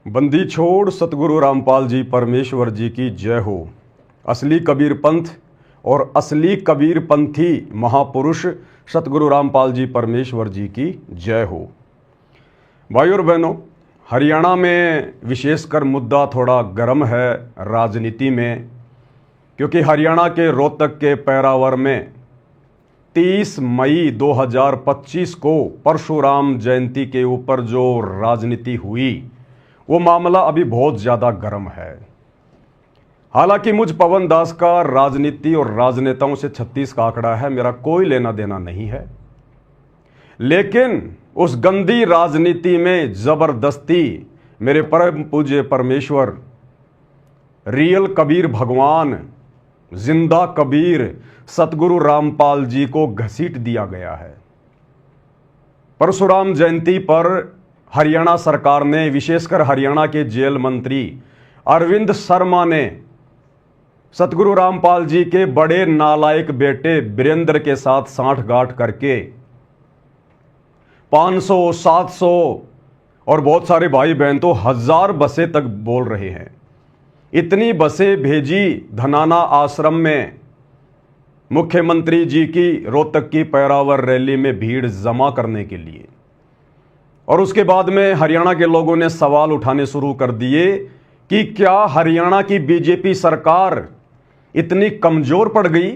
बंदी छोड़ सतगुरु रामपाल जी परमेश्वर जी की जय हो। असली कबीर पंथ और असली कबीर पंथी महापुरुष सतगुरु रामपाल जी परमेश्वर जी की जय हो। भाइयों और बहनों, हरियाणा में विशेषकर मुद्दा थोड़ा गर्म है राजनीति में, क्योंकि हरियाणा के रोहतक के पैरावर में 30 मई 2025 को परशुराम जयंती के ऊपर जो राजनीति हुई वो मामला अभी बहुत ज़्यादा गर्म है। हालांकि मुझ पवन दास का राजनीति और राजनेताओं से 36 का आंकड़ा है, मेरा कोई लेना देना नहीं है, लेकिन उस गंदी राजनीति में जबरदस्ती मेरे परम पूज्य परमेश्वर रियल कबीर भगवान जिंदा कबीर सतगुरु रामपाल जी को घसीट दिया गया है। परशुराम जयंती पर हरियाणा सरकार ने, विशेषकर हरियाणा के जेल मंत्री अरविंद शर्मा ने सतगुरु रामपाल जी के बड़े नालायक बेटे वीरेंद्र के साथ सांठगांठ करके 500, 700 और बहुत सारे भाई बहन तो 1000 बसें तक बोल रहे हैं, इतनी बसें भेजी धनाना आश्रम में मुख्यमंत्री जी की रोहतक की पैरावर रैली में भीड़ जमा करने के लिए। और उसके बाद में हरियाणा के लोगों ने सवाल उठाने शुरू कर दिए कि क्या हरियाणा की बीजेपी सरकार इतनी कमजोर पड़ गई?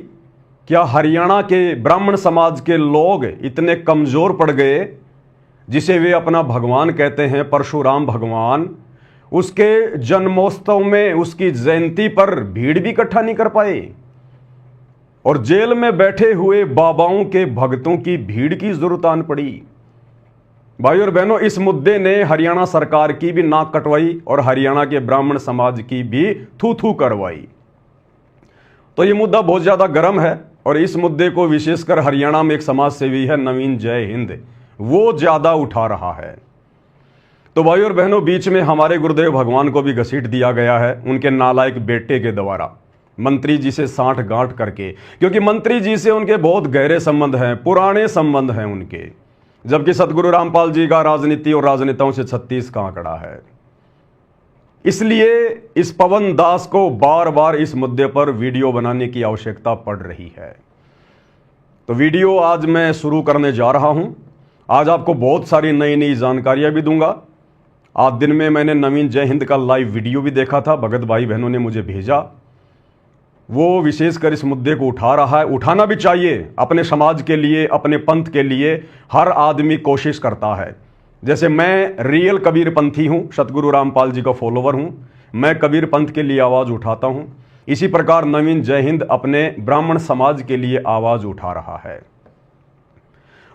क्या हरियाणा के ब्राह्मण समाज के लोग इतने कमजोर पड़ गए जिसे वे अपना भगवान कहते हैं, परशुराम भगवान, उसके जन्मोत्सव में उसकी जयंती पर भीड़ भी इकट्ठा नहीं कर पाए और जेल में बैठे हुए बाबाओं के भक्तों की भीड़ की जरूरत आन पड़ी? भाई और बहनों, इस मुद्दे ने हरियाणा सरकार की भी नाक कटवाई और हरियाणा के ब्राह्मण समाज की भी थू थू करवाई। तो ये मुद्दा बहुत ज्यादा गर्म है और इस मुद्दे को विशेषकर हरियाणा में एक समाज सेवी है नवीन जय हिंद, वो ज्यादा उठा रहा है। तो भाई और बहनों, बीच में हमारे गुरुदेव भगवान को भी घसीट दिया गया है उनके नालायक बेटे के द्वारा, मंत्री जी से सांठगांठ करके, क्योंकि मंत्री जी से उनके बहुत गहरे संबंध हैं, पुराने संबंध हैं उनके, जबकि सतगुरु रामपाल जी का राजनीति और राजनेताओं से 36 का आंकड़ा है। इसलिए इस पवन दास को बार बार इस मुद्दे पर वीडियो बनाने की आवश्यकता पड़ रही है। तो वीडियो आज मैं शुरू करने जा रहा हूं। आज आपको बहुत सारी नई नई जानकारियां भी दूंगा। आज दिन में मैंने नवीन जय हिंद का लाइव वीडियो भी देखा था, भगत भाई बहनों ने मुझे भेजा, वो विशेषकर इस मुद्दे को उठा रहा है। उठाना भी चाहिए, अपने समाज के लिए, अपने पंथ के लिए हर आदमी कोशिश करता है। जैसे मैं रियल कबीर पंथी हूं, सतगुरु रामपाल जी का फॉलोवर हूं, मैं कबीर पंथ के लिए आवाज उठाता हूं, इसी प्रकार नवीन जय हिंद अपने ब्राह्मण समाज के लिए आवाज उठा रहा है।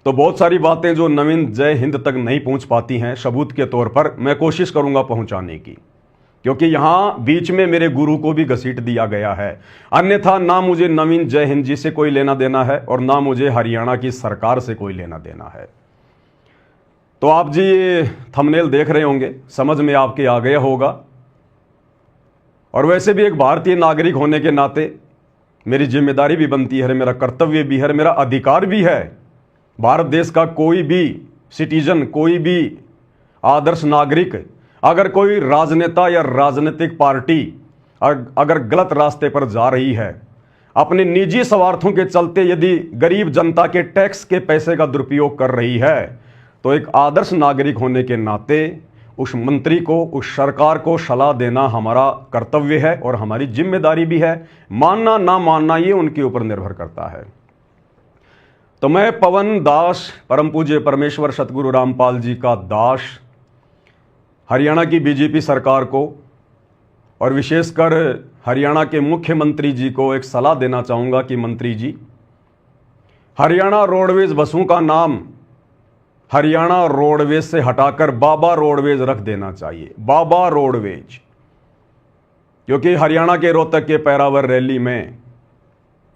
तो बहुत सारी बातें जो नवीन जय हिंद तक नहीं पहुंच पाती हैं, सबूत के तौर पर मैं कोशिश करूंगा पहुंचाने की, क्योंकि यहां बीच में मेरे गुरु को भी घसीट दिया गया है। अन्यथा ना मुझे नवीन जय हिंद जी से कोई लेना देना है और ना मुझे हरियाणा की सरकार से कोई लेना देना है। तो आप जी ये थंबनेल देख रहे होंगे, समझ में आपके आ गया होगा। और वैसे भी एक भारतीय नागरिक होने के नाते मेरी जिम्मेदारी भी बनती है, मेरा कर्तव्य भी है, मेरा अधिकार भी है। भारत देश का कोई भी सिटीजन, कोई भी आदर्श नागरिक, अगर कोई राजनेता या राजनीतिक पार्टी अगर गलत रास्ते पर जा रही है, अपने निजी स्वार्थों के चलते यदि गरीब जनता के टैक्स के पैसे का दुरुपयोग कर रही है, तो एक आदर्श नागरिक होने के नाते उस मंत्री को, उस सरकार को सलाह देना हमारा कर्तव्य है और हमारी जिम्मेदारी भी है। मानना ना मानना ये उनके ऊपर निर्भर करता है। तो मैं पवन दास, परम पूज्य परमेश्वर सतगुरु रामपाल जी का दास, हरियाणा की बीजेपी सरकार को और विशेषकर हरियाणा के मुख्यमंत्री जी को एक सलाह देना चाहूँगा कि मंत्री जी, हरियाणा रोडवेज बसों का नाम हरियाणा रोडवेज से हटाकर बाबा रोडवेज रख देना चाहिए, बाबा रोडवेज। क्योंकि हरियाणा के रोहतक के पैरावर रैली में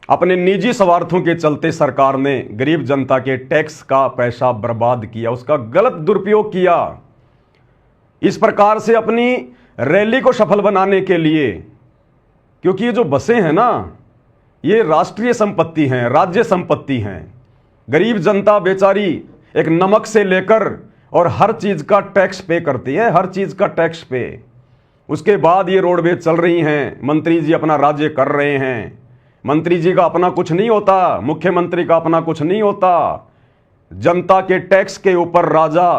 अपने निजी स्वार्थों के चलते सरकार ने गरीब जनता के टैक्स का पैसा बर्बाद किया, उसका गलत दुरुपयोग किया। इस प्रकार से अपनी रैली को सफल बनाने के लिए, क्योंकि ये जो बसें हैं ना, ये राष्ट्रीय संपत्ति हैं, राज्य संपत्ति हैं। गरीब जनता बेचारी एक नमक से लेकर और हर चीज का टैक्स पे करती है, हर चीज का टैक्स पे। उसके बाद ये रोडवेज चल रही हैं, मंत्री जी अपना राज्य कर रहे हैं। मंत्री जी का अपना कुछ नहीं होता, मुख्यमंत्री का अपना कुछ नहीं होता। जनता के टैक्स के ऊपर राजा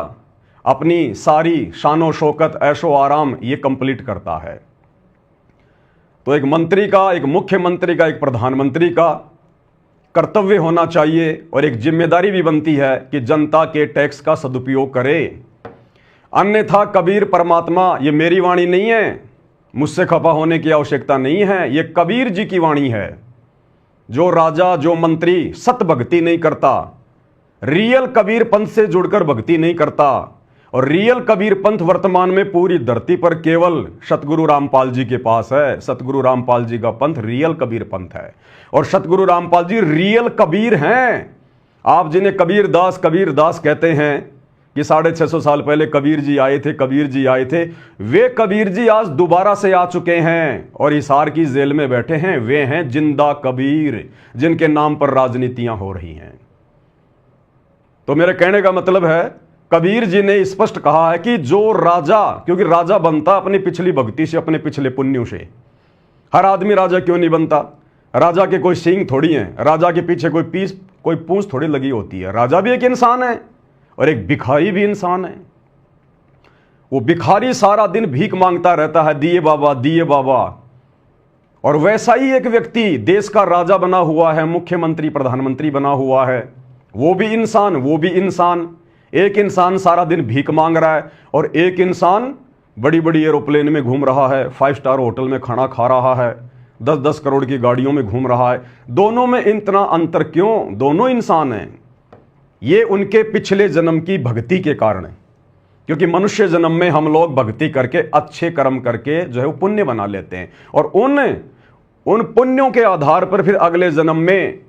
अपनी सारी शानो शौकत ऐशो आराम ये कंप्लीट करता है। तो एक मंत्री का, एक मुख्यमंत्री का, एक प्रधानमंत्री का कर्तव्य होना चाहिए और एक जिम्मेदारी भी बनती है कि जनता के टैक्स का सदुपयोग करे। अन्यथा कबीर परमात्मा, ये मेरी वाणी नहीं है, मुझसे खफा होने की आवश्यकता नहीं है, ये कबीर जी की वाणी है। जो राजा, जो मंत्री सत भक्ति नहीं करता, रियल कबीर पंथ से जुड़कर भक्ति नहीं करता, और रियल कबीर पंथ वर्तमान में पूरी धरती पर केवल सतगुरु रामपाल जी के पास है। सतगुरु रामपाल जी का पंथ रियल कबीर पंथ है और सतगुरु रामपाल जी रियल कबीर हैं। आप जिन्हें कबीर दास कहते हैं कि 650 साल पहले कबीर जी आए थे, कबीर जी आए थे, वे कबीर जी आज दोबारा से आ चुके हैं और हिसार की जेल में बैठे हैं। वे हैं जिंदा कबीर, जिनके नाम पर राजनीतियां हो रही हैं। तो मेरे कहने का मतलब है, कबीर जी ने स्पष्ट कहा है कि जो राजा, क्योंकि राजा बनता अपनी पिछली भक्ति से, अपने पिछले पुण्यों से। हर आदमी राजा क्यों नहीं बनता? राजा के कोई सींग थोड़ी है, राजा के पीछे कोई पूंछ थोड़ी लगी होती है। राजा भी एक इंसान है और एक भिखारी भी इंसान है। वो भिखारी सारा दिन भीख मांगता रहता है, दिए बाबा, दिए बाबा। और वैसा ही एक व्यक्ति देश का राजा बना हुआ है, मुख्यमंत्री, प्रधानमंत्री बना हुआ है, वो भी इंसान, वो भी इंसान। एक इंसान सारा दिन भीख मांग रहा है और एक इंसान बड़ी बड़ी एरोप्लेन में घूम रहा है, 5 स्टार होटल में खाना खा रहा है, 10-10 करोड़ की गाड़ियों में घूम रहा है। दोनों में इतना अंतर क्यों? दोनों इंसान हैं। ये उनके पिछले जन्म की भक्ति के कारण है, क्योंकि मनुष्य जन्म में हम लोग भक्ति करके, अच्छे कर्म करके जो है वो पुण्य बना लेते हैं और उन पुण्यों के आधार पर फिर अगले जन्म में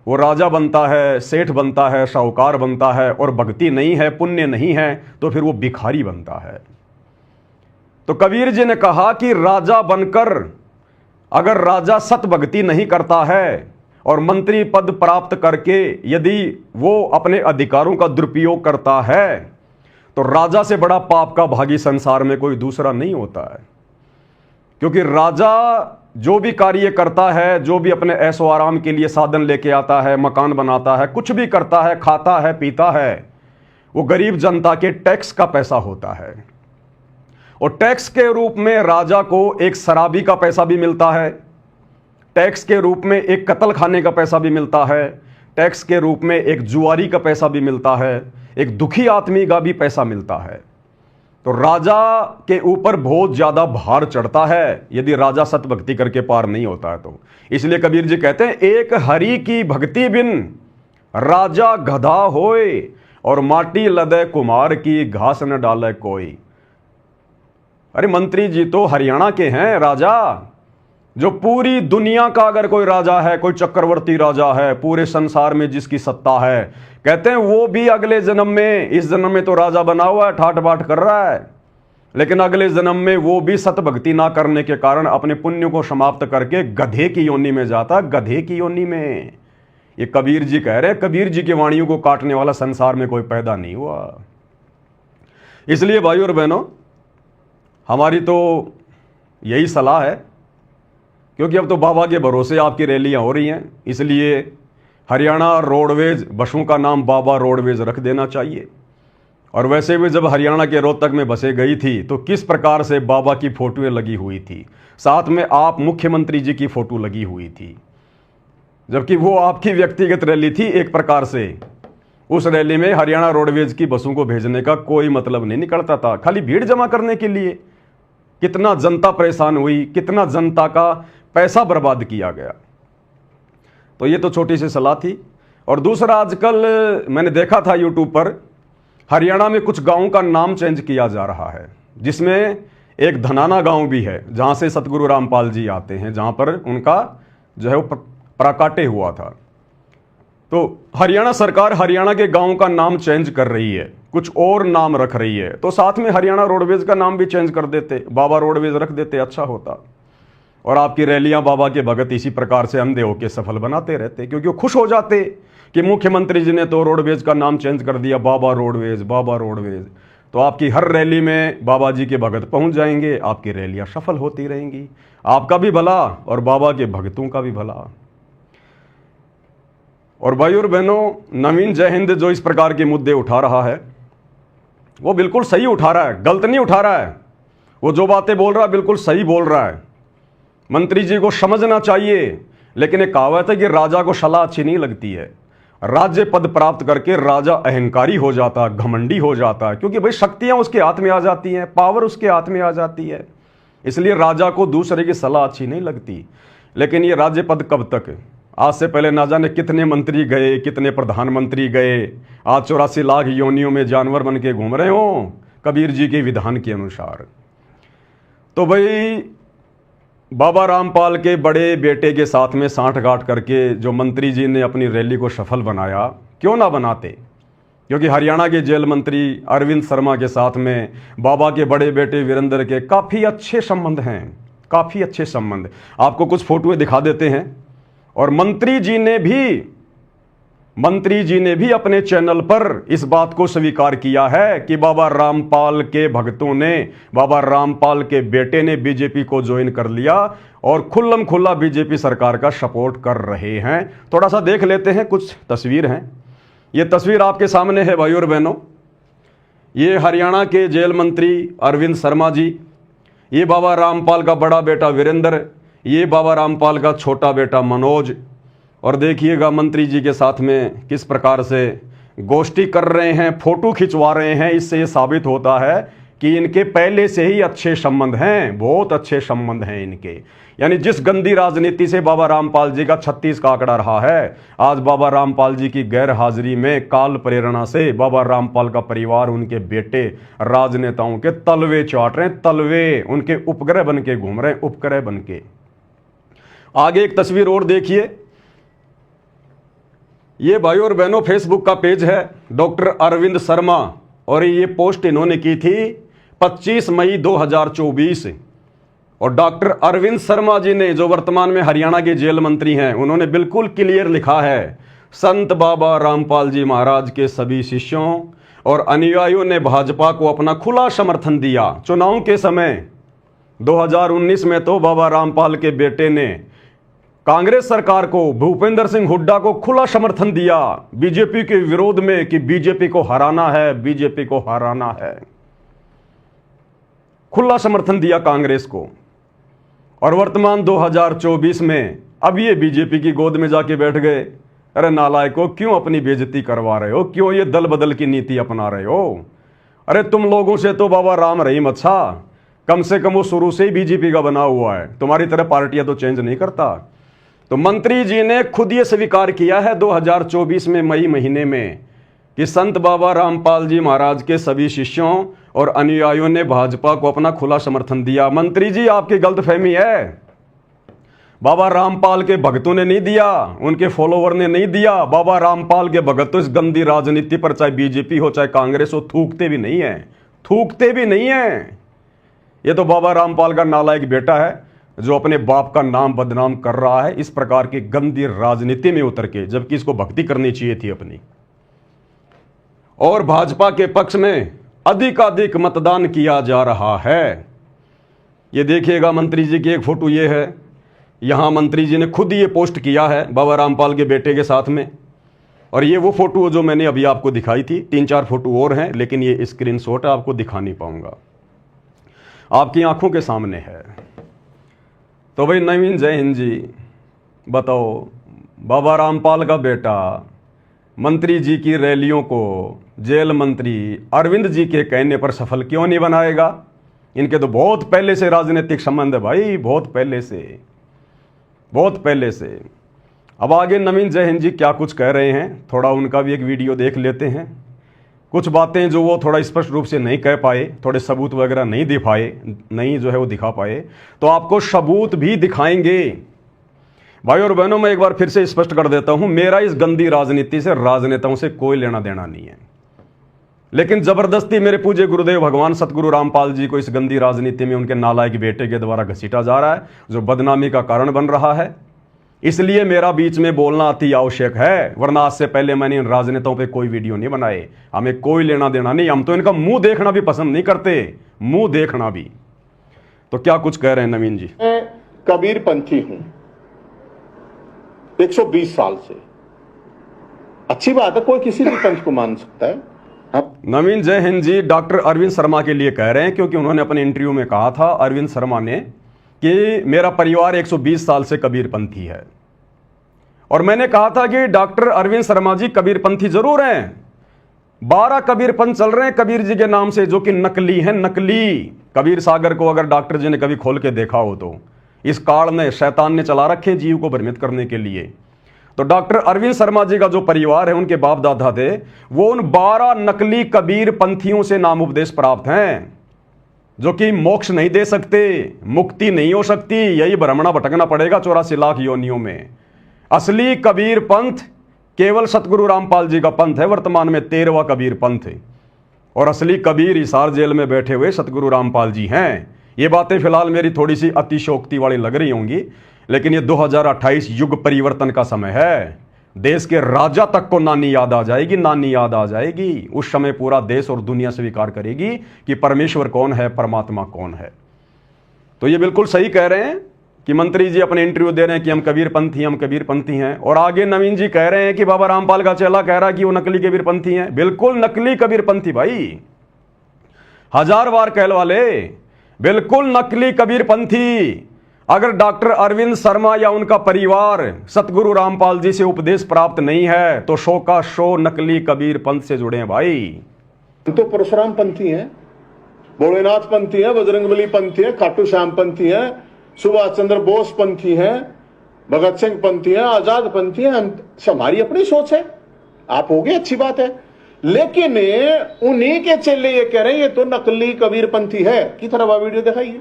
वो राजा बनता है, सेठ बनता है, साहूकार बनता है। और भक्ति नहीं है, पुण्य नहीं है, तो फिर वो भिखारी बनता है। तो कबीर जी ने कहा कि राजा बनकर अगर राजा सत भक्ति नहीं करता है और मंत्री पद प्राप्त करके यदि वो अपने अधिकारों का दुरुपयोग करता है, तो राजा से बड़ा पाप का भागी संसार में कोई दूसरा नहीं होता है। क्योंकि राजा जो भी कार्य करता है, जो भी अपने ऐशो आराम के लिए साधन लेके आता है, मकान बनाता है, कुछ भी करता है, खाता है, पीता है, वो गरीब जनता के टैक्स का पैसा होता है। और टैक्स के रूप में राजा को एक शराबी का पैसा भी मिलता है, टैक्स के रूप में एक कत्ल खाने का पैसा भी मिलता है, टैक्स के रूप में एक जुआरी का पैसा भी मिलता है, एक दुखी आदमी का भी पैसा मिलता है। तो राजा के ऊपर बहुत ज्यादा भार चढ़ता है यदि राजा सत भक्ति करके पार नहीं होता है तो। इसलिए कबीर जी कहते हैं, एक हरि की भक्ति बिन राजा गधा होए और माटी लदे कुमार की घास न डाले कोई। अरे मंत्री जी तो हरियाणा के हैं राजा, जो पूरी दुनिया का अगर कोई राजा है, कोई चक्रवर्ती राजा है, पूरे संसार में जिसकी सत्ता है, कहते हैं वो भी अगले जन्म में, इस जन्म में तो राजा बना हुआ है, ठाट बाट कर रहा है, लेकिन अगले जन्म में वो भी सत भक्ति ना करने के कारण अपने पुण्य को समाप्त करके गधे की योनि में जाता, गधे की योनि में। ये कबीर जी कह रहे हैं, कबीर जी की वाणियों को काटने वाला संसार में कोई पैदा नहीं हुआ। इसलिए भाइयों और बहनों, हमारी तो यही सलाह है, क्योंकि अब तो बाबा के भरोसे आपकी रैलियां हो रही हैं, इसलिए हरियाणा रोडवेज बसों का नाम बाबा रोडवेज रख देना चाहिए। और वैसे भी जब हरियाणा के रोहतक में बसें गई थी तो किस प्रकार से बाबा की फोटोएं लगी हुई थी, साथ में आप मुख्यमंत्री जी की फोटो लगी हुई थी, जबकि वो आपकी व्यक्तिगत रैली थी एक प्रकार से। उस रैली में हरियाणा रोडवेज की बसों को भेजने का कोई मतलब नहीं निकलता था, खाली भीड़ जमा करने के लिए। कितना जनता परेशान हुई, कितना जनता का पैसा बर्बाद किया गया। तो ये तो छोटी सी सलाह थी। और दूसरा, आजकल मैंने देखा था यूट्यूब पर, हरियाणा में कुछ गांवों का नाम चेंज किया जा रहा है, जिसमें एक धनाना गांव भी है जहां से सतगुरु रामपाल जी आते हैं, जहां पर उनका जो है वो प्राकाट्य हुआ था। तो हरियाणा सरकार हरियाणा के गांव का नाम चेंज कर रही है, कुछ और नाम रख रही है, तो साथ में हरियाणा रोडवेज का नाम भी चेंज कर देते, बाबा रोडवेज रख देते, अच्छा होता। और आपकी रैलियां बाबा के भगत इसी प्रकार से अंधे होकर सफल बनाते रहते, क्योंकि वो खुश हो जाते कि मुख्यमंत्री जी ने तो रोडवेज का नाम चेंज कर दिया, बाबा रोडवेज, बाबा रोडवेज। तो आपकी हर रैली में बाबा जी के भगत पहुंच जाएंगे, आपकी रैलियां सफल होती रहेंगी, आपका भी भला और बाबा के भगतों का भी भला। और भाई और बहनों, नवीन जय हिंद जो इस प्रकार के मुद्दे उठा रहा है वो बिल्कुल सही उठा रहा है, गलत नहीं उठा रहा है। वो जो बातें बोल रहा है बिल्कुल सही बोल रहा है। मंत्री जी को समझना चाहिए, लेकिन एक कहावत है कि राजा को सलाह अच्छी नहीं लगती है। राज्य पद प्राप्त करके राजा अहंकारी हो जाता है, घमंडी हो जाता है, क्योंकि भाई शक्तियां उसके हाथ में आ जाती हैं, पावर उसके हाथ में आ जाती है। इसलिए राजा को दूसरे की सलाह अच्छी नहीं लगती। लेकिन ये राज्य पद कब तक? आज से पहले ना जाने कितने मंत्री गए, कितने प्रधानमंत्री गए, आज 84 लाख योनियों में जानवर बन के घूम रहे हो कबीर जी के विधान के अनुसार। तो भाई बाबा रामपाल के बड़े बेटे के साथ में सांठगांठ करके जो मंत्री जी ने अपनी रैली को सफल बनाया, क्यों ना बनाते? क्योंकि हरियाणा के जेल मंत्री अरविंद शर्मा के साथ में बाबा के बड़े बेटे वीरेंद्र के काफ़ी अच्छे संबंध हैं, काफ़ी अच्छे संबंध। आपको कुछ फोटोएं दिखा देते हैं। और मंत्री जी ने भी अपने चैनल पर इस बात को स्वीकार किया है कि बाबा रामपाल के भक्तों ने, बाबा रामपाल के बेटे ने बीजेपी को ज्वाइन कर लिया और खुल्लम खुल्ला बीजेपी सरकार का सपोर्ट कर रहे हैं। थोड़ा सा देख लेते हैं, कुछ तस्वीर हैं। ये तस्वीर आपके सामने है भाई और बहनों। ये हरियाणा के जेल मंत्री अरविंद शर्मा जी, ये बाबा रामपाल का बड़ा बेटा वीरेंद्र, ये बाबा रामपाल का छोटा बेटा मनोज। और देखिएगा मंत्री जी के साथ में किस प्रकार से गोष्ठी कर रहे हैं, फोटो खिंचवा रहे हैं। इससे ये साबित होता है कि इनके पहले से ही अच्छे संबंध हैं, बहुत अच्छे संबंध हैं इनके। यानी जिस गंदी राजनीति से बाबा रामपाल जी का 36 का आंकड़ा रहा है, आज बाबा रामपाल जी की गैर हाजिरी में काल प्रेरणा से बाबा रामपाल का परिवार, उनके बेटे राजनेताओं के तलवे चाट रहे हैं, तलवे उनके उपग्रह बन के घूम रहे हैं, उपग्रह बन के। आगे एक तस्वीर और देखिए। ये भाई और बहनों फेसबुक का पेज है डॉक्टर अरविंद शर्मा, और ये पोस्ट इन्होंने की थी 25 मई 2024। और डॉक्टर अरविंद शर्मा जी ने, जो वर्तमान में हरियाणा के जेल मंत्री हैं, उन्होंने बिल्कुल क्लियर लिखा है, संत बाबा रामपाल जी महाराज के सभी शिष्यों और अनुयायियों ने भाजपा को अपना खुला समर्थन दिया। चुनाव के समय 2019 में तो बाबा रामपाल के बेटे ने कांग्रेस सरकार को, भूपेंद्र सिंह हुड्डा को खुला समर्थन दिया बीजेपी के विरोध में कि बीजेपी को हराना है, बीजेपी को हराना है। खुला समर्थन दिया कांग्रेस को। और वर्तमान 2024 में अब ये बीजेपी की गोद में जाके बैठ गए। अरे नालायकों, क्यों अपनी बेइज्जती करवा रहे हो? क्यों ये दल बदल की नीति अपना रहे हो? अरे तुम लोगों से तो बाबा राम रहीम अच्छा, कम से कम वो शुरू से ही बीजेपी का बना हुआ है, तुम्हारी तरह पार्टियां तो चेंज नहीं करता। तो मंत्री जी ने खुद ये स्वीकार किया है 2024 में मई महीने में कि संत बाबा रामपाल जी महाराज के सभी शिष्यों और अनुयायियों ने भाजपा को अपना खुला समर्थन दिया। मंत्री जी, आपकी गलतफहमी है। बाबा रामपाल के भक्तों ने नहीं दिया, उनके फॉलोवर ने नहीं दिया। बाबा रामपाल के भगत तो इस गंदी राजनीति पर, चाहे बीजेपी हो चाहे कांग्रेस हो, थूकते भी नहीं है, थूकते भी नहीं है। ये तो बाबा रामपाल का नालायक बेटा है जो अपने बाप का नाम बदनाम कर रहा है इस प्रकार की गंदी राजनीति में उतर के, जबकि इसको भक्ति करनी चाहिए थी अपनी। और भाजपा के पक्ष में अधिकाधिक मतदान किया जा रहा है। ये देखिएगा मंत्री जी की एक फोटो ये है, यहां मंत्री जी ने खुद ये पोस्ट किया है बाबा रामपाल के बेटे के साथ में। और ये वो फोटो जो मैंने अभी आपको दिखाई थी, 3-4 फोटो और हैं, लेकिन ये स्क्रीनशॉट आपको दिखा नहीं पाऊंगा, आपकी आंखों के सामने है। तो भाई नवीन जय हिंद जी, बताओ बाबा रामपाल का बेटा मंत्री जी की रैलियों को जेल मंत्री अरविंद जी के कहने पर सफल क्यों नहीं बनाएगा? इनके तो बहुत पहले से राजनीतिक संबंध है भाई, बहुत पहले से, बहुत पहले से। अब आगे नवीन जय हिंद जी क्या कुछ कह रहे हैं, थोड़ा उनका भी एक वीडियो देख लेते हैं। कुछ बातें जो वो थोड़ा स्पष्ट रूप से नहीं कह पाए, थोड़े सबूत वगैरह नहीं दे पाए, नहीं जो है वो दिखा पाए, तो आपको सबूत भी दिखाएंगे। भाई और बहनों, मैं एक बार फिर से स्पष्ट कर देता हूं, मेरा इस गंदी राजनीति से, राजनेताओं से कोई लेना देना नहीं है। लेकिन जबरदस्ती मेरे पूज्य गुरुदेव भगवान सतगुरु रामपाल जी को इस गंदी राजनीति में उनके नालायक बेटे के द्वारा घसीटा जा रहा है, जो बदनामी का कारण बन रहा है। इसलिए मेरा बीच में बोलना अति आवश्यक है, वरना आज से पहले मैंने इन राजनेताओं पे कोई वीडियो नहीं बनाए। हमें कोई लेना देना नहीं, हम तो इनका मुंह देखना भी पसंद नहीं करते, मुंह देखना भी। तो क्या कुछ कह रहे हैं नवीन जी? मैं कबीर पंथी हूं 120 साल से। अच्छी बात है, कोई किसी भी पंथ को मान सकता है। नवीन जय हिंद जी डॉक्टर अरविंद शर्मा के लिए कह रहे हैं, क्योंकि उन्होंने अपने इंटरव्यू में कहा था, अरविंद शर्मा ने, कि मेरा परिवार 120 साल से कबीरपंथी है। और मैंने कहा था कि डॉक्टर अरविंद शर्मा जी कबीरपंथी जरूर हैं, 12 कबीरपंथ चल रहे हैं कबीर जी के नाम से, जो कि नकली हैं, नकली। कबीर सागर को अगर डॉक्टर जी ने कभी खोल के देखा हो तो इस काल में शैतान ने चला रखे जीव को भ्रमित करने के लिए। तो डॉक्टर अरविंद शर्मा जी का जो परिवार है, उनके बाप दादा थे, वो उन 12 नकली कबीर पंथियों से नाम उपदेश प्राप्त हैं, जो कि मोक्ष नहीं दे सकते, मुक्ति नहीं हो सकती, यही भ्रमणा भटकना पड़ेगा 84 लाख योनियों में। असली कबीर पंथ केवल सतगुरु रामपाल जी का पंथ है, वर्तमान में 13वां कबीर पंथ है। और असली कबीर हिसार जेल में बैठे हुए सतगुरु रामपाल जी हैं। ये बातें फिलहाल मेरी थोड़ी सी अतिशयोक्ति वाली लग रही होंगी, लेकिन ये 2028 युग परिवर्तन का समय है। देश के राजा तक को नानी याद आ जाएगी, नानी याद आ जाएगी। उस समय पूरा देश और दुनिया स्वीकार करेगी कि परमेश्वर कौन है, परमात्मा कौन है। तो ये बिल्कुल सही कह रहे हैं कि मंत्री जी अपने इंटरव्यू दे रहे हैं कि हम कबीरपंथी, हम कबीरपंथी हैं। और आगे नवीन जी कह रहे हैं कि बाबा रामपाल का चेला कह रहा है कि वो नकली कबीरपंथी हैं। बिल्कुल नकली कबीरपंथी भाई, 1000 बार कहलवा ले, बिल्कुल नकली कबीरपंथी। अगर डॉक्टर अरविंद शर्मा या उनका परिवार सतगुरु रामपाल जी से उपदेश प्राप्त नहीं है, तो शो का शो नकली कबीर पंथ से जुड़े हैं भाई। तो परशुराम पंथी हैं, भोलेनाथ पंथी हैं, बजरंगबली पंथी हैं, खाटू श्याम पंथी हैं, सुभाष चंद्र बोस पंथी हैं, भगत सिंह पंथी हैं, आजाद पंथी हैं। हमारी अपनी सोच है, आप होगे, अच्छी बात है। लेकिन उन्हीं के चेले ये कह रहे हैं ये तो नकली कबीर पंथी है। की तरह वीडियो दिखाइए।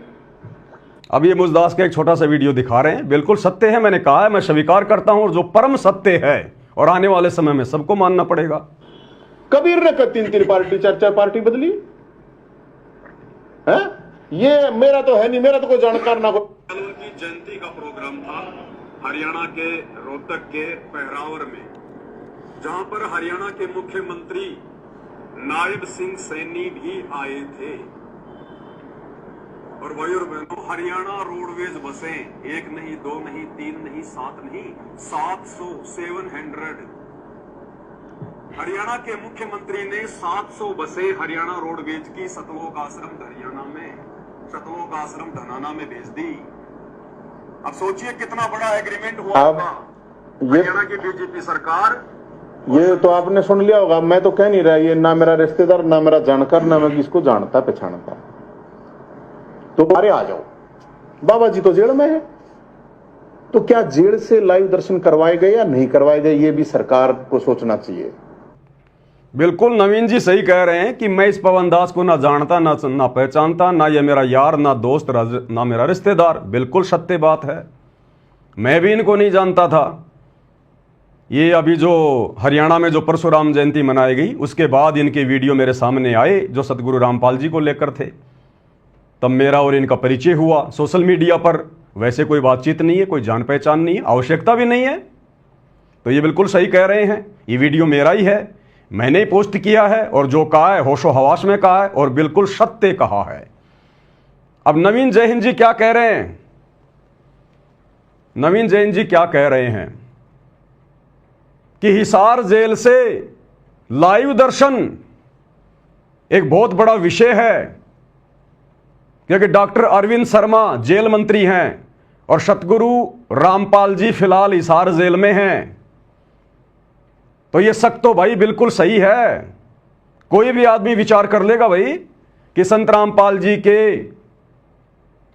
अब ये मुजदास का एक छोटा सा वीडियो दिखा रहे हैं, बिल्कुल सत्य है। मैंने कहा है, मैं स्वीकार करता हूं, और जो परम सत्य है और आने वाले समय में सबको मानना पड़ेगा। कबीर ने 3 पार्टी 4 पार्टी बदली है। ये मेरा तो है नहीं, मेरा तो कोई जानकार ना। उनकी जयंती का प्रोग्राम था हरियाणा के रोहतक के पहरावर में, जहां पर हरियाणा के मुख्यमंत्री नायब सिंह सैनी भी आए थे। और भाई और बहनों, हरियाणा रोडवेज बसें 1 नहीं, 2 नहीं, 3 नहीं, 7 नहीं, 700 हरियाणा के मुख्यमंत्री ने 700 बसें हरियाणा रोडवेज की सतलोक आश्रम हरियाणा में, सतलोक आश्रम धनाना में भेज दी। अब सोचिए कितना बड़ा एग्रीमेंट हुआ होगा हरियाणा की बीजेपी सरकार। ये तो आपने सुन लिया होगा, मैं तो कह नहीं रहा, ये ना मेरा रिश्तेदार, ना मेरा जानकार, ना मैं किसको जानता पहचानता। तो बारे आ जाओ, बाबा जी तो जेल में है, तो क्या जेल से लाइव दर्शन करवाए गए या नहीं करवाए गए, ये भी सरकार को सोचना चाहिए। बिल्कुल नवीन जी सही कह रहे हैं कि मैं इस पवन दास को ना जानता, ना पहचानता, ना ये मेरा यार, ना दोस्त, ना मेरा रिश्तेदार। बिल्कुल सत्य बात है, मैं भी इनको नहीं जानता था। ये अभी जो हरियाणा में जो परशुराम जयंती मनाई गई, उसके बाद इनके वीडियो मेरे सामने आए जो सतगुरु रामपाल जी को लेकर थे, तब मेरा और इनका परिचय हुआ सोशल मीडिया पर। वैसे कोई बातचीत नहीं है, कोई जान पहचान नहीं है, आवश्यकता भी नहीं है। तो ये बिल्कुल सही कह रहे हैं, ये वीडियो मेरा ही है, मैंने ही पोस्ट किया है, और जो कहा है होशो हवास में कहा है, और बिल्कुल सत्य कहा है। अब नवीन जय हिंद जी क्या कह रहे हैं? नवीन जैन जी क्या कह रहे हैं कि हिसार जेल से लाइव दर्शन एक बहुत बड़ा विषय है, क्योंकि डॉक्टर अरविंद शर्मा जेल मंत्री हैं और सतगुरु रामपाल जी फिलहाल हिसार जेल में हैं। तो ये शक तो भाई बिल्कुल सही है। कोई भी आदमी विचार कर लेगा भाई कि संत रामपाल जी के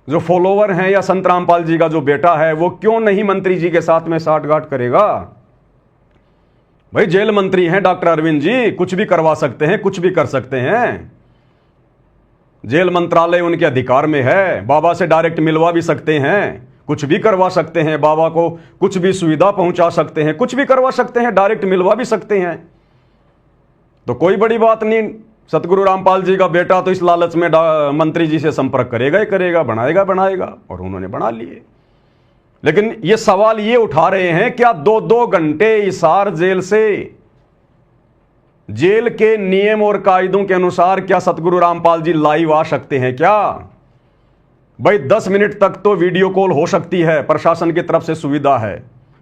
जो फॉलोवर हैं या संत रामपाल जी का जो बेटा है वो क्यों नहीं मंत्री जी के साथ में साठगांठ करेगा। भाई जेल मंत्री हैं डॉक्टर अरविंद जी, कुछ भी करवा सकते हैं, कुछ भी कर सकते हैं। जेल मंत्रालय उनके अधिकार में है, बाबा से डायरेक्ट मिलवा भी सकते हैं, कुछ भी करवा सकते हैं, बाबा को कुछ भी सुविधा पहुंचा सकते हैं, कुछ भी करवा सकते हैं, डायरेक्ट मिलवा भी सकते हैं। तो कोई बड़ी बात नहीं। सतगुरु रामपाल जी का बेटा तो इस लालच में मंत्री जी से संपर्क करेगा ही करेगा, बनाएगा, और उन्होंने बना लिए। लेकिन ये सवाल ये उठा रहे हैं, क्या 2-2 घंटे हिसार जेल से, जेल के नियम और कायदों के अनुसार क्या सतगुरु रामपाल जी लाइव आ सकते हैं क्या? भाई 10 मिनट तक तो वीडियो कॉल हो सकती है, प्रशासन की तरफ से सुविधा है,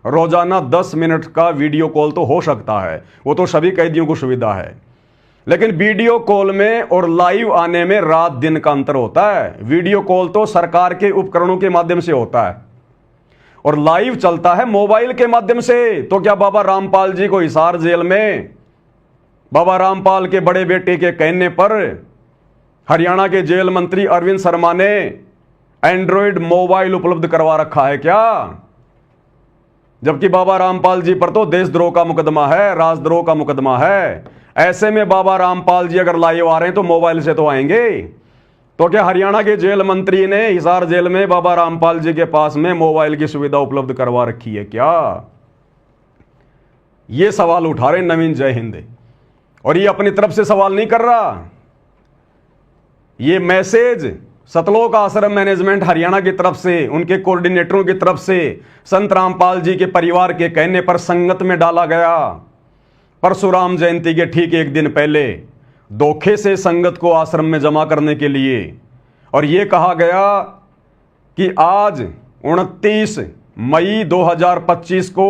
रोजाना 10 मिनट का वीडियो कॉल तो हो सकता है, वो तो सभी कैदियों को सुविधा है। लेकिन वीडियो कॉल में और लाइव आने में रात दिन का अंतर होता है। वीडियो कॉल तो सरकार के उपकरणों के माध्यम से होता है और लाइव चलता है मोबाइल के माध्यम से। तो क्या बाबा रामपाल जी को हिसार जेल में बाबा रामपाल के बड़े बेटे के कहने पर हरियाणा के जेल मंत्री अरविंद शर्मा ने एंड्रॉयड मोबाइल उपलब्ध करवा रखा है क्या? जबकि बाबा रामपाल जी पर तो देशद्रोह का मुकदमा है, राजद्रोह का मुकदमा है। ऐसे में बाबा रामपाल जी अगर लाइव आ रहे हैं तो मोबाइल से तो आएंगे। तो क्या हरियाणा के जेल मंत्री ने हिसार जेल में बाबा रामपाल जी के पास में मोबाइल की सुविधा उपलब्ध करवा रखी है क्या? ये सवाल उठा रहे नवीन जय हिंद। और ये अपनी तरफ से सवाल नहीं कर रहा, ये मैसेज सतलोक आश्रम मैनेजमेंट हरियाणा की तरफ से, उनके कोऑर्डिनेटरों की तरफ से संत रामपाल जी के परिवार के कहने पर संगत में डाला गया। परशुराम जयंती के ठीक एक दिन पहले धोखे से संगत को आश्रम में जमा करने के लिए, और यह कहा गया कि आज 29 मई 2025 को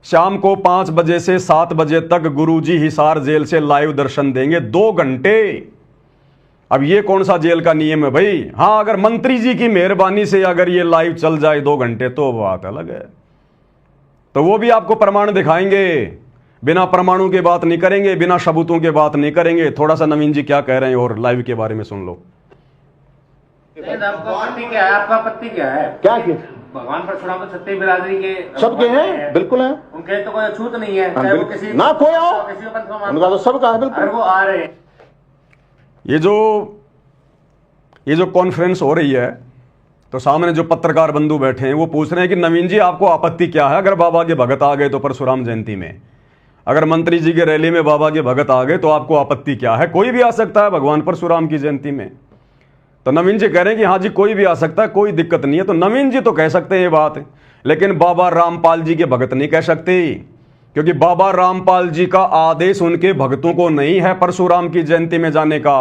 शाम को 5 बजे से 7 बजे तक गुरुजी हिसार जेल से लाइव दर्शन देंगे 2 घंटे। अब ये कौन सा जेल का नियम है भाई? हां, अगर मंत्री जी की मेहरबानी से अगर ये लाइव चल जाए 2 घंटे तो बात अलग है, तो वो भी आपको प्रमाण दिखाएंगे। बिना प्रमाणों के बात नहीं करेंगे, बिना सबूतों के बात नहीं करेंगे। थोड़ा सा नवीन जी क्या कह रहे हैं और लाइव के बारे में सुन लो। आपका आपत्ति क्या है? आपका आपत्ति क्या है? क्या किया? भगवान परशुराम तो सत्य बिरादरी के सबके हैं, बिल्कुल है, उनके तो कोई अछूत नहीं है, चाहे वो किसी ना कोई आओ, किसी को पंथ को उनका तो सबका है। अगर बिल्कुल वो आ रहे हैं। ये जो कॉन्फ्रेंस हो रही है, तो सामने जो पत्रकार बंधु बैठे हैं वो पूछ रहे हैं कि नवीन जी आपको आपत्ति क्या है? अगर बाबा के भगत आ गए तो परशुराम जयंती में, अगर मंत्री जी के रैली में बाबा के भगत आ गए तो आपको आपत्ति क्या है? कोई भी आ सकता है भगवान परशुराम की जयंती में। तो नवीन जी कह रहे हैं कि हाँ जी कोई भी आ सकता है, कोई दिक्कत नहीं है। तो नवीन जी तो कह सकते हैं ये बात, लेकिन बाबा रामपाल जी के भगत नहीं कह सकते, क्योंकि बाबा रामपाल जी का आदेश उनके भक्तों को नहीं है परशुराम की जयंती में जाने का,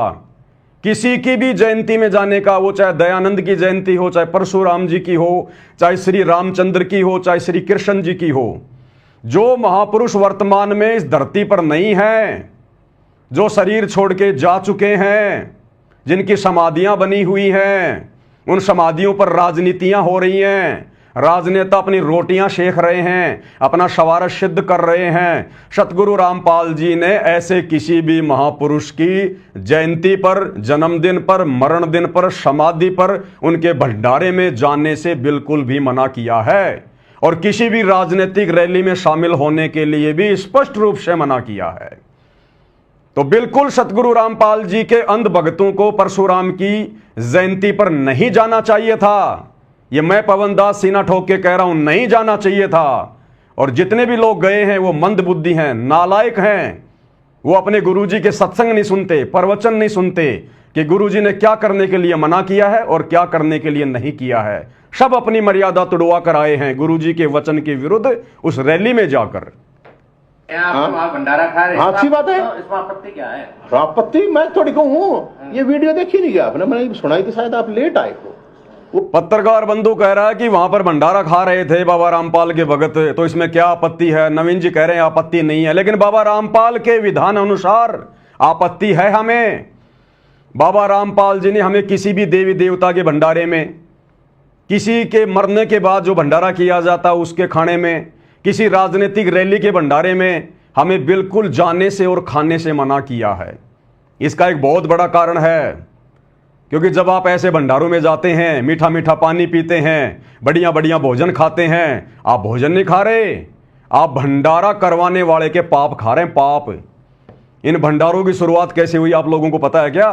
किसी की भी जयंती में जाने का। वो चाहे दयानंद की जयंती हो, चाहे परशुराम जी की हो, चाहे श्री रामचंद्र की हो, चाहे श्री कृष्ण जी की हो। जो महापुरुष वर्तमान में इस धरती पर नहीं है, जो शरीर छोड़ के जा चुके हैं, जिनकी समाधियां बनी हुई हैं, उन समाधियों पर राजनीतियां हो रही हैं, राजनेता अपनी रोटियां सेक रहे हैं, अपना शवारत सिद्ध कर रहे हैं। सतगुरु रामपाल जी ने ऐसे किसी भी महापुरुष की जयंती पर, जन्मदिन पर, मरण दिन पर, समाधि पर उनके भंडारे में जाने से बिल्कुल भी मना किया है, और किसी भी राजनीतिक रैली में शामिल होने के लिए भी स्पष्ट रूप से मना किया है। तो बिल्कुल सतगुरु रामपाल जी के अंध भक्तों को परशुराम की जयंती पर नहीं जाना चाहिए था। ये मैं पवन दास सीना ठोक के कह रहा हूं, नहीं जाना चाहिए था। और जितने भी लोग गए हैं वो मंद बुद्धि हैं, नालायक हैं। वो अपने गुरुजी के सत्संग नहीं सुनते, प्रवचन नहीं सुनते कि गुरुजी ने क्या करने के लिए मना किया है और क्या करने के लिए नहीं किया है। सब अपनी मर्यादा तुड़वा कर आए हैं गुरुजी के वचन के विरुद्ध उस रैली में जाकर। आप भंडारा खा रहे हैं, अच्छी बात है। तो इसमें आपत्ति क्या है? आपत्ति मैं थोड़ी कहूँ, ये वीडियो देखी नहीं गया आपने, मैंने सुनाई थी, शायद आप लेट आए हो। वो पत्रकार बंधु कह रहा है कि वहां पर भंडारा खा रहे थे बाबा रामपाल के भगत, तो इसमें क्या आपत्ति है? नवीन जी कह रहे हैं आपत्ति नहीं है, लेकिन बाबा रामपाल के विधान अनुसार आपत्ति है हमें। बाबा रामपाल जी ने हमें किसी भी देवी देवता के भंडारे में, किसी के मरने के बाद जो भंडारा किया जाता उसके खाने में, किसी राजनीतिक रैली के भंडारे में हमें बिल्कुल जाने से और खाने से मना किया है। इसका एक बहुत बड़ा कारण है, क्योंकि जब आप ऐसे भंडारों में जाते हैं, मीठा मीठा पानी पीते हैं, बढ़िया बढ़िया भोजन खाते हैं, आप भोजन नहीं खा रहे, आप भंडारा करवाने वाले के पाप खा रहे हैं, पाप। इन भंडारों की शुरुआत कैसे हुई आप लोगों को पता है क्या?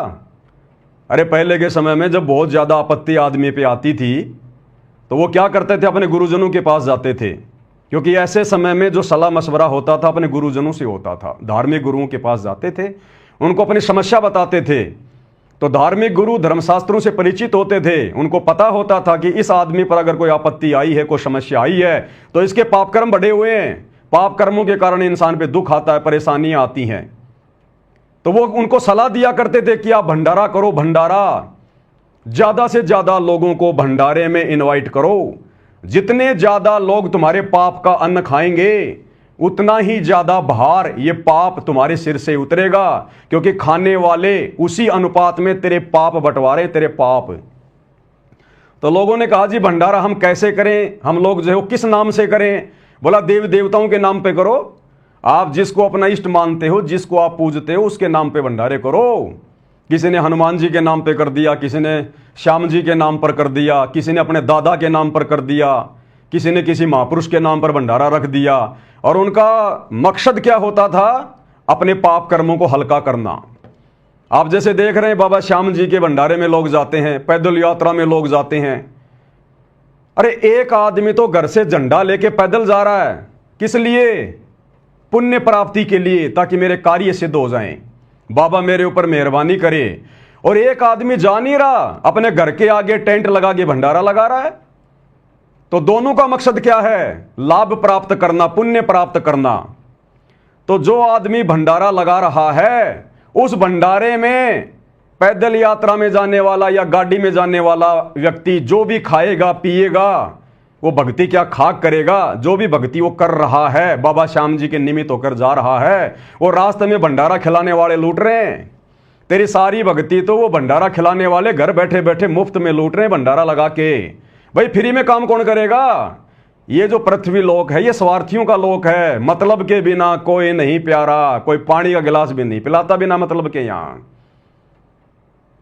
अरे पहले के समय में जब बहुत ज्यादा आपत्ति आदमी पे आती थी तो वो क्या करते थे? अपने गुरुजनों के पास जाते थे, क्योंकि ऐसे समय में जो सलाह मशवरा होता था अपने गुरुजनों से होता था। धार्मिक गुरुओं के पास जाते थे, उनको अपनी समस्या बताते थे, तो धार्मिक गुरु धर्मशास्त्रों से परिचित होते थे, उनको पता होता था कि इस आदमी पर अगर कोई आपत्ति आई है, कोई समस्या आई है, तो इसके पाप कर्म बढ़े हुए हैं, पाप कर्मों के कारण इंसान पे दुख आता है, परेशानियां आती हैं। तो वो उनको सलाह दिया करते थे कि आप भंडारा करो, भंडारा ज्यादा से ज्यादा लोगों को भंडारे में इनवाइट करो। जितने ज्यादा लोग तुम्हारे पाप का अन्न खाएंगे, उतना ही ज्यादा भार ये पाप तुम्हारे सिर से उतरेगा, क्योंकि खाने वाले उसी अनुपात में तेरे पाप बंटवारे, तेरे पाप। तो लोगों ने कहा जी भंडारा हम कैसे करें, हम लोग जो है किस नाम से करें? बोला देव देवताओं के नाम पे करो, आप जिसको अपना इष्ट मानते हो, जिसको आप पूजते हो, उसके नाम पे भंडारे करो। किसी ने हनुमान जी के नाम पे कर दिया, किसी ने श्याम जी के नाम पर कर दिया, किसी ने अपने दादा के नाम पर कर दिया, किसी ने किसी महापुरुष के नाम पर भंडारा रख दिया। और उनका मकसद क्या होता था? अपने पाप कर्मों को हल्का करना। आप जैसे देख रहे हैं बाबा श्याम जी के भंडारे में लोग जाते हैं, पैदल यात्रा में लोग जाते हैं। अरे एक आदमी तो घर से झंडा लेके पैदल जा रहा है, किस लिए? पुण्य प्राप्ति के लिए, ताकि मेरे कार्य सिद्ध हो जाएं, बाबा मेरे ऊपर मेहरबानी करे। और एक आदमी जा नहीं रहा, अपने घर के आगे टेंट लगा के भंडारा लगा रहा है। तो दोनों का मकसद क्या है? लाभ प्राप्त करना, पुण्य प्राप्त करना। तो जो आदमी भंडारा लगा रहा है, उस भंडारे में पैदल यात्रा में जाने वाला या गाड़ी में जाने वाला व्यक्ति जो भी खाएगा पिएगा, वो भक्ति क्या खाक करेगा? जो भी भक्ति वो कर रहा है, बाबा श्याम जी के निमित्त होकर जा रहा है, वो रास्ते में भंडारा खिलाने वाले लूट रहे हैं। तेरी सारी भक्ति तो वो भंडारा खिलाने वाले घर बैठे बैठे मुफ्त में लूट रहे हैं भंडारा लगा के। भाई फ्री में काम कौन करेगा? ये जो पृथ्वी लोक है, ये स्वार्थियों का लोक है। मतलब के बिना कोई नहीं प्यारा, कोई पानी का गिलास भी नहीं पिलाता बिना मतलब के। यहां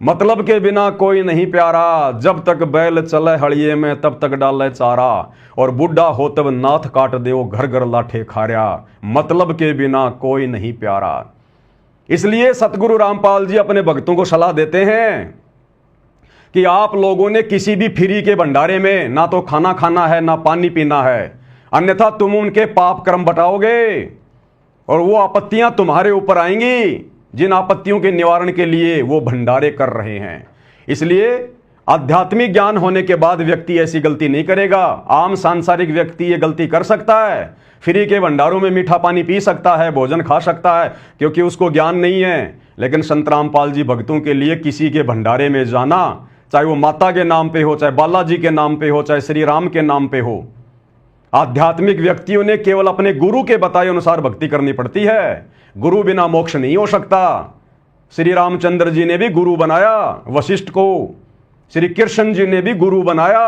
मतलब के बिना कोई नहीं प्यारा, जब तक बैल चले हड़िए में तब तक डाले चारा, और बुढ़ा हो तब नाथ काट दे वो घर घर लाठे खारिया। मतलब के बिना कोई नहीं प्यारा। इसलिए सतगुरु रामपाल जी अपने भक्तों को सलाह देते हैं कि आप लोगों ने किसी भी फ्री के भंडारे में ना तो खाना खाना है, ना पानी पीना है, अन्यथा तुम उनके पाप कर्म बटाओगे और वो आपत्तियां तुम्हारे ऊपर आएंगी, जिन आपत्तियों के निवारण के लिए वो भंडारे कर रहे हैं। इसलिए आध्यात्मिक ज्ञान होने के बाद व्यक्ति ऐसी गलती नहीं करेगा। आम सांसारिक व्यक्ति ये गलती कर सकता है, फ्री के भंडारों में मीठा पानी पी सकता है, भोजन खा सकता है, क्योंकि उसको ज्ञान नहीं है। लेकिन संत रामपाल जी भक्तों के लिए किसी के भंडारे में जाना, चाहे वो माता के नाम पे हो, चाहे बालाजी के नाम पे हो, चाहे श्री राम के नाम पे हो, आध्यात्मिक व्यक्तियों ने केवल अपने गुरु के बताए अनुसार भक्ति करनी पड़ती है। गुरु बिना मोक्ष नहीं हो सकता। श्री रामचंद्र जी ने भी गुरु बनाया वशिष्ठ को, श्री कृष्ण जी ने भी गुरु बनाया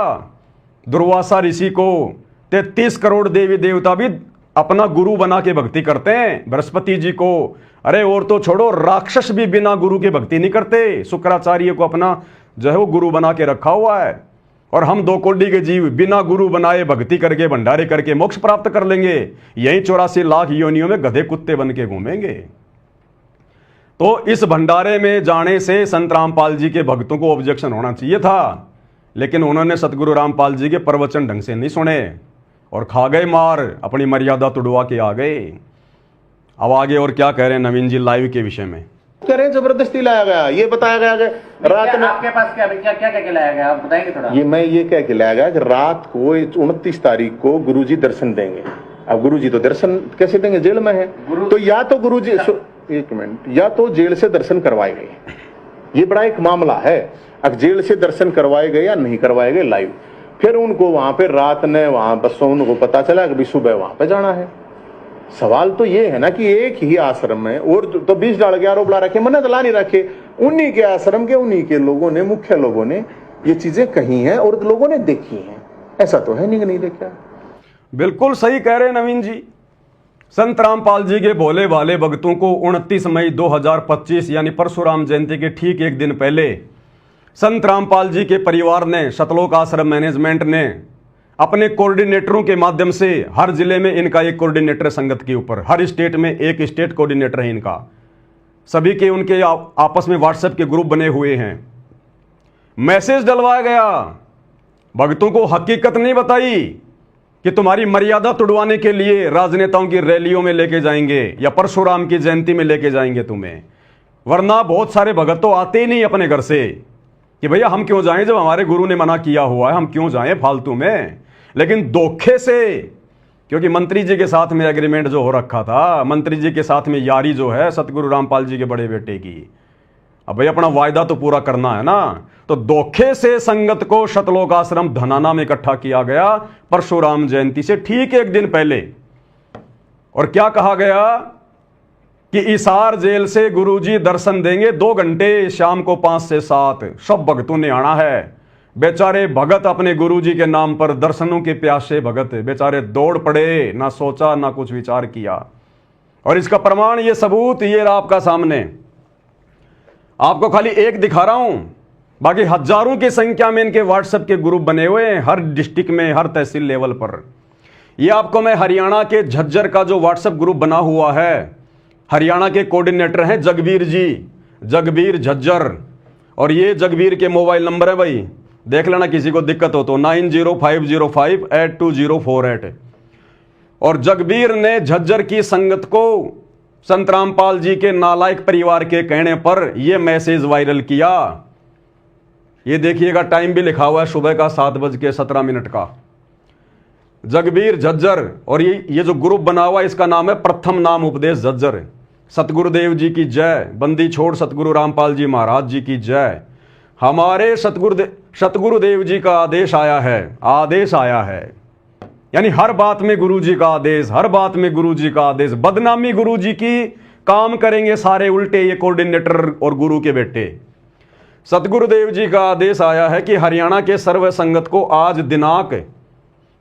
दुर्वासा ऋषि को, 33 करोड़ देवी देवता भी अपना गुरु बना के भक्ति करते हैं, बृहस्पति जी को। अरे और तो छोड़ो, राक्षस भी बिना गुरु के भक्ति नहीं करते। शुक्राचार्य को अपना जो है वो गुरु बना के रखा हुआ है। और हम 2 कोटि के जीव बिना गुरु बनाए भक्ति करके भंडारे करके मोक्ष प्राप्त कर लेंगे। यही 84 लाख योनियों में गधे कुत्ते बन के घूमेंगे। तो इस भंडारे में जाने से संत रामपाल जी के भक्तों को ऑब्जेक्शन होना चाहिए था, लेकिन उन्होंने सतगुरु रामपाल जी के प्रवचन ढंग से नहीं सुने और खा गए मार, अपनी मर्यादा तुड़वा के आ गए। अब आगे और क्या कह रहे हैं नवीन जी लाइव के विषय में? करें जबरदस्ती लाया गया, ये बताया गया कि रात में आपके पास क्या क्या क्या क्या लाया गया, आप बताएंगे थोड़ा? ये कह के लाया गया कि रात को 29 तारीख को गुरुजी दर्शन देंगे। अब गुरुजी तो दर्शन कैसे देंगे? जेल में है। तो या तो गुरुजी, एक मिनट, या तो जेल से दर्शन करवाए गए, ये बड़ा एक मामला है। अब जेल से दर्शन करवाए गए या नहीं करवाए गए लाइव, फिर उनको वहां पे रात ने वहां बसों उनको पता चला कि सुबह वहां पे जाना है। सवाल तो ये है ना कि एक ही आश्रम में और तो 20 डाल के आरोप ला रखे, मन्नत ला नहीं रखे। उन्हीं के आश्रम के उन्हीं के लोगों ने, मुख्य लोगों ने ये चीजें कही हैं और लोगों ने देखी हैं। ऐसा तो है नहीं कि नहीं देखा। बिल्कुल सही कह रहे हैं नवीन जी। संत रामपाल जी के भोले भाले भक्तों को 29 मई 2025 यानी परशुराम जयंती के ठीक एक दिन पहले संत रामपाल जी के परिवार ने, सतलोक आश्रम मैनेजमेंट ने अपने कोऑर्डिनेटरों के माध्यम से, हर जिले में इनका एक कोऑर्डिनेटर संगत के ऊपर, हर स्टेट में एक स्टेट कोऑर्डिनेटर है इनका, सभी के उनके आपस में व्हाट्सएप के ग्रुप बने हुए हैं। मैसेज डलवाया गया, भक्तों को हकीकत नहीं बताई कि तुम्हारी मर्यादा तुड़वाने के लिए राजनेताओं की रैलियों में लेके जाएंगे या परशुराम की जयंती में लेके जाएंगे तुम्हें। वरना बहुत सारे भगत तो आते ही नहीं अपने घर से कि भैया हम क्यों जाएं, जब हमारे गुरु ने मना किया हुआ है हम क्यों जाएं फालतू में। लेकिन धोखे से, क्योंकि मंत्री जी के साथ में एग्रीमेंट जो हो रखा था, मंत्री जी के साथ में यारी जो है सतगुरु रामपाल जी के बड़े बेटे की, अब भाई अपना वायदा तो पूरा करना है ना। तो धोखे से संगत को शतलोक आश्रम धनाना में इकट्ठा किया गया परशुराम जयंती से ठीक एक दिन पहले। और क्या कहा गया कि इसार जेल से गुरुजी दर्शन देंगे 2 घंटे, शाम को 5 से 7 सब भक्तों ने आना है। बेचारे भगत अपने गुरुजी के नाम पर दर्शनों के प्यासे भगत बेचारे दौड़ पड़े, ना सोचा ना कुछ विचार किया। और इसका प्रमाण, ये सबूत, ये रहा आपका सामने। आपको खाली एक दिखा रहा हूं, बाकी हजारों की संख्या में इनके व्हाट्सएप के ग्रुप बने हुए हैं हर डिस्ट्रिक्ट में, हर तहसील लेवल पर। ये आपको मैं हरियाणा के झज्जर का जो व्हाट्सएप ग्रुप बना हुआ है, हरियाणा के कोऑर्डिनेटर हैं जगबीर जी, जगबीर झज्जर। और ये जगबीर के मोबाइल नंबर है भाई, देख लेना किसी को दिक्कत हो तो 9050582048। और जगबीर ने झज्जर की संगत को संत रामपाल जी के नालायक परिवार के कहने पर यह मैसेज वायरल किया। ये देखिएगा, टाइम भी लिखा हुआ है, सुबह का 7:17 का। जगबीर झज्जर। और ये जो ग्रुप बना हुआ है इसका नाम है प्रथम नाम उपदेश झज्जर। सतगुरुदेव जी की जय, बंदी छोड़ सतगुरु रामपाल जी महाराज जी की जय। हमारे सतगुरुदेव जी का आदेश आया है, आदेश आया है, यानी हर बात में गुरु जी का आदेश, हर बात में गुरु जी का आदेश। बदनामी गुरु जी की काम करेंगे सारे उल्टे ये कोऑर्डिनेटर और गुरु के बेटे। सतगुरुदेव जी का आदेश आया है कि हरियाणा के सर्व संगत को आज दिनांक,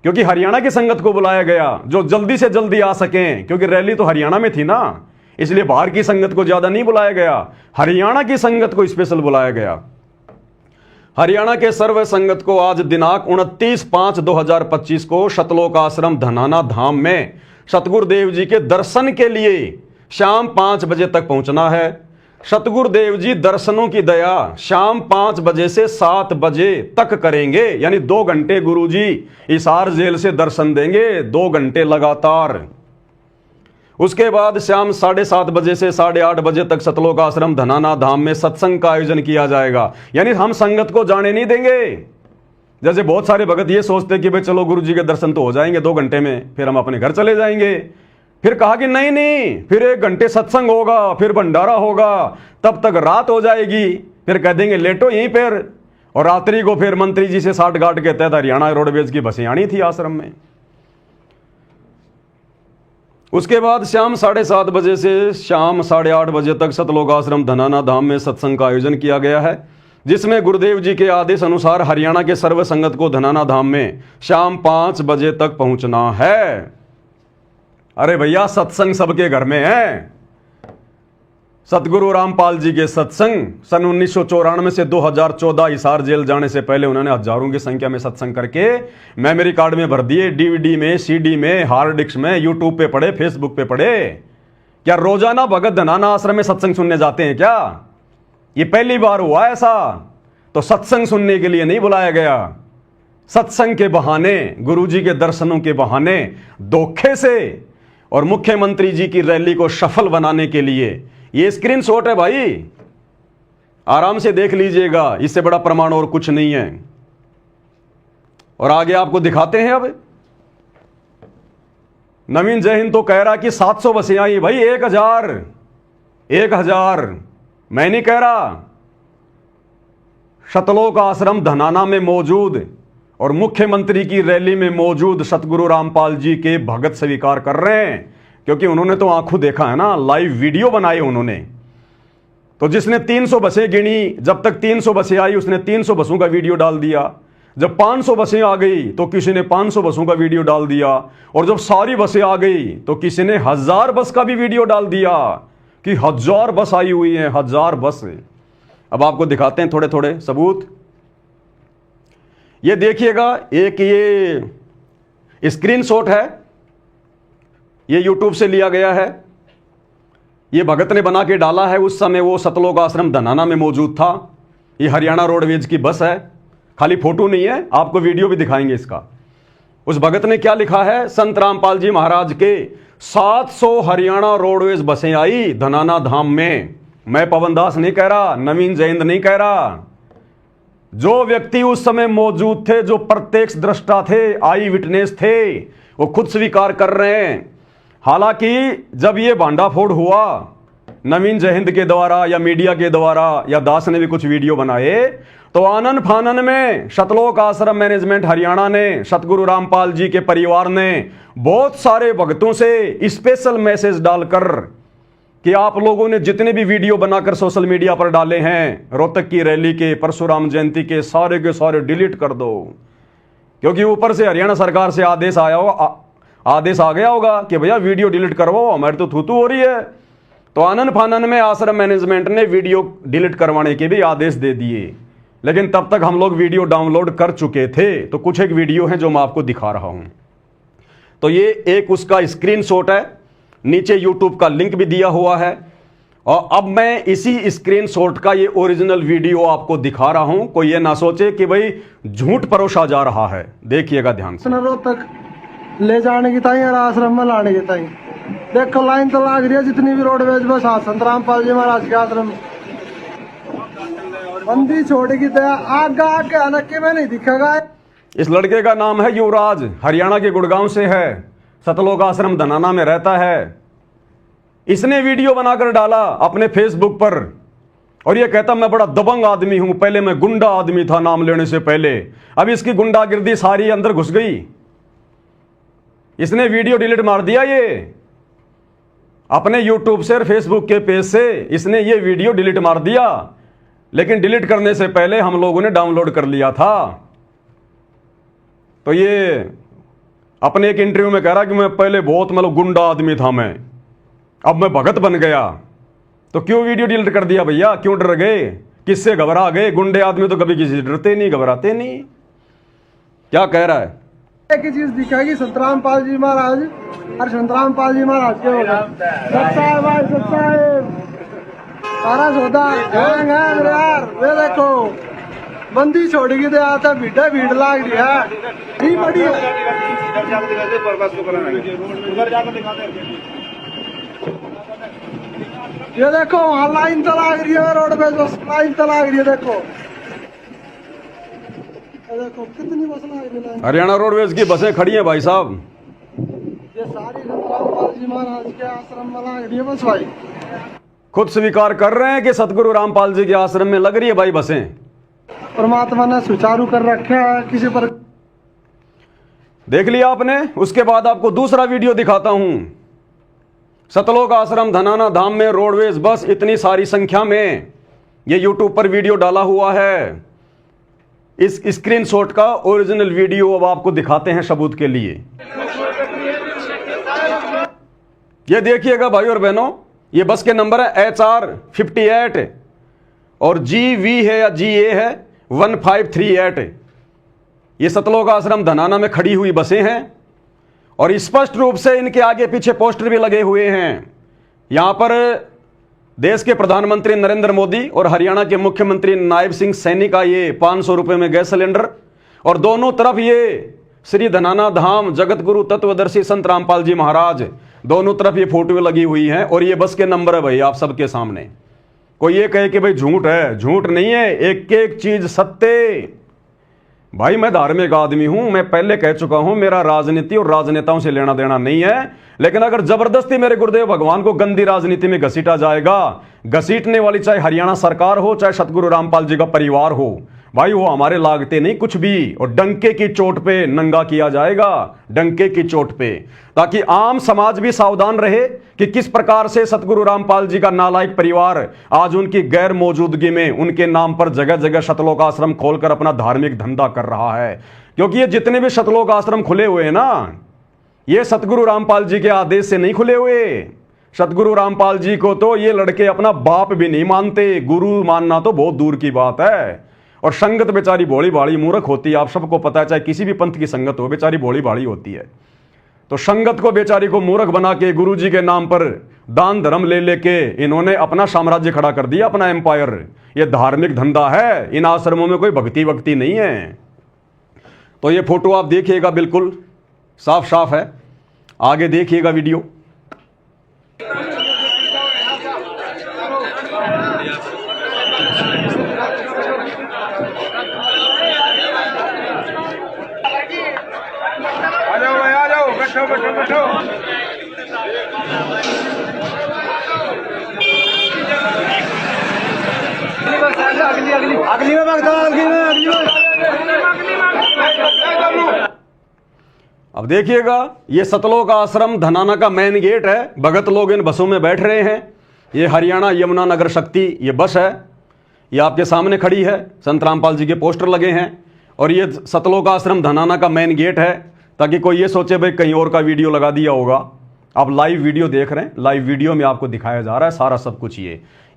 क्योंकि हरियाणा की संगत को बुलाया गया जो जल्दी से जल्दी आ सकें, क्योंकि रैली तो हरियाणा में थी ना, इसलिए बाहर की संगत को ज्यादा नहीं बुलाया गया, हरियाणा की संगत को स्पेशल बुलाया गया। हरियाणा के सर्व संगत को आज दिनांक 29/5/2025 को शतलोक आश्रम धनाना धाम में सतगुरुदेव जी के दर्शन के लिए शाम 5 बजे तक पहुंचना है। सतगुरुदेव जी दर्शनों की दया शाम 5 बजे से 7 बजे तक करेंगे, यानी 2 घंटे गुरुजी हिसार जेल से दर्शन देंगे, 2 घंटे लगातार। उसके बाद शाम 7:30 बजे से 8:30 बजे तक सतलोक आश्रम धनाना धाम में सत्संग का आयोजन किया जाएगा, यानी हम संगत को जाने नहीं देंगे। जैसे बहुत सारे भगत ये सोचते कि भाई चलो गुरु जी के दर्शन तो हो जाएंगे 2 घंटे में, फिर हम अपने घर चले जाएंगे। फिर कहा कि नहीं नहीं, फिर 1 घंटे सत्संग होगा, फिर भंडारा होगा, तब तक रात हो जाएगी, फिर कह देंगे लेटो यहीं पर। और रात्रि को फिर मंत्री जी से 60 घाट के तहत हरियाणा रोडवेज की बसें आनी थी आश्रम में। उसके बाद शाम 7:30 बजे से शाम 8:30 बजे तक सतलोक आश्रम धनाना धाम में सत्संग का आयोजन किया गया है, जिसमें गुरुदेव जी के आदेश अनुसार हरियाणा के सर्व संगत को धनाना धाम में शाम 5 बजे तक पहुंचना है। अरे भैया, सत्संग सबके घर में है। सतगुरु रामपाल जी के सत्संग सन 1994 से 2014 हिसार जेल जाने से पहले उन्होंने हजारों की संख्या में सत्संग करके मेमोरी कार्ड में भर दिए, डीवीडी में, सीडी में, हार्ड डिस्क में, यूट्यूब पे पढ़े, फेसबुक पे पढ़े। क्या रोजाना भगत धनाना आश्रम में सत्संग सुनने जाते हैं क्या? ये पहली बार हुआ ऐसा। तो सत्संग सुनने के लिए नहीं बुलाया गया, सत्संग के बहाने, गुरुजी के दर्शनों के बहाने, धोखे से और मुख्यमंत्री जी की रैली को सफल बनाने के लिए। ये स्क्रीनशॉट है भाई, आराम से देख लीजिएगा, इससे बड़ा प्रमाण और कुछ नहीं है। और आगे आपको दिखाते हैं। अब नवीन जय हिंद तो कह रहा कि 700 बसें आई। भाई 1000 मैं नहीं कह रहा। शतलोक आश्रम धनाना में मौजूद और मुख्यमंत्री की रैली में मौजूद सतगुरु रामपाल जी के भगत स्वीकार कर रहे हैं, क्योंकि उन्होंने तो आंखों देखा है ना, लाइव वीडियो बनाए उन्होंने। तो जिसने 300 बसें गिनी, जब तक 300 बसें आई उसने 300 बसों का वीडियो डाल दिया। जब 500 बसें आ गई तो किसी ने 500 बसों का वीडियो डाल दिया। और जब सारी बसें आ गई तो किसी ने 1000 बस का भी वीडियो डाल दिया कि 1000 बस आई हुई है, 1000 बस। अब आपको दिखाते हैं थोड़े थोड़े सबूत। ये देखिएगा, एक ये स्क्रीनशॉट है, ये यूट्यूब से लिया गया है, ये भगत ने बना के डाला है। उस समय वो सतलोक आश्रम धनाना में मौजूद था। ये हरियाणा रोडवेज की बस है, खाली फोटो नहीं है, आपको वीडियो भी दिखाएंगे इसका। उस भगत ने क्या लिखा है, संत रामपाल जी महाराज के 700 हरियाणा रोडवेज बसें आई धनाना धाम में। मैं पवन दास नहीं कह रहा, नवीन जयंत नहीं कह रहा, जो व्यक्ति उस समय मौजूद थे, जो प्रत्यक्ष दृष्टा थे, आई विटनेस थे, वो खुद स्वीकार कर रहे हैं। हालांकि जब ये भांडाफोड़ हुआ नवीन जयंत के द्वारा या मीडिया के द्वारा, या दास ने भी कुछ वीडियो बनाए, तो आनन फानन में सतलोक आश्रम मैनेजमेंट हरियाणा ने, सतगुरु रामपाल जी के परिवार ने बहुत सारे भक्तों से स्पेशल मैसेज डालकर कि आप लोगों ने जितने भी वीडियो बनाकर सोशल मीडिया पर डाले हैं रोहतक की रैली के, परशुराम जयंती के सारे डिलीट कर दो, क्योंकि ऊपर से हरियाणा सरकार से आदेश आया होगा, आदेश आ गया होगा कि भैया वीडियो डिलीट करवाओ, हमारी तो थूथू हो रही है। तो आनन फानन में आश्रम मैनेजमेंट ने वीडियो डिलीट करवाने के भी आदेश दे दिए, लेकिन तब तक हम लोग वीडियो डाउनलोड कर चुके थे। तो कुछ एक वीडियो है जो मैं आपको दिखा रहा हूं। तो ये एक उसका स्क्रीनशॉट है, नीचे यूट्यूब का लिंक भी दिया हुआ है, और अब मैं इसी स्क्रीनशॉट का ये ओरिजिनल वीडियो आपको दिखा रहा हूं। कोई ये ना सोचे कि भाई झूठ परोसा जा रहा है, देखिएगा ध्यान से। रोहतक ले जाने की ताई और आश्रम में लाने की ताई देखो लाइन तो लाग रही है, जितनी भी रोडवेज बस संत रामपाल जी महाराज के आश्रम बंदी छोड़ेगी तो आगे आके आनके में नहीं दिखेगा। इस लड़के का नाम है युवराज, हरियाणा के गुड़गांव से है, सतलोक आश्रम धनाना में रहता है। इसने वीडियो बनाकर डाला अपने फेसबुक पर, और ये कहता मैं बड़ा दबंग आदमी हूं, पहले मैं गुंडा आदमी था नाम लेने से पहले, अब इसकी गुंडागिर्दी सारी अंदर घुस गई। इसने वीडियो डिलीट मार दिया, ये अपने यूट्यूब से और फेसबुक के पेज से इसने ये वीडियो डिलीट मार दिया, लेकिन डिलीट करने से पहले हम लोगों ने डाउनलोड कर लिया था। तो ये अपने एक इंटरव्यू में कह रहा कि मैं पहले बहुत मतलब गुंडा आदमी था, मैं अब मैं भगत बन गया। तो क्यों वीडियो डिलीट कर दिया भैया, क्यों डर गए, किससे घबरा गए? गुंडे आदमी तो कभी किसी से डरते नहीं, घबराते नहीं। क्या कह रहा है? एक ही चीज दिखेगी, संत रामपाल जी महाराज और संत रामपाल जी महाराज के होगा सच्चा है भाई, सच्चा है सारा सौदा गैंग है मेरे यार। वे देखो बंदी छोड़ेगी तो आता भीड़ लाग रही है, नहीं बड़ी ये देखो वहाँ लाइन तो लाग रही है, रोड पे लाइन तो लाग रही है, देखो देखो कितनी बस लाग रही है। हरियाणा रोडवेज की बसें खड़ी हैं भाई साहब, ये सारी संत रामपाल जी महाराज के आश्रम में लाग रही है बस भाई। खुद स्वीकार कर रहे हैं कि सतगुरु रामपाल जी के आश्रम में लग रही है भाई बसें। परमात्मा ने सुचारू कर रखा है, किसी पर देख लिया आपने। उसके बाद आपको दूसरा वीडियो दिखाता हूं। सतलोक आश्रम धनाना धाम में रोडवेज बस इतनी सारी संख्या में, ये यूट्यूब पर वीडियो डाला हुआ है। इस स्क्रीनशॉट का ओरिजिनल वीडियो अब आपको दिखाते हैं सबूत के लिए। ये देखिएगा भाई और बहनों, ये बस के नंबर है HR58 और GV है या GA है 1538। ये सतलोक आश्रम धनाना में खड़ी हुई बसें हैं, और स्पष्ट रूप से इनके आगे पीछे पोस्टर भी लगे हुए हैं। यहां पर देश के प्रधानमंत्री नरेंद्र मोदी और हरियाणा के मुख्यमंत्री नायब सिंह सैनी का ये 500 रुपए में गैस सिलेंडर, और दोनों तरफ ये श्री धनाना धाम जगत गुरु तत्वदर्शी संत रामपाल जी महाराज, दोनों तरफ ये फोटो लगी हुई हैं। और ये बस के नंबर है भाई आप सबके सामने। कोई ये कहे कि भाई झूठ है, झूठ नहीं है, एक एक चीज सत्य। भाई मैं धार्मिक आदमी हूं, मैं पहले कह चुका हूं, मेरा राजनीति और राजनेताओं से लेना देना नहीं है, लेकिन अगर जबरदस्ती मेरे गुरुदेव भगवान को गंदी राजनीति में घसीटा जाएगा, घसीटने वाली चाहे हरियाणा सरकार हो चाहे सतगुरु रामपाल जी का परिवार हो, भाई वो हमारे लागते नहीं कुछ भी, और डंके की चोट पे नंगा किया जाएगा, डंके की चोट पे, ताकि आम समाज भी सावधान रहे कि किस प्रकार से सतगुरु रामपाल जी का नालायक परिवार आज उनकी गैर मौजूदगी में उनके नाम पर जगह जगह सतलोक आश्रम खोलकर अपना धार्मिक धंधा कर रहा है। क्योंकि ये जितने भी सतलोक आश्रम खुले हुए हैं ना, ये सतगुरु रामपाल जी के आदेश से नहीं खुले हुए। सतगुरु रामपाल जी को तो ये लड़के अपना बाप भी नहीं मानते, गुरु मानना तो बहुत दूर की बात है। और संगत बेचारी भोली भाली मूर्ख होती है, आप सबको पता है, चाहे किसी भी पंथ की संगत हो बेचारी भोली भाली होती है। तो संगत को बेचारी को मूर्ख बना के गुरु जी के नाम पर दान धर्म ले लेके इन्होंने अपना साम्राज्य खड़ा कर दिया, अपना एम्पायर। ये धार्मिक धंधा है, इन आश्रमों में कोई भक्ति वक्ति नहीं है। तो ये फोटो आप देखिएगा, बिल्कुल साफ साफ है, आगे देखिएगा वीडियो। अगली में भगता, अगली में अब देखिएगा, ये सतलोक आश्रम धनाना का मेन गेट है। भगत लोग इन बसों में बैठ रहे हैं। ये हरियाणा यमुना नगर शक्ति ये बस है, ये आपके सामने खड़ी है। संत रामपाल जी के पोस्टर लगे हैं और ये सतलोक आश्रम धनाना का मेन गेट है, ताकि कोई ये सोचे भाई कहीं और का वीडियो लगा दिया होगा। आप लाइव वीडियो देख रहे हैं, लाइव वीडियो में आपको दिखाया जा रहा है सारा सब कुछ।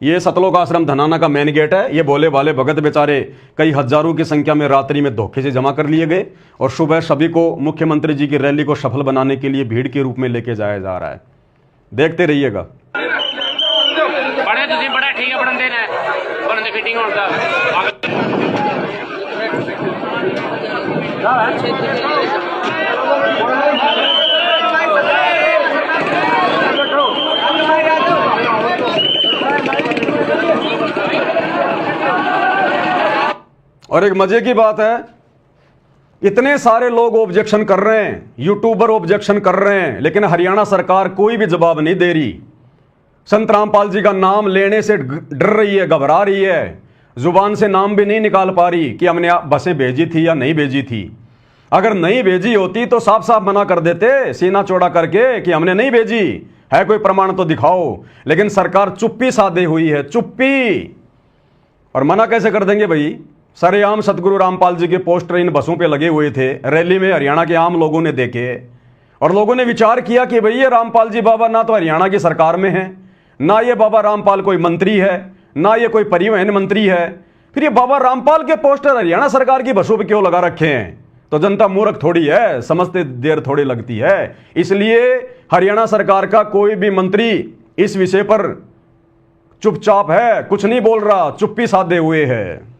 ये सतलोक आश्रम धनाना का मेन गेट है। ये भोले भाले भगत बेचारे कई हजारों की संख्या में रात्रि में धोखे से जमा कर लिए गए और सुबह सभी को मुख्यमंत्री जी की रैली को सफल बनाने के लिए भीड़ के रूप में लेके जाया जा रहा है। देखते रहिएगा। बड़े तुझे बड़ा ठीक है, बड़न देना है, बड़न दे फिटिंग होता और एक मजे की बात है, इतने सारे लोग ऑब्जेक्शन कर रहे हैं, यूट्यूबर ऑब्जेक्शन कर रहे हैं, लेकिन हरियाणा सरकार कोई भी जवाब नहीं दे रही। संत रामपाल जी का नाम लेने से डर रही है, घबरा रही है, जुबान से नाम भी नहीं निकाल पा रही कि हमने बसें भेजी थी या नहीं भेजी थी। अगर नहीं भेजी होती तो साफ साफ मना कर देते, सीना चौड़ा करके कि हमने नहीं भेजी है, कोई प्रमाण तो दिखाओ। लेकिन सरकार चुप्पी साधे हुई है, चुप्पी। और मना कैसे कर देंगे भाई? सरेआम सतगुरु रामपाल जी के पोस्टर इन बसों पे लगे हुए थे, रैली में हरियाणा के आम लोगों ने देखे और लोगों ने विचार किया कि भाई ये रामपाल जी बाबा ना तो हरियाणा की सरकार में है, ना ये बाबा रामपाल कोई मंत्री है, ना ये कोई परिवहन मंत्री है, फिर ये बाबा रामपाल के पोस्टर हरियाणा सरकार की बसों पे क्यों लगा रखे हैं? तो जनता मूर्ख थोड़ी है, समझते देर थोड़ी लगती है। इसलिए हरियाणा सरकार का कोई भी मंत्री इस विषय पर चुपचाप है, कुछ नहीं बोल रहा, चुप्पी साधे हुए है।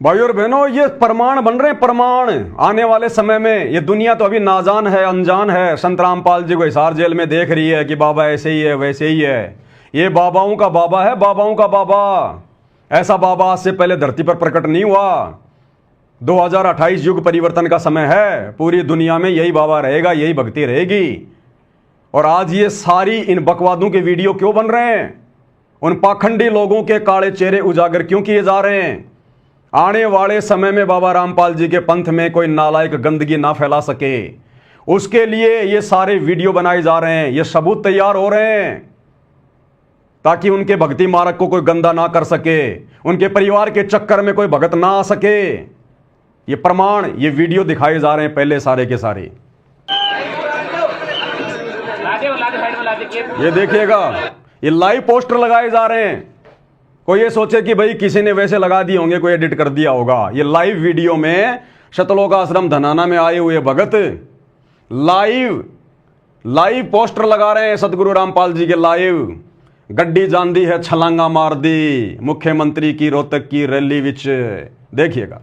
भाई और बहनों, ये प्रमाण बन रहे हैं, प्रमाण। आने वाले समय में ये दुनिया तो अभी नाजान है, अनजान है। संत रामपाल जी को हिसार जेल में देख रही है कि बाबा ऐसे ही है, वैसे ही है। ये बाबाओं का बाबा है, बाबाओं का बाबा। ऐसा बाबा आज से पहले धरती पर प्रकट नहीं हुआ। 2028 युग परिवर्तन का समय है, पूरी दुनिया में यही बाबा रहेगा, यही भक्ति रहेगी। और आज ये सारी इन बकवादों के वीडियो क्यों बन रहे हैं? उन पाखंडी लोगों के काले चेहरे उजागर क्यों किए जा रहे हैं? आने वाले समय में बाबा रामपाल जी के पंथ में कोई नालायक गंदगी ना फैला सके, उसके लिए ये सारे वीडियो बनाए जा रहे हैं, ये सबूत तैयार हो रहे हैं, ताकि उनके भक्ति मार्ग को कोई गंदा ना कर सके, उनके परिवार के चक्कर में कोई भगत ना आ सके। ये प्रमाण, ये वीडियो दिखाए जा रहे हैं पहले सारे के सारे। ये देखिएगा, ये लाइव पोस्टर लगाए जा रहे हैं। कोई ये सोचे कि भाई किसी ने वैसे लगा दिए होंगे, कोई एडिट कर दिया होगा। ये लाइव वीडियो में सतलोक आश्रम धनाना में आए हुए भगत लाइव पोस्टर लगा रहे हैं सतगुरु रामपाल जी के लाइव। गड्डी जान दी है, छलांगा मार दी मुख्यमंत्री की रोहतक की रैली विच। देखिएगा।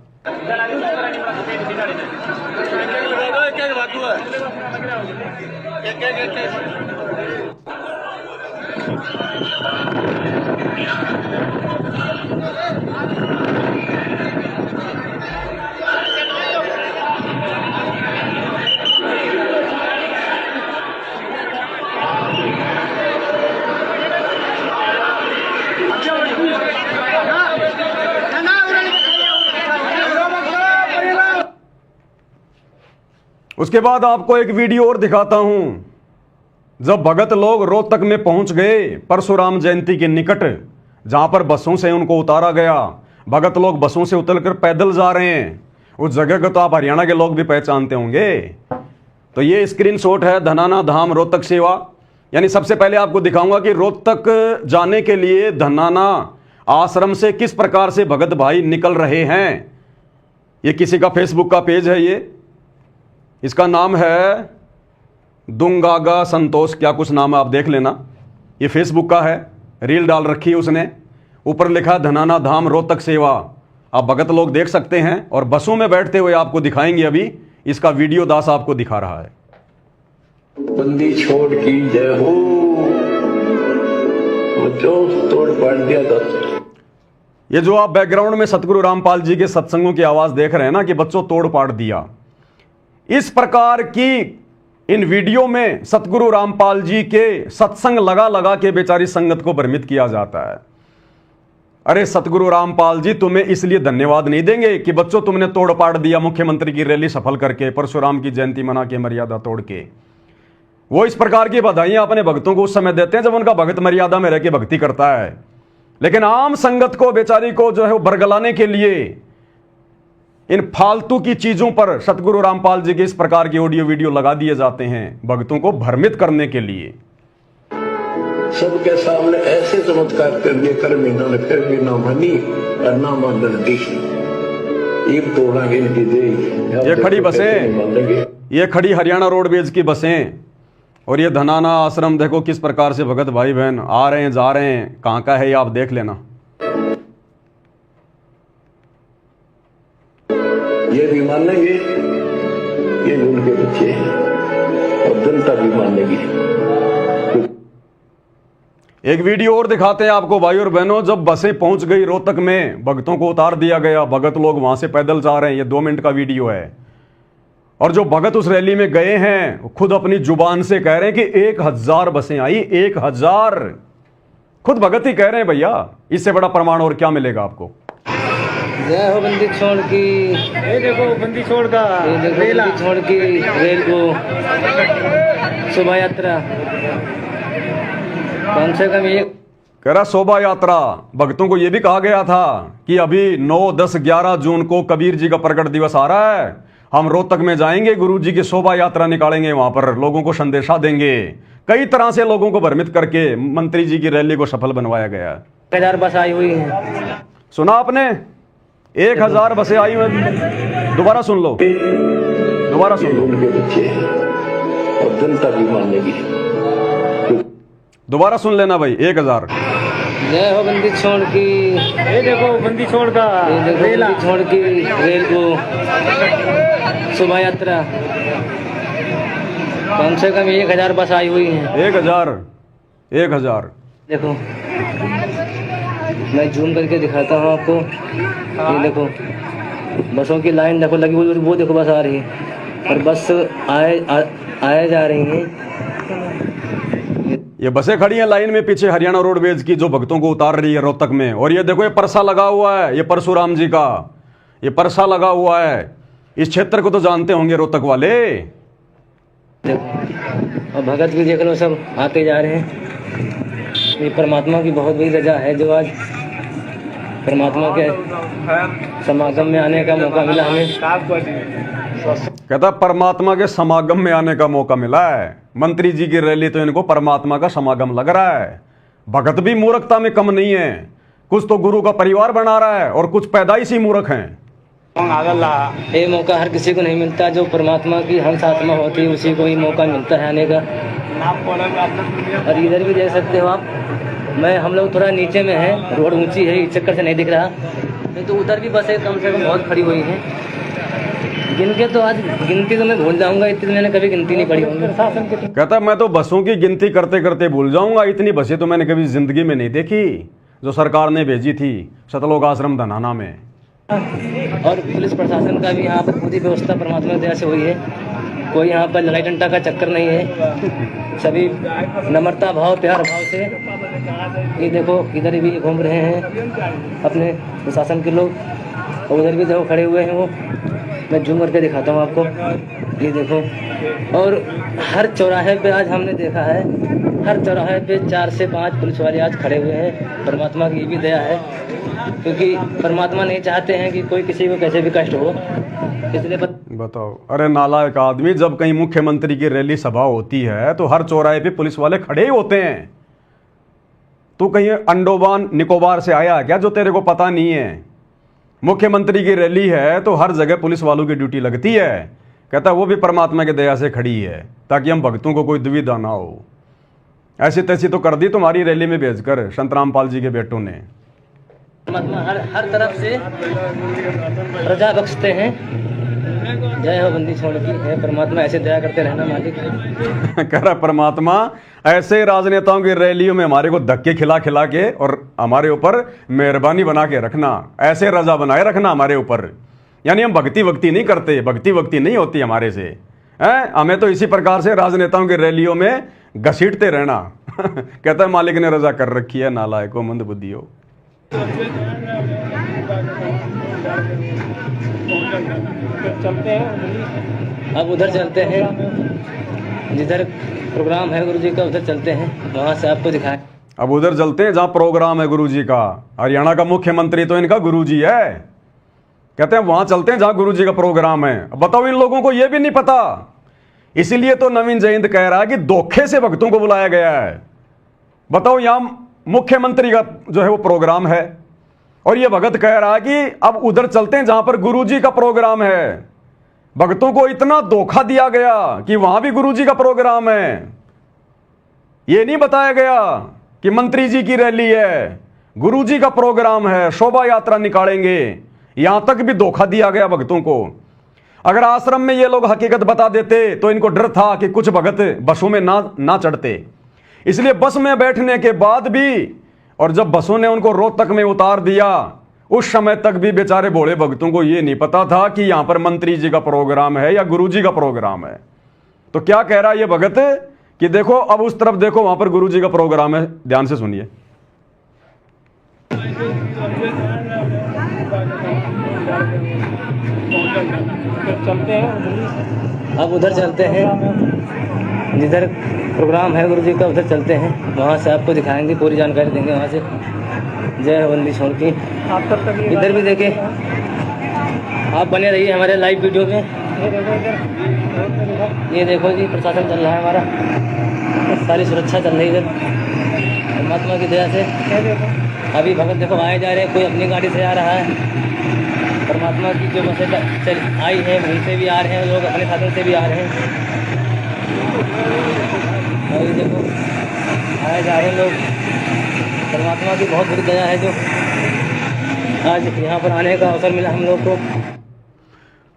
उसके बाद आपको एक वीडियो और दिखाता हूं। जब भगत लोग रोहतक में पहुंच गए परशुराम जयंती के निकट, जहां पर बसों से उनको उतारा गया। भगत लोग बसों से उतरकर पैदल जा रहे हैं। उस जगह को तो आप हरियाणा के लोग भी पहचानते होंगे। तो ये स्क्रीनशॉट है धनाना धाम रोहतक सेवा। यानी सबसे पहले आपको दिखाऊंगा कि रोहतक जाने के लिए धनाना आश्रम से किस प्रकार से भगत भाई निकल रहे हैं। ये किसी का फेसबुक का पेज है, ये इसका नाम है दुंगागा संतोष, क्या कुछ नाम है, आप देख लेना। ये फेसबुक का है, रील डाल रखी है उसने, ऊपर लिखा धनाना धाम रोहतक सेवा। आप भगत लोग देख सकते हैं और बसों में बैठते हुए आपको दिखाएंगे। अभी इसका वीडियो दास आपको दिखा रहा है। बंदी छोड़ की जय हो, जो तोड़ पाड़ दिया था। ये जो आप बैकग्राउंड में सतगुरु रामपाल जी के सत्संगों की आवाज देख रहे हैं ना, कि बच्चों तोड़ पाड़ दिया, इस प्रकार की इन वीडियो में सतगुरु रामपाल जी के सत्संग लगा लगा के बेचारी संगत को भ्रमित किया जाता है। अरे सतगुरु रामपाल जी तुम्हें इसलिए धन्यवाद नहीं देंगे कि बच्चों तुमने तोड़ पाड़ दिया मुख्यमंत्री की रैली सफल करके, परशुराम की जयंती मना के, मर्यादा तोड़ के। वो इस प्रकार की बधाइयां अपने भक्तों को उस समय देते हैं जब उनका भक्त मर्यादा में रह के भक्ति करता है। लेकिन आम संगत को, बेचारी को जो है वो बरगलाने के लिए इन फालतू की चीजों पर सतगुरु रामपाल जी के इस प्रकार की ऑडियो वीडियो लगा दिए जाते हैं, भक्तों को भ्रमित करने के लिए। सबके सामने ऐसे चमत्कार कर दिए कर्मी, इन्होंने फिर भी ना मानी और ना मान दी। एक तोड़ांगे इनकी दे। ये खड़ी बसें, ये खड़ी हरियाणा रोडवेज की बसें और ये धनाना आश्रम देखो किस प्रकार से भगत भाई बहन आ रहे हैं, जा रहे हैं। कहां का है ये आप देख लेना। ये भी मानेंगे, ये उनके बच्चे हैं और जनता भी मानेगी। एक वीडियो और दिखाते हैं आपको भाई और बहनों। जब बसें पहुंच गई रोहतक में, भक्तों को उतार दिया गया, भगत लोग वहां से पैदल जा रहे हैं। ये 2 मिनट का वीडियो है और जो भगत उस रैली में गए हैं खुद अपनी जुबान से कह रहे हैं कि 1000 बसें आई, 1000। खुद भगत ही कह रहे हैं भैया, इससे बड़ा प्रमाण और क्या मिलेगा आपको। जय हो बंदी छोड़ की, ये देखो बंदी छोड़ का ये देखो बंदी छोड़ की रेल को शोभा यात्रा कम से कम एक कह रहा शोभा यात्रा। भक्तों को यह भी कहा गया था कि अभी 9, 10, 11 जून को कबीर जी का प्रकट दिवस आ रहा है, हम रोहतक में जाएंगे, गुरु जी की शोभा यात्रा निकालेंगे, वहां पर लोगों को संदेशा देंगे। कई तरह से लोगों को भ्रमित करके मंत्री जी की रैली को सफल बनवाया गया। 1000 बस आई हुई है। सुना आपने, 1000 बसें आई हुई। दोबारा सुन लो, दोबारा सुन लो, उनके बच्चे हैं और जनता भी मानेगी। दोबारा सुन लेना भाई। 1000। जय हो बंदी छोड़ की, ये देखो बंदी छोड़ का ये देखो बंदी छोड़ की रेल को शोभा यात्रा कम से कम 1000 बस आई हुई है। 1000। देखो मैं जूम करके दिखाता हूँ आपको। ये देखो बसों की लाइन देखो लगी हुई, वो देखो बस आ रही है और बस आए जा रही हैं। ये बसें खड़ी हैं लाइन में पीछे हरियाणा रोडवेज की, जो भक्तों को उतार रही है रोहतक में। और ये देखो ये परसा लगा हुआ है, ये परशुराम जी का ये परसा लगा हुआ है। इस क्षेत्र को तो जानते होंगे रोहतक वाले। देखो और भगत भी देख लो, सब आते जा रहे हैं। ये परमात्मा की बहुत बड़ी रजा है जो आज परमात्मा के समागम में आने का मौका मिला हमें। कहता परमात्मा के समागम में आने का मौका मिला है। मंत्री जी की रैली तो इनको परमात्मा का समागम लग रहा है। भगत भी मूर्खता में कम नहीं है, कुछ तो गुरु का परिवार बना रहा है और कुछ पैदाइशी मूर्ख हैं। ये मौका हर किसी को नहीं मिलता, जो परमात्मा की हंस आत्मा होती है उसी को ही मौका मिलता है आने का। और इधर भी देख सकते हो आप, हम लोग थोड़ा नीचे में है, रोड ऊंची है, इस चक्कर से नहीं दिख रहा। नहीं तो उधर भी बसें कम से कम बहुत खड़ी हुई हैं। गिनके तो आज गिनती तो मैं भूल जाऊंगा, इतनी मैंने कभी गिनती नहीं पड़ी होंगी। कहता मैं तो बसों की गिनती करते करते भूल जाऊंगा, इतनी बसें तो मैंने कभी जिंदगी में नहीं देखी जो सरकार ने भेजी थी सतलोक आश्रम धनाना में। और पुलिस प्रशासन का भी यहाँ पर पूरी व्यवस्था परमात्मा की दया से हुई है। कोई यहाँ पर लड़ाई डंडा का चक्कर नहीं है, सभी नम्रता भाव प्यार भाव से। ये देखो इधर भी घूम रहे हैं अपने प्रशासन के लोग, और उधर भी देखो खड़े हुए हैं वो। मैं जूम करके दिखाता हूँ आपको। ये देखो, और हर चौराहे पे आज हमने देखा है, हर चौराहे पे 4 से 5 पुलिस वाले आज खड़े हुए हैं। परमात्मा की ये भी दया है, क्योंकि परमात्मा नहीं चाहते हैं कि कोई किसी को कैसे भी कष्ट हो, इसलिए बताओ। अरे नालायक आदमी, जब कहीं मुख्यमंत्री की रैली सभा होती है तो हर चौराहे पे पुलिस वाले खड़े ही होते हैं। तू कहीं अंडोबान निकोबार से आया क्या जो तेरे को पता नहीं है? मुख्यमंत्री की रैली है तो हर जगह पुलिस वालों की ड्यूटी लगती है। कहता है वो भी परमात्मा की दया से खड़ी है ताकि हम भक्तों को कोई दुविधा ना हो। ऐसी तैसी तो कर दी तुम्हारी रैली में भेजकर संतराम पाल जी के बेटों ने। परमात्मा हर तरफ से प्रजा बख्शते हैं। जय हो बंदी छोड़ की है परमात्मा, ऐसे दया करते रहना मालिक। कह रहा परमात्मा ऐसे राजनेताओं की रैलियों में हमारे को धक्के खिला खिला के और हमारे ऊपर मेहरबानी बना के रखना, ऐसे रजा बनाए रखना हमारे ऊपर। यानी हम भक्ति नहीं करते, भक्ति नहीं होती हमारे से हैं। हमें तो इसी प्रकार से राजनेताओं की रैलियों में घसीटते रहना। कहता है मालिक ने रजा कर रखी है, नालायको मंद बुद्धि हो। अब उधर चलते हैं, जिधर प्रोग्राम है गुरुजी का उधर चलते हैं, वहां से आपको दिखाएं। अब उधर चलते हैं जहां प्रोग्राम है गुरुजी का। हरियाणा का मुख्यमंत्री तो इनका गुरुजी है। कहते हैं वहां चलते हैं जहां गुरुजी का प्रोग्राम है। बताओ, इन लोगों को यह भी नहीं पता। इसीलिए तो नवीन जयंत कह रहा है कि धोखे से भक्तों को बुलाया गया है। बताओ, यहां मुख्यमंत्री का जो है वो प्रोग्राम है और ये भगत कह रहा है कि अब उधर चलते हैं जहां पर गुरुजी का प्रोग्राम है। भक्तों को इतना धोखा दिया गया कि वहां भी गुरुजी का प्रोग्राम है। ये नहीं बताया गया कि मंत्री जी की रैली है, गुरुजी का प्रोग्राम है, शोभा यात्रा निकालेंगे। यहां तक भी धोखा दिया गया भक्तों को। अगर आश्रम में ये लोग हकीकत बता देते तो इनको डर था कि कुछ भगत बसों में ना चढ़ते। इसलिए बस में बैठने के बाद भी, और जब बसों ने उनको रोहतक में उतार दिया, उस समय तक भी बेचारे भोले भक्तों को यह नहीं पता था कि यहां पर मंत्री जी का प्रोग्राम है या गुरुजी का प्रोग्राम है। तो क्या कह रहा है ये भगत कि देखो, अब उस तरफ देखो, वहां पर गुरुजी का प्रोग्राम है। ध्यान से सुनिए। अब उधर चलते हैं, जिधर प्रोग्राम है गुरुजी का उधर चलते हैं, वहाँ से आपको दिखाएंगे, पूरी जानकारी देंगे वहाँ से। जय हो बंदी छोड़ की। इधर भी देखें, आप बने रहिए हमारे लाइव वीडियो में। ये देखो जी, प्रशासन चल रहा है हमारा, सारी सुरक्षा चल रही है इधर परमात्मा की दया से। अभी भगत देखो आए जा रहे हैं, कोई अपनी गाड़ी से आ रहा है। परमात्मा की जो बसें आई हैं वहीं से भी आ रहे हैं लोग, अपने साधन से भी आ रहे हैं। और ये देखो आए जा रहे हैं लोग। परमात्मा की बहुत बड़ी दया है जो आज यहाँ पर आने का अवसर मिला हम लोग को।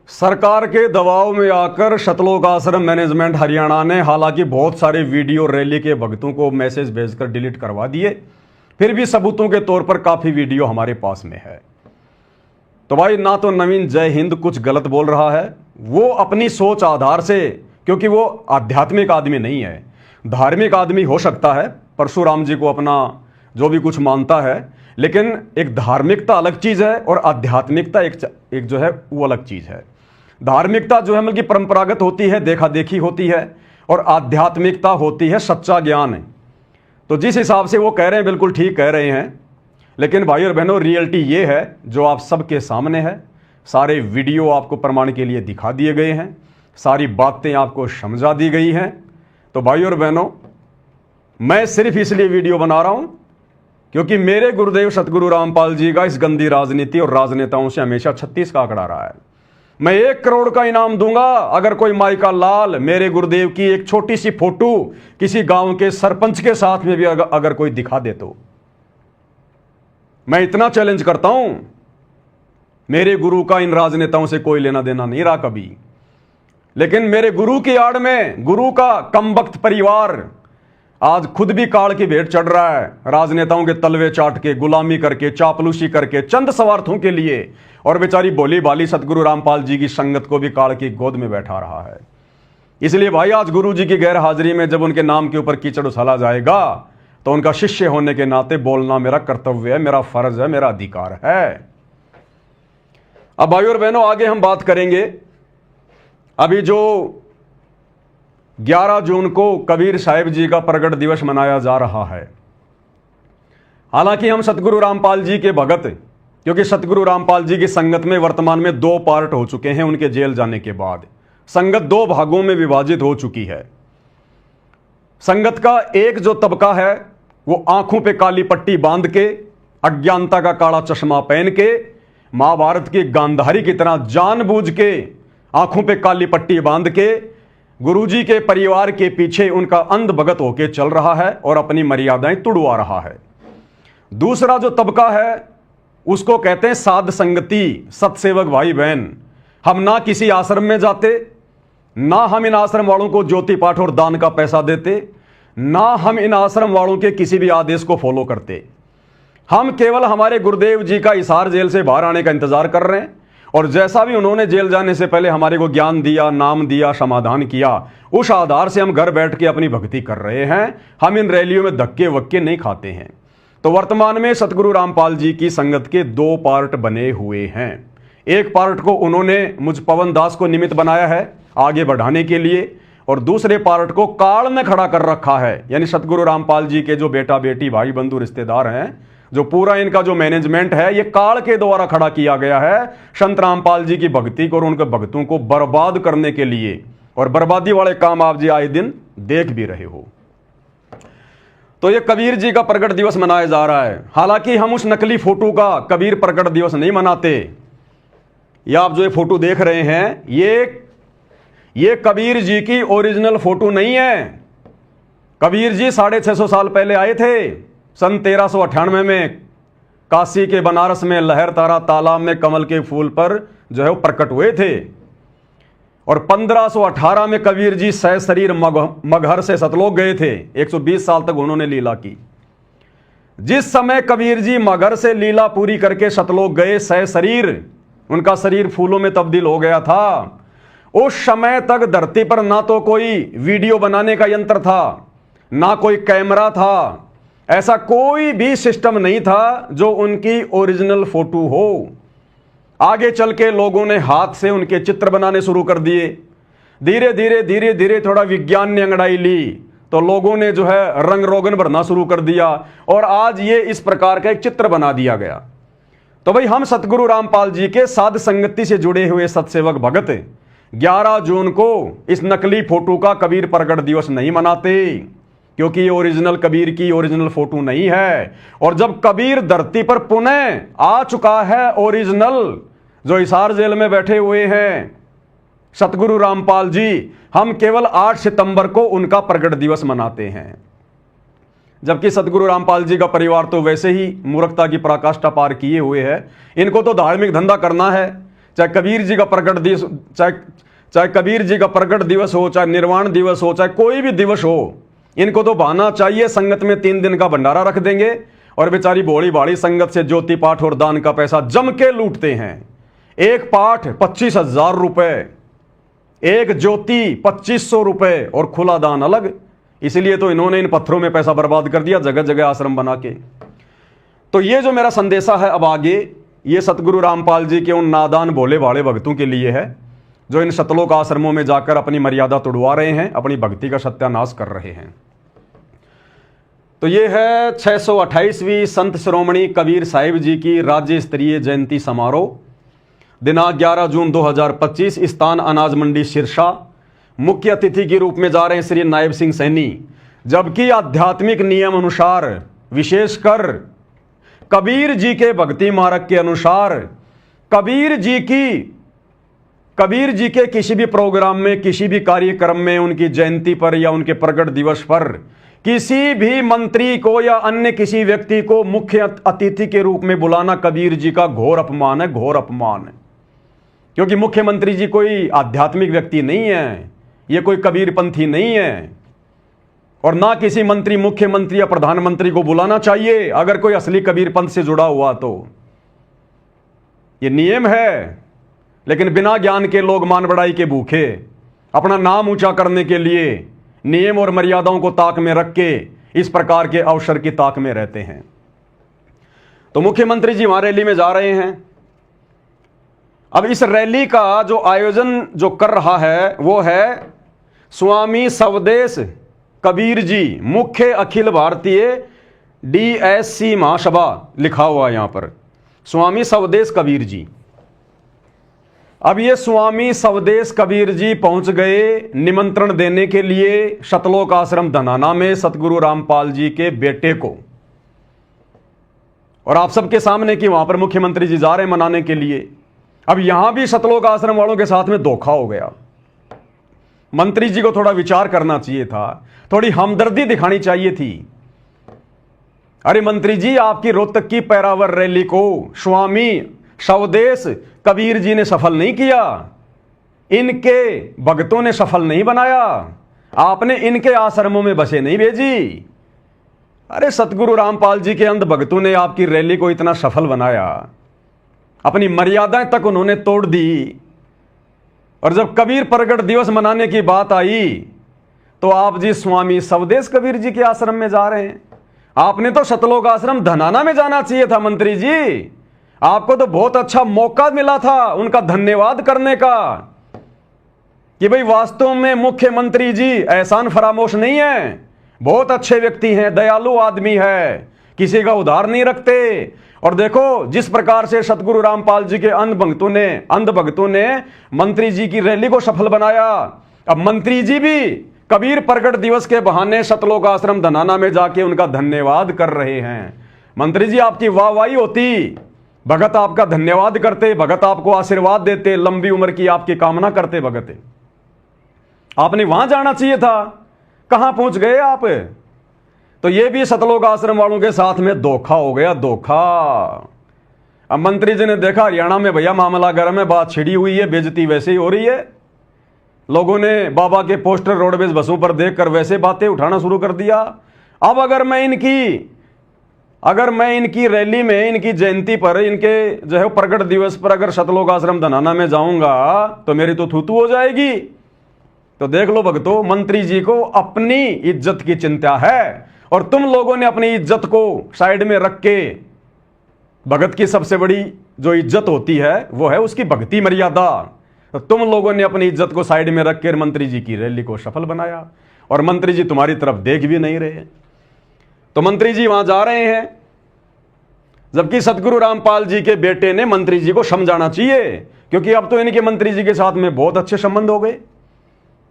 सरकार के दबाव में आकर शतलोक आश्रम मैनेजमेंट हरियाणा ने हालांकि बहुत सारे वीडियो रैली के भक्तों को मैसेज भेजकर डिलीट करवा दिए, फिर भी सबूतों के तौर पर काफ़ी वीडियो हमारे पास में है। तो भाई, ना तो नवीन जय हिंद कुछ गलत बोल रहा है, वो अपनी सोच आधार से, क्योंकि वो आध्यात्मिक आदमी नहीं है, धार्मिक आदमी हो सकता है, परशुराम जी को अपना जो भी कुछ मानता है, लेकिन एक धार्मिकता अलग चीज़ है और आध्यात्मिकता एक जो है वो अलग चीज़ है। धार्मिकता जो है मतलब कि परंपरागत होती है, देखा देखी होती है, और आध्यात्मिकता होती है सच्चा ज्ञान। तो जिस हिसाब से वो कह रहे हैं बिल्कुल ठीक कह रहे हैं, लेकिन भाई और बहनों रियलिटी ये है जो आप सबके सामने है। सारे वीडियो आपको प्रमाण के लिए दिखा दिए गए हैं, सारी बातें आपको समझा दी गई हैं। तो भाई और बहनों, मैं सिर्फ इसलिए वीडियो बना रहा हूं क्योंकि मेरे गुरुदेव सतगुरु रामपाल जी का इस गंदी राजनीति और राजनेताओं से हमेशा 36 का आंकड़ा रहा है। मैं 1 करोड़ का इनाम दूंगा अगर कोई माई का लाल मेरे गुरुदेव की एक छोटी सी फोटो किसी गांव के सरपंच के साथ में भी अगर कोई दिखा दे तो। मैं इतना चैलेंज करता हूं, मेरे गुरु का इन राजनेताओं से कोई लेना देना नहीं रहा कभी, लेकिन मेरे गुरु की आड़ में गुरु का कमबख्त परिवार आज खुद भी काल की भेंट चढ़ रहा है, राजनेताओं के तलवे चाट के, गुलामी करके, चापलूसी करके, चंद स्वार्थों के लिए, और बेचारी भोली भाली सतगुरु रामपाल जी की संगत को भी काल की गोद में बैठा रहा है। इसलिए भाई, आज गुरु जी की गैर हाजिरी में जब उनके नाम के ऊपर कीचड़ उछाला जाएगा तो उनका शिष्य होने के नाते बोलना मेरा कर्तव्य है, मेरा फर्ज है, मेरा अधिकार है। अब भाई और बहनों, आगे हम बात करेंगे अभी जो 11 जून को कबीर साहिब जी का प्रगट दिवस मनाया जा रहा है, हालांकि हम सतगुरु रामपाल जी के भगत, क्योंकि सतगुरु रामपाल जी की संगत में वर्तमान में 2 पार्ट हो चुके हैं उनके जेल जाने के बाद। संगत 2 भागों में विभाजित हो चुकी है। संगत का एक जो तबका है वो आंखों पे काली पट्टी बांध के, अज्ञानता का काला चश्मा पहन के, महाभारत की गांधारी की तरह जानबूझ के आंखों पे काली पट्टी बांध के गुरुजी के परिवार के पीछे उनका अंध भगत होके चल रहा है और अपनी मर्यादाएं तुड़वा रहा है। दूसरा जो तबका है उसको कहते हैं साध संगति, सत्सेवक भाई बहन। हम ना किसी आश्रम में जाते, ना हम इन आश्रम वालों को ज्योति पाठ और दान का पैसा देते, ना हम इन आश्रम वालों के किसी भी आदेश को फॉलो करते। हम केवल हमारे गुरुदेव जी का हिसार जेल से बाहर आने का इंतजार कर रहे हैं, और जैसा भी उन्होंने जेल जाने से पहले हमारे को ज्ञान दिया, नाम दिया, समाधान किया, उस आधार से हम घर बैठ के अपनी भक्ति कर रहे हैं। हम इन रैलियों में धक्के वक्के नहीं खाते हैं। तो वर्तमान में सतगुरु रामपाल जी की संगत के 2 पार्ट बने हुए हैं। एक पार्ट को उन्होंने मुझ पवन दास को निमित्त बनाया है आगे बढ़ाने के लिए, और दूसरे पार्ट को काल में खड़ा कर रखा है, यानी सतगुरु रामपाल जी के जो बेटा बेटी, भाई बंधु, रिश्तेदार हैं, जो पूरा इनका जो मैनेजमेंट है ये काल के द्वारा खड़ा किया गया है संत रामपाल जी की भक्ति को और उनके भक्तों को बर्बाद करने के लिए। और बर्बादी वाले काम आप जी आए दिन देख भी रहे हो। तो ये कबीर जी का प्रगट दिवस मनाया जा रहा है। हालांकि हम उस नकली फोटो का कबीर प्रगट दिवस नहीं मनाते। या आप जो ये फोटो देख रहे हैं ये कबीर जी की ओरिजिनल फोटो नहीं है। कबीर जी 650 साल पहले आए थे। सन 1398 में काशी के बनारस में लहर तारा तालाब में कमल के फूल पर जो है वो प्रकट हुए थे। और 1518 में कबीर जी सशरीर मगहर से सतलोक गए थे। 120 साल तक उन्होंने लीला की। जिस समय कबीर जी मगहर से लीला पूरी करके सतलोक गए, सशरीर, उनका शरीर फूलों में तब्दील हो गया था। उस समय तक धरती पर ना तो कोई वीडियो बनाने का यंत्र था, ना कोई कैमरा था, ऐसा कोई भी सिस्टम नहीं था जो उनकी ओरिजिनल फोटो हो। आगे चल के लोगों ने हाथ से उनके चित्र बनाने शुरू कर दिए। धीरे धीरे थोड़ा विज्ञान ने अंगड़ाई ली तो लोगों ने जो है रंग रोगन भरना शुरू कर दिया, और आज ये इस प्रकार का एक चित्र बना दिया गया। तो भाई हम सतगुरु रामपाल जी के साध संगति से जुड़े हुए सत्सेवक भगत 11 जून को इस नकली फोटो का कबीर प्रगट दिवस नहीं मनाते, क्योंकि ये ओरिजिनल कबीर की ओरिजिनल फोटो नहीं है। और जब कबीर धरती पर पुनः आ चुका है ओरिजिनल, जो हिसार जेल में बैठे हुए हैं सतगुरु रामपाल जी, हम केवल 8 सितंबर को उनका प्रगट दिवस मनाते हैं। जबकि सतगुरु रामपाल जी का परिवार तो वैसे ही मूर्खता की पराकाष्ठा पार किए हुए है। इनको तो धार्मिक धंधा करना है, चाहे कबीर जी का प्रगट दिवस, चाहे कबीर जी का प्रगट दिवस हो, चाहे निर्वाण दिवस हो, चाहे कोई भी दिवस हो, इनको तो बहाना चाहिए। संगत में 3 दिन का भंडारा रख देंगे और बेचारी भोली भाड़ी संगत से ज्योति पाठ और दान का पैसा जम के लूटते हैं। एक पाठ 25,000 रुपए, एक ज्योति 2500 रुपए और खुला दान अलग। इसलिए तो इन्होंने इन पत्थरों में पैसा बर्बाद कर दिया, जगह जगह आश्रम बना के। तो ये जो मेरा संदेशा है अब आगे, ये सतगुरु रामपाल जी के उन नादान भोले भाले भक्तों के लिए है जो इन सतलोक आश्रमों में जाकर अपनी मर्यादा तोड़वा रहे हैं, अपनी भक्ति का सत्यानाश कर रहे हैं। तो ये है 628वीं संत शिरोमणि कबीर साहिब जी की राज्य स्तरीय जयंती समारोह, दिनांक 11 जून 2025, स्थान अनाज मंडी सिरसा। मुख्य अतिथि के रूप में जा रहे हैं श्री नायब सिंह सैनी। जबकि आध्यात्मिक नियम अनुसार, विशेषकर कबीर जी के भक्ति मार्ग के अनुसार, कबीर जी के किसी भी प्रोग्राम में, किसी भी कार्यक्रम में, उनकी जयंती पर या उनके प्रगट दिवस पर किसी भी मंत्री को या अन्य किसी व्यक्ति को मुख्य अतिथि के रूप में बुलाना कबीर जी का घोर अपमान है, घोर अपमान है। क्योंकि मुख्यमंत्री जी कोई आध्यात्मिक व्यक्ति नहीं है, ये कोई कबीरपंथी नहीं है, और ना किसी मंत्री, मुख्यमंत्री या प्रधानमंत्री को बुलाना चाहिए अगर कोई असली कबीरपंथ से जुड़ा हुआ तो। ये नियम है। लेकिन बिना ज्ञान के लोग मान बढ़ाई के भूखे अपना नाम ऊंचा करने के लिए नियम और मर्यादाओं को ताक में रख के इस प्रकार के अवसर की ताक में रहते हैं। तो मुख्यमंत्री जी हमारे रैली में जा रहे हैं। अब इस रैली का जो आयोजन जो कर रहा है वो है स्वामी सवदेश कबीर जी, मुख्य अखिल भारतीय DSC महासभा, लिखा हुआ है यहां पर स्वामी सवदेश कबीर जी। अब ये स्वामी सवदेश कबीर जी पहुंच गए निमंत्रण देने के लिए सतलोक आश्रम धनाना में सतगुरु रामपाल जी के बेटे को, और आप सबके सामने कि वहां पर मुख्यमंत्री जी जा रहे हैं मनाने के लिए। अब यहां भी सतलोक आश्रम वालों के साथ में धोखा हो गया। मंत्री जी को थोड़ा विचार करना चाहिए था, थोड़ी हमदर्दी दिखानी चाहिए थी। अरे मंत्री जी, आपकी रोहतक की पैरावर रैली को स्वामी सवदेश कबीर जी ने सफल नहीं किया, इनके भक्तों ने सफल नहीं बनाया, आपने इनके आश्रमों में बसें नहीं भेजी। अरे सतगुरु रामपाल जी के अंध भक्तों ने आपकी रैली को इतना सफल बनाया, अपनी मर्यादाएं तक उन्होंने तोड़ दी। और जब कबीर प्रगट दिवस मनाने की बात आई तो आप जी स्वामी सवदेश कबीर जी के आश्रम में जा रहे हैं। आपने तो सतलोक आश्रम धनाना में जाना चाहिए था मंत्री जी, आपको तो बहुत अच्छा मौका मिला था उनका धन्यवाद करने का कि भाई वास्तव में मुख्यमंत्री जी एहसान फरामोश नहीं है, बहुत अच्छे व्यक्ति हैं, दयालु आदमी है, किसी का उधार नहीं रखते। और देखो जिस प्रकार से सतगुरु रामपाल जी के अंध भक्तों ने मंत्री जी की रैली को सफल बनाया, अब मंत्री जी भी कबीर प्रगट दिवस के बहाने सतलोक आश्रम धनाना में जाके उनका धन्यवाद कर रहे हैं। मंत्री जी आपकी वाहवाही होती, भगत आपका धन्यवाद करते, भगत आपको आशीर्वाद देते, लंबी उम्र की आपकी कामना करते भगत। आपने वहां जाना चाहिए था, कहां पहुंच गए आप? तो ये भी सतलोक आश्रम वालों के साथ में धोखा हो गया, धोखा। अब मंत्री जी ने देखा हरियाणा में भैया मामला गर्म है, बात छिड़ी हुई है, बेइज्जती वैसे ही हो रही है, लोगों ने बाबा के पोस्टर रोडवेज बसों पर देखकर वैसे बातें उठाना शुरू कर दिया। अब अगर मैं इनकी रैली में, इनकी जयंती पर, इनके जो है प्रगट दिवस पर अगर सतलोक आश्रम धनाना में जाऊंगा तो मेरी तो थूथू हो जाएगी। तो देख लो भक्तों, मंत्री जी को अपनी इज्जत की चिंता है और तुम लोगों ने अपनी इज्जत को साइड में रख के, भगत की सबसे बड़ी जो इज्जत होती है वो है उसकी भक्ति मर्यादा, तो तुम लोगों ने अपनी इज्जत को साइड में रख कर मंत्री जी की रैली को सफल बनाया और मंत्री जी तुम्हारी तरफ देख भी नहीं रहे। तो मंत्री जी वहां जा रहे हैं, जबकि सतगुरु रामपाल जी के बेटे ने मंत्री जी को समझाना चाहिए, क्योंकि अब तो इनके मंत्री जी के साथ में बहुत अच्छे संबंध हो गए,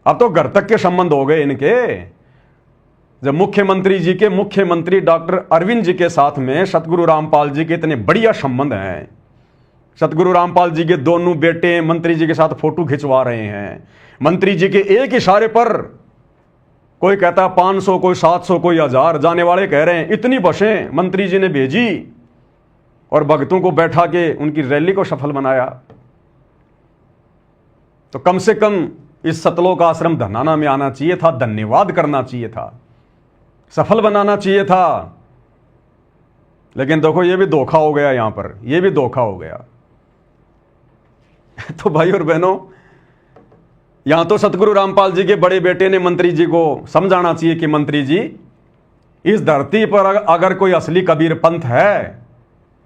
अब तो घर तक के संबंध हो गए इनके। जब मुख्यमंत्री डॉक्टर अरविंद जी के साथ में सतगुरु रामपाल जी के इतने बढ़िया संबंध हैं, सतगुरु रामपाल जी के दोनों बेटे मंत्री जी के साथ फोटो खिंचवा रहे हैं, मंत्री जी के एक इशारे पर कोई कहता है 500, कोई 700, कोई 1000, जाने वाले कह रहे हैं इतनी बसें मंत्री जी ने भेजी और भक्तों को बैठा के उनकी रैली को सफल बनाया। तो कम से कम इस सतलोक आश्रम धनाना में आना चाहिए था, धन्यवाद करना चाहिए था, सफल बनाना चाहिए था। लेकिन देखो ये भी धोखा हो गया, यहां पर ये भी धोखा हो गया। तो भाई और बहनों, यहां तो सतगुरु रामपाल जी के बड़े बेटे ने मंत्री जी को समझाना चाहिए कि मंत्री जी, इस धरती पर अगर कोई असली कबीर पंथ है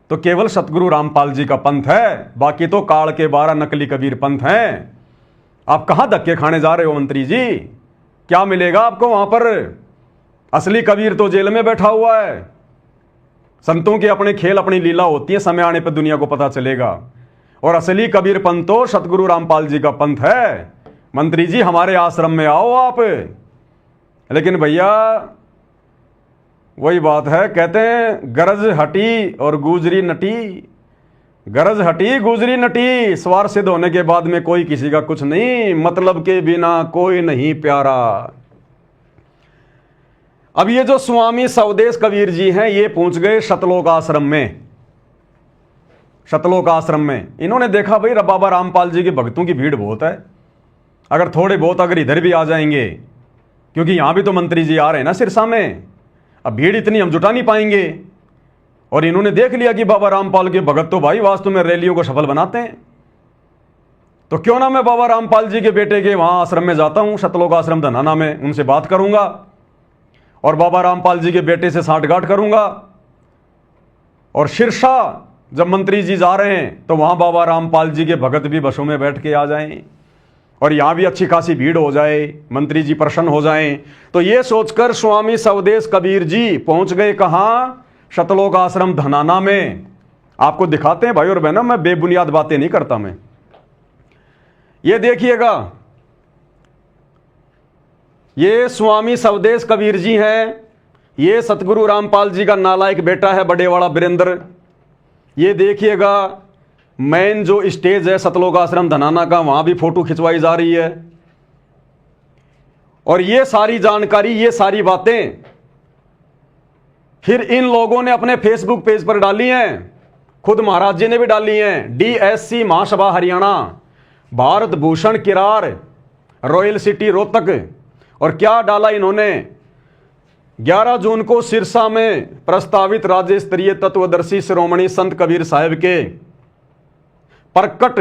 तो केवल सतगुरु रामपाल जी का पंथ है, बाकी तो काल के 12 नकली कबीर पंथ हैं। आप कहां धक्के खाने जा रहे हो मंत्री जी? क्या मिलेगा आपको वहां पर? असली कबीर तो जेल में बैठा हुआ है। संतों के अपने खेल, अपनी लीला होती है, समय आने पर दुनिया को पता चलेगा। और असली कबीर पंथ तो सतगुरु रामपाल जी का पंथ है। मंत्री जी हमारे आश्रम में आओ आप। लेकिन भैया वही बात है, कहते हैं गरज हटी और गुजरी नटी, गरज हटी गुजरी नटी, स्वार सिद्ध होने के बाद में कोई किसी का कुछ नहीं, मतलब के बिना कोई नहीं प्यारा। अब ये जो स्वामी सवदेश कबीर जी हैं, ये पहुंच गए सतलोक आश्रम में। सतलोक आश्रम में इन्होंने देखा भाई बाबा रामपाल जी के भक्तों की भीड़ बहुत है, अगर थोड़े बहुत अगर इधर भी आ जाएंगे, क्योंकि यहां भी तो मंत्री जी आ रहे हैं ना सिरसा में, अब भीड़ इतनी हम जुटा नहीं पाएंगे। और इन्होंने देख लिया कि बाबा रामपाल के भगत तो भाई वास्तव में रैलियों को सफल बनाते हैं, तो क्यों ना मैं बाबा रामपाल जी के बेटे के वहां आश्रम में जाता हूं, सतलोक आश्रम धनाना में, उनसे बात करूंगा और बाबा रामपाल जी के बेटे से सांठगांठ करूंगा और सिरसा जब मंत्री जी जा रहे हैं तो वहां बाबा रामपाल जी के भगत भी बसों में बैठ के आ जाएं और यहां भी अच्छी खासी भीड़ हो जाए, मंत्री जी प्रसन्न हो जाएं। तो ये सोचकर स्वामी सवदेश कबीर जी पहुंच गए कहां? शतलोक आश्रम धनाना में। आपको दिखाते हैं भाई और बहनों, मैं बेबुनियाद बातें नहीं करता मैं। ये देखिएगा, ये स्वामी सवदेश कबीर जी हैं। ये सतगुरु रामपाल जी का नालायक बेटा है बड़ेवाड़ा वीरेंद्र। ये देखिएगा मेन जो स्टेज है सतलोक आश्रम धनाना का, वहां भी फोटो खिंचवाई जा रही है। और ये सारी जानकारी, ये सारी बातें फिर इन लोगों ने अपने फेसबुक पेज पर डाली हैं, खुद महाराज जी ने भी डाली हैं। डीएससी महासभा हरियाणा, भारत भूषण किरार, रॉयल सिटी रोहतक। और क्या डाला इन्होंने? 11 जून को सिरसा में प्रस्तावित राज्य स्तरीय तत्वदर्शी श्रोमणी संत कबीर साहब के प्रकट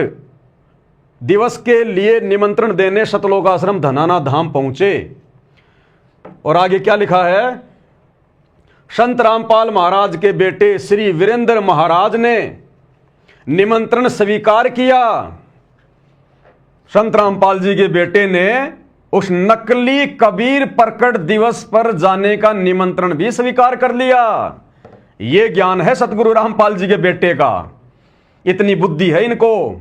दिवस के लिए निमंत्रण देने शतलोक आश्रम धनाना धाम पहुंचे। और आगे क्या लिखा है? संत रामपाल महाराज के बेटे श्री वीरेंद्र महाराज ने निमंत्रण स्वीकार किया। संत रामपाल जी के बेटे ने उस नकली कबीर प्रकट दिवस पर जाने का निमंत्रण भी स्वीकार कर लिया। यह ज्ञान है सतगुरु रामपाल जी के बेटे का। इतनी बुद्धि है इनको,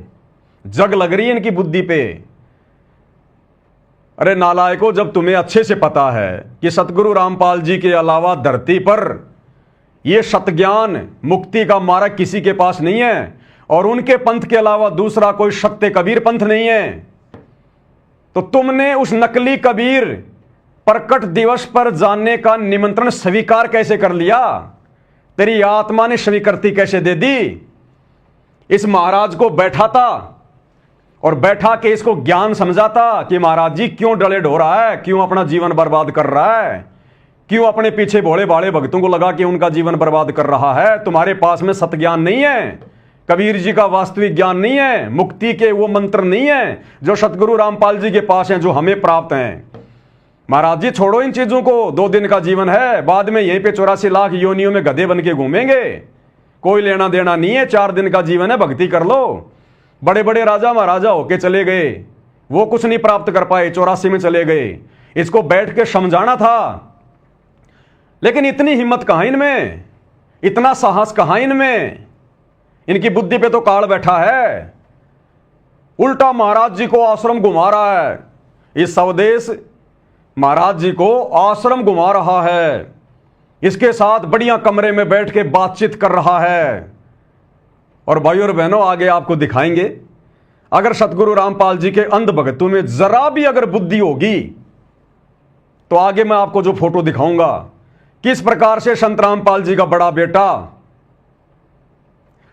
जग लग रही है इनकी बुद्धि पे। अरे नालायकों, जब तुम्हें अच्छे से पता है कि सतगुरु रामपाल जी के अलावा धरती पर यह सतज्ञान मुक्ति का मार्ग किसी के पास नहीं है और उनके पंथ के अलावा दूसरा कोई सत्य कबीर पंथ नहीं है, तो तुमने उस नकली कबीर प्रकट दिवस पर जाने का निमंत्रण स्वीकार कैसे कर लिया? तेरी आत्मा ने स्वीकृति कैसे दे दी? इस महाराज को बैठाता और बैठा के इसको ज्ञान समझाता कि महाराज जी क्यों डले ढो रहा है, क्यों अपना जीवन बर्बाद कर रहा है, क्यों अपने पीछे भोले भाले भक्तों को लगा के उनका जीवन बर्बाद कर रहा है। तुम्हारे पास में सतज्ञान नहीं है, कबीर जी का वास्तविक ज्ञान नहीं है, मुक्ति के वो मंत्र नहीं है जो सतगुरु रामपाल जी के पास हैं, जो हमें प्राप्त हैं। महाराज जी छोड़ो इन चीजों को, 2 दिन का जीवन है, बाद में यहीं पे 84 लाख योनियों में गधे बन के घूमेंगे, कोई लेना देना नहीं है। 4 दिन का जीवन है, भक्ति कर लो। बड़े बड़े राजा महाराजा होके चले गए, वो कुछ नहीं प्राप्त कर पाए, 84 में चले गए। इसको बैठ के समझाना था, लेकिन इतनी हिम्मत कहां इनमें, इतना साहस कहां इनमें? इनकी बुद्धि पे तो काल बैठा है। उल्टा महाराज जी को आश्रम घुमा रहा है, इस स्वदेश महाराज जी को आश्रम घुमा रहा है, इसके साथ बढ़िया कमरे में बैठ के बातचीत कर रहा है। और भाई और बहनों, आगे आपको दिखाएंगे, अगर सतगुरु रामपाल जी के अंध भक्तों में जरा भी अगर बुद्धि होगी तो आगे मैं आपको जो फोटो दिखाऊंगा, किस प्रकार से संत रामपाल जी का बड़ा बेटा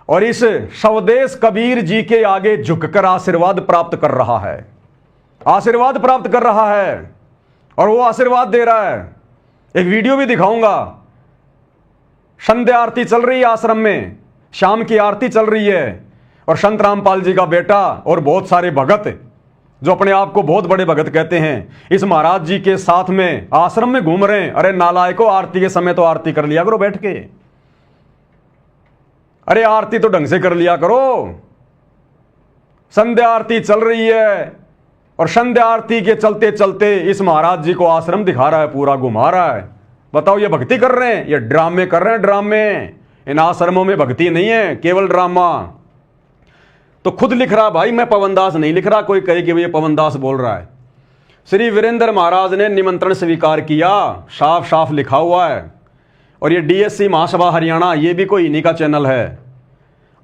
और इस स्वदेश कबीर जी के आगे झुककर आशीर्वाद प्राप्त कर रहा है, आशीर्वाद प्राप्त कर रहा है और वो आशीर्वाद दे रहा है। एक वीडियो भी दिखाऊंगा, संध्या आरती चल रही है आश्रम में, शाम की आरती चल रही है और संत रामपाल जी का बेटा और बहुत सारे भगत जो अपने आप को बहुत बड़े भगत कहते हैं, इस महाराज जी के साथ में आश्रम में घूम रहे हैं। अरे नालायकों, आरती के समय तो आरती कर लिया करो बैठ के, अरे आरती तो ढंग से कर लिया करो। संध्या आरती चल रही है और संध्या आरती के चलते चलते इस महाराज जी को आश्रम दिखा रहा है, पूरा घुमा रहा है। बताओ, ये भक्ति कर रहे हैं, ये ड्रामे कर रहे हैं, ड्रामे। इन आश्रमों में भक्ति नहीं है, केवल ड्रामा। तो खुद लिख रहा भाई, मैं पवन दास नहीं लिख रहा, कोई कहे कि ये पवन दास बोल रहा है। श्री वीरेंद्र महाराज ने निमंत्रण स्वीकार किया, साफ साफ लिखा हुआ है। और ये डीएससी महासभा हरियाणा, ये भी कोई इन्हीं का चैनल है।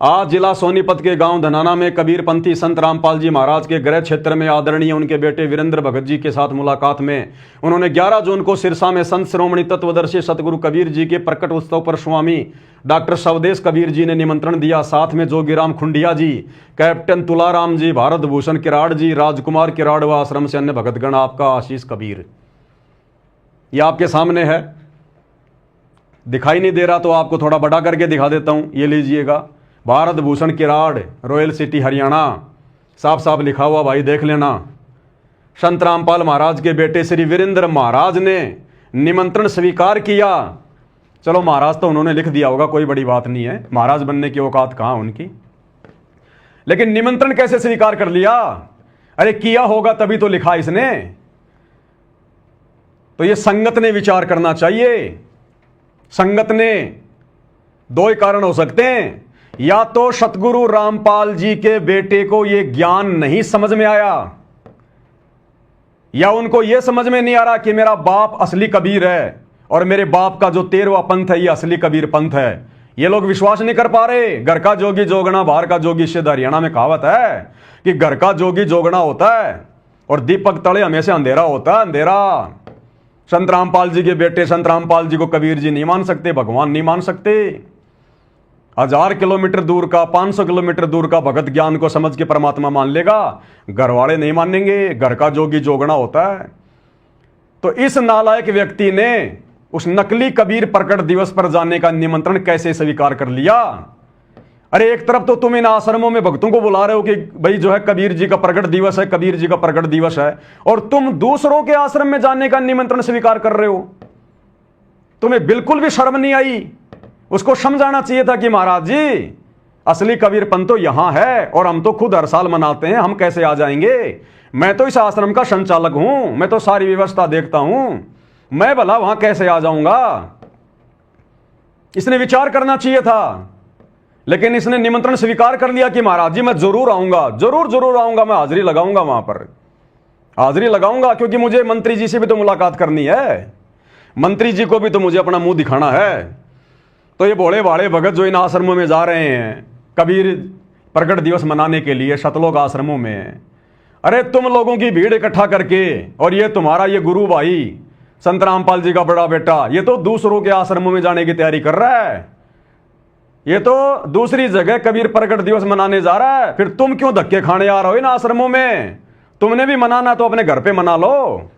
आज जिला सोनीपत के गांव धनाना में कबीरपंथी संत रामपाल जी महाराज के गृह क्षेत्र में आदरणीय उनके बेटे वीरेंद्र भगत जी के साथ मुलाकात में उन्होंने 11 जून को सिरसा में संत श्रोमणी तत्वदर्शी सतगुरु कबीर जी के प्रकट उत्सव पर स्वामी डॉक्टर स्वदेश कबीर जी ने निमंत्रण दिया। साथ में जोगीराम खुंडिया जी, कैप्टन तुलाराम जी, भारत भूषण किराड़ जी, राजकुमार किराड़ व आश्रम से अन्य भगतगण, आपका आशीष कबीर। ये आपके सामने है, दिखाई नहीं दे रहा तो आपको थोड़ा बड़ा करके दिखा देता हूं। ये लीजिएगा, भारत भूषण किराड़, रॉयल सिटी हरियाणा, साफ साफ लिखा हुआ भाई, देख लेना। संत रामपाल महाराज के बेटे श्री वीरेंद्र महाराज ने निमंत्रण स्वीकार किया चलो महाराज तो उन्होंने लिख दिया होगा, कोई बड़ी बात नहीं है, महाराज बनने की औकात कहां उनकी। लेकिन निमंत्रण कैसे स्वीकार कर लिया? अरे किया होगा तभी तो लिखा इसने। तो ये संगत ने विचार करना चाहिए। संगत ने दो ही कारण हो सकते हैं, या तो सतगुरु रामपाल जी के बेटे को यह ज्ञान नहीं समझ में आया, या उनको यह समझ में नहीं आ रहा कि मेरा बाप असली कबीर है और मेरे बाप का जो 13वां पंथ है ये असली कबीर पंथ है। ये लोग विश्वास नहीं कर पा रहे। घर का जोगी जोगना, बाहर का जोगी सिद्ध। हरियाणा में कहावत है कि घर का जोगी जोगना होता है और दीपक तले हमेशा अंधेरा होता है, अंधेरा। संत रामपाल जी के बेटे संत रामपाल जी को कबीर जी नहीं मान सकते, भगवान नहीं मान सकते। 1000 किलोमीटर दूर का, 500 किलोमीटर दूर का भगत ज्ञान को समझ के परमात्मा मान लेगा, घर वाले नहीं मानेंगे। घर का जोगी जोगना होता है। तो इस नालायक व्यक्ति ने उस नकली कबीर प्रकट दिवस पर जाने का निमंत्रण कैसे स्वीकार कर लिया? अरे एक तरफ तो तुम इन आश्रमों में भक्तों को बुला रहे हो कि भाई जो है कबीर जी का प्रकट दिवस है, कबीर जी का प्रकट दिवस है, और तुम दूसरों के आश्रम में जाने का निमंत्रण स्वीकार कर रहे हो। तुम्हें बिल्कुल भी शर्म नहीं आई? उसको समझाना चाहिए था कि महाराज जी असली कबीर पंथ तो यहां है और हम तो खुद हर साल मनाते हैं, हम कैसे आ जाएंगे? मैं तो इस आश्रम का संचालक हूं, मैं तो सारी व्यवस्था देखता हूं, मैं भला वहां कैसे आ जाऊंगा? इसने विचार करना चाहिए था। लेकिन इसने निमंत्रण स्वीकार कर लिया कि महाराज जी मैं जरूर आऊंगा, जरूर आऊंगा, मैं हाजिरी लगाऊंगा, वहां पर हाजिरी लगाऊंगा, क्योंकि मुझे मंत्री जी से भी तो मुलाकात करनी है, मंत्री जी को भी तो मुझे अपना मुंह दिखाना है। तो ये भोले भाले भगत जो इन आश्रमों में जा रहे हैं कबीर प्रकट दिवस मनाने के लिए, सतलोक आश्रमों में, अरे तुम लोगों की भीड़ इकट्ठा करके, और ये तुम्हारा ये गुरु भाई संत रामपाल जी का बड़ा बेटा ये तो दूसरों के आश्रमों में जाने की तैयारी कर रहा है, ये तो दूसरी जगह कबीर प्रकट दिवस मनाने जा रहा है। फिर तुम क्यों धक्के खाने आ रहे हो इन आश्रमों में? तुमने भी मनाना तो अपने घर पे मना लो।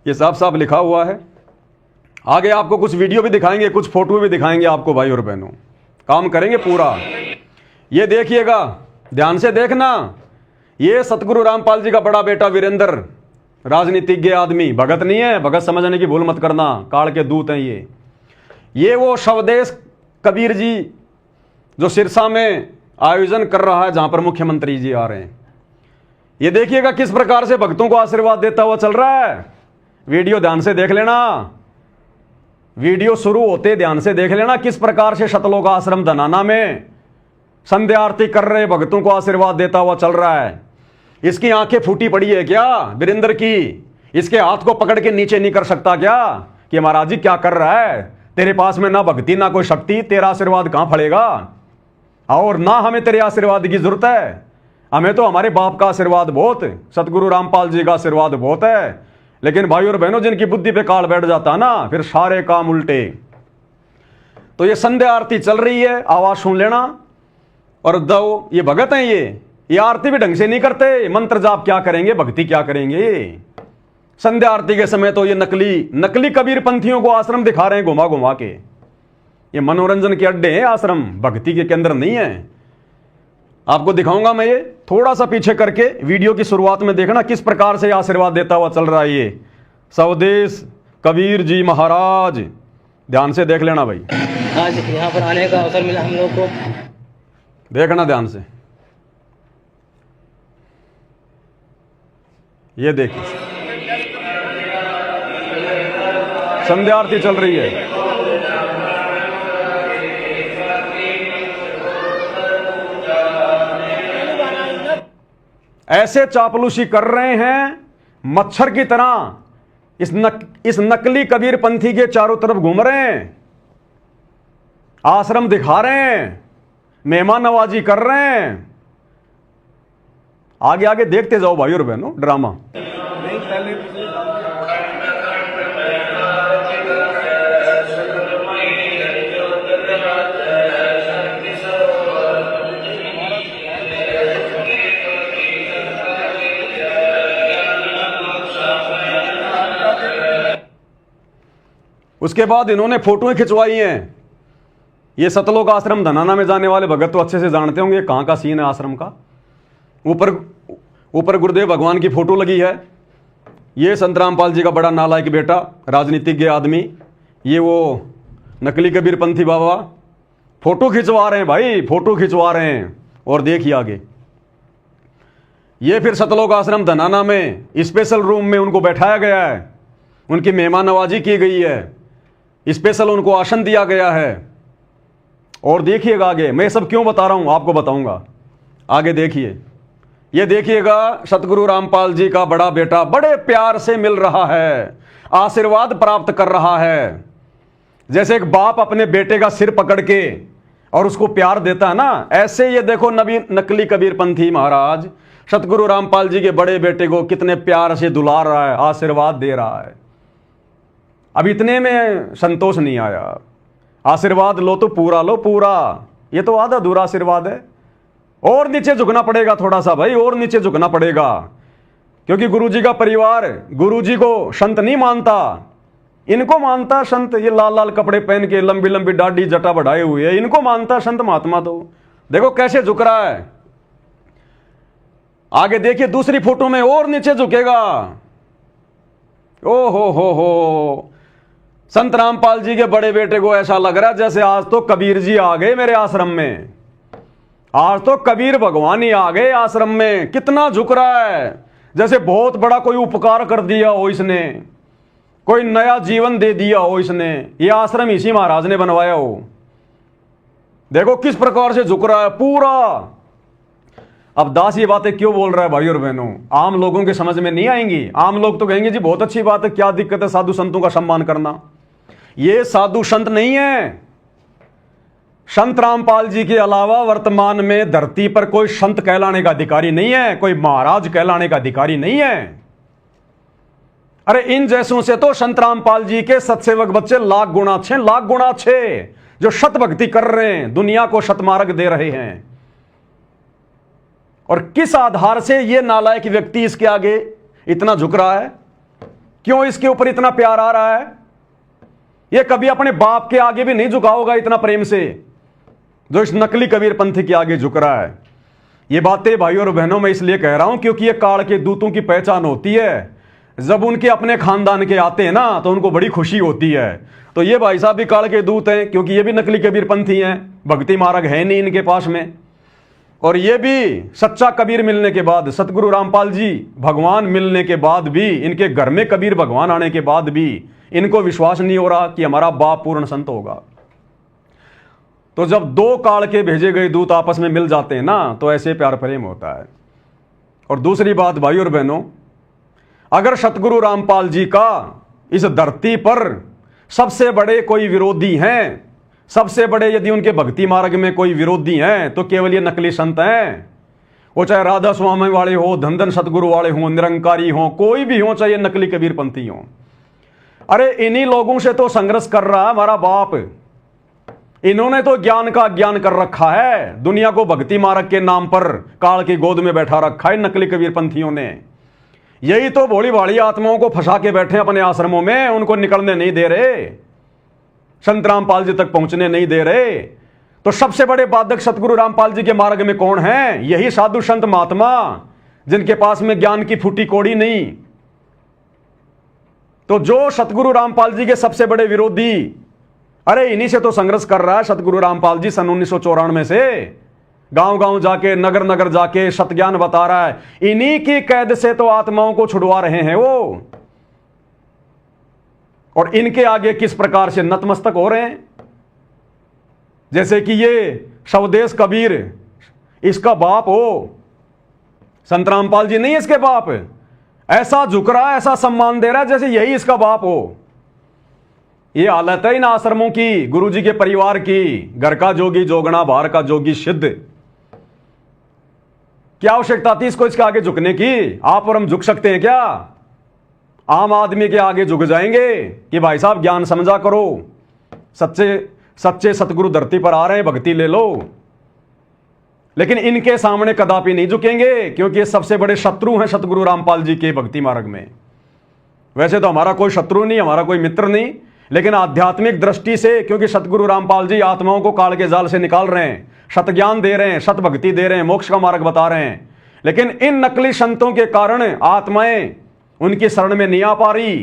ये साफ साफ लिखा हुआ है। आगे आपको कुछ वीडियो भी दिखाएंगे, कुछ फोटो भी दिखाएंगे आपको भाई और बहनों, काम करेंगे पूरा। ये देखिएगा, ध्यान से देखना, ये सतगुरु रामपाल जी का बड़ा बेटा वीरेंद्र, राजनीतिज्ञ आदमी, भगत नहीं है, भगत समझने की भूल मत करना, काल के दूत हैं ये वो स्वदेश कबीर जी जो सिरसा में आयोजन कर रहा है, जहां पर मुख्यमंत्री जी आ रहे हैं। ये देखिएगा किस प्रकार से भक्तों को आशीर्वाद देता हुआ चल रहा है। वीडियो ध्यान से देख लेना, वीडियो शुरू होते ध्यान से देख लेना किस प्रकार से सतलोक आश्रम धनाना में संध्या आरती कर रहे भक्तों को आशीर्वाद देता हुआ चल रहा है। इसकी आंखें फूटी पड़ी है क्या वीरेंद्र की? इसके हाथ को पकड़ के नीचे नहीं कर सकता क्या कि महाराज जी क्या कर रहा है? तेरे पास में ना भक्ति ना कोई शक्ति, तेरा आशीर्वाद कहां फलेगा? और ना हमें तेरे आशीर्वाद की जरूरत है, हमें तो हमारे बाप का आशीर्वाद बहुत, सतगुरु रामपाल जी का आशीर्वाद बहुत है। लेकिन भाई और बहनों जिनकी बुद्धि पे काल बैठ जाता है ना, फिर सारे काम उल्टे। तो ये संध्या आरती चल रही है, आवाज सुन लेना। और दो ये भगत हैं, ये आरती भी ढंग से नहीं करते, मंत्र जाप क्या करेंगे, भक्ति क्या करेंगे? संध्या आरती के समय तो ये नकली कबीर पंथियों को आश्रम दिखा रहे हैं घुमा घुमा के। ये मनोरंजन के अड्डे हैं आश्रम, भक्ति के केंद्र नहीं है। आपको दिखाऊंगा मैं, ये थोड़ा सा पीछे करके वीडियो की शुरुआत में देखना किस प्रकार से आशीर्वाद देता हुआ चल रहा है ये स्वदेश कबीर जी महाराज। ध्यान से देख लेना भाई, आज यहाँ पर आने का अवसर मिला हम लोग को। देखना ध्यान से, ये देखिए संध्या आरती चल रही है। ऐसे चापलूसी कर रहे हैं मच्छर की तरह, इस नकली कबीर पंथी के चारों तरफ घूम रहे हैं, आश्रम दिखा रहे हैं, मेहमान नवाजी कर रहे हैं। आगे आगे देखते जाओ भाई और बहनों ड्रामा। उसके बाद इन्होंने फोटोएं खिंचवाई हैं। ये सतलोक आश्रम धनाना में जाने वाले भगत तो अच्छे से जानते होंगे कहां का सीन है आश्रम का। ऊपर गुरुदेव भगवान की फोटो लगी है। ये संत रामपाल जी का बड़ा नालायक बेटा, राजनीतिज्ञ आदमी, ये वो नकली कबीरपंथी बाबा फोटो खिंचवा रहे हैं भाई, फोटो खिंचवा रहे हैं। और देखिए आगे, ये फिर सतलोक आश्रम धनाना में स्पेशल रूम में उनको बैठाया गया है, उनकी मेहमान नवाजी की गई है, स्पेशल उनको आसन दिया गया है। और देखिएगा आगे, मैं सब क्यों बता रहा हूं आपको बताऊंगा, आगे देखिए। ये देखिएगा सतगुरु रामपाल जी का बड़ा बेटा बड़े प्यार से मिल रहा है, आशीर्वाद प्राप्त कर रहा है। जैसे एक बाप अपने बेटे का सिर पकड़ के और उसको प्यार देता है ना, ऐसे ये देखो नकली कबीरपंथी महाराज सतगुरु रामपाल जी के बड़े बेटे को कितने प्यार से दुलार रहा है, आशीर्वाद दे रहा है। अब इतने में संतोष नहीं आया, आशीर्वाद लो तो पूरा लो, पूरा, ये तो आधा अधूरा आशीर्वाद है। और नीचे झुकना पड़ेगा थोड़ा सा भाई, और नीचे झुकना पड़ेगा, क्योंकि गुरुजी का परिवार गुरुजी को संत नहीं मानता, इनको मानता संत। ये लाल लाल कपड़े पहन के लंबी लंबी दाढ़ी जटा बढ़ाए हुए, इनको मानता संत महात्मा। तो देखो कैसे झुक रहा है। आगे देखिए दूसरी फोटो में और नीचे झुकेगा। ओ हो, संत रामपाल जी के बड़े बेटे को ऐसा लग रहा है जैसे आज तो कबीर जी आ गए मेरे आश्रम में, आज तो कबीर भगवान ही आ गए आश्रम में। कितना झुक रहा है, जैसे बहुत बड़ा कोई उपकार कर दिया हो इसने, कोई नया जीवन दे दिया हो इसने, ये आश्रम इसी महाराज ने बनवाया हो। देखो किस प्रकार से झुक रहा है पूरा। अब दास ये बातें क्यों बोल रहा है भाई और बहनों, आम लोगों के समझ में नहीं आएंगी। आम लोग तो कहेंगे जी बहुत अच्छी बात है, क्या दिक्कत है साधु संतों का सम्मान करना। ये साधु संत नहीं है। संत रामपाल जी के अलावा वर्तमान में धरती पर कोई संत कहलाने का अधिकारी नहीं है, कोई महाराज कहलाने का अधिकारी नहीं है। अरे इन जैसों से तो संत रामपाल जी के सत्सेवक बच्चे लाख गुणा अच्छे, जो शत भक्ति कर रहे हैं, दुनिया को शतमार्ग दे रहे हैं। और किस आधार से ये नालायक व्यक्ति इसके आगे इतना झुक रहा है, क्यों इसके ऊपर इतना प्यार आ रहा है। ये कभी अपने बाप के आगे भी नहीं झुका होगा इतना प्रेम से, जो इस नकली कबीरपंथी के आगे झुक रहा है। ये बातें भाई और बहनों मैं इसलिए कह रहा हूं क्योंकि ये काल के दूतों की पहचान होती है। जब उनके अपने खानदान के आते हैं ना तो उनको बड़ी खुशी होती है। तो ये भाई साहब भी काल के दूत हैं, क्योंकि ये भी नकली कबीरपंथी हैं, भक्ति मार्ग है नहीं इनके पास में। और ये भी सच्चा कबीर मिलने के बाद, सतगुरु रामपाल जी भगवान मिलने के बाद भी, इनके घर में कबीर भगवान आने के बाद भी इनको विश्वास नहीं हो रहा कि हमारा बाप पूर्ण संत होगा। तो जब दो काल के भेजे गए दूत आपस में मिल जाते हैं ना, तो ऐसे प्यार प्रेम होता है। और दूसरी बात भाई और बहनों, अगर सतगुरु रामपाल जी का इस धरती पर सबसे बड़े कोई विरोधी हैं, सबसे बड़े यदि उनके भक्ति मार्ग में कोई विरोधी हैं, तो केवल ये नकली संत हैं। वो चाहे राधा स्वामी वाले हो, धन सतगुरु वाले हो, निरंकारी हो, कोई भी हो, चाहे नकली कबीरपंथी हो। अरे इन्हीं लोगों से तो संघर्ष कर रहा है हमारा बाप। इन्होंने तो ज्ञान का अज्ञान कर रखा है, दुनिया को भक्ति मार्ग के नाम पर काल की गोद में बैठा रखा है नकली कबीरपंथियों ने। यही तो भोली भाली आत्माओं को फंसा के बैठे अपने आश्रमों में, उनको निकलने नहीं दे रहे, संत रामपाल जी तक पहुंचने नहीं दे रहे। तो सबसे बड़े बाधक सतगुरु रामपाल जी के मार्ग में कौन है? यही साधु संत महात्मा, जिनके पास में ज्ञान की फूटी कोड़ी नहीं। तो जो सतगुरु रामपाल जी के सबसे बड़े विरोधी, अरे इन्हीं से तो संघर्ष कर रहा है सतगुरु रामपाल जी सन 1994 से। गांव गांव जाके, नगर नगर जाके सतज्ञान बता रहा है। इन्हीं की कैद से तो आत्माओं को छुड़वा रहे हैं वो। और इनके आगे किस प्रकार से नतमस्तक हो रहे हैं, जैसे कि ये स्वदेश कबीर इसका बाप हो, संत रामपाल जी नहीं इसके बाप। ऐसा झुक रहा है, ऐसा सम्मान दे रहा है जैसे यही इसका बाप हो। ये हालत है इन आश्रमों की, गुरु जी के परिवार की। घर का जोगी जोगना, बाहर का जोगी सिद्ध। क्या आवश्यकता थी इसको इसके आगे झुकने की? आप और हम झुक सकते हैं क्या? आम आदमी के आगे झुक जाएंगे कि भाई साहब ज्ञान समझा करो, सच्चे सतगुरु धरती पर आ रहे हैं, भक्ति ले लो। लेकिन इनके सामने कदापि नहीं झुकेंगे, क्योंकि ये सबसे बड़े शत्रु हैं सतगुरु रामपाल जी के भक्ति मार्ग में। वैसे तो हमारा कोई शत्रु नहीं, हमारा कोई मित्र नहीं, लेकिन आध्यात्मिक दृष्टि से, क्योंकि सतगुरु रामपाल जी आत्माओं को काल के जाल से निकाल रहे हैं, सत ज्ञान दे रहे हैं, सत भक्ति दे रहे हैं, मोक्ष का मार्ग बता रहे हैं। लेकिन इन नकली संतों के कारण आत्माएं उनकी शरण में नहीं आ पा रही।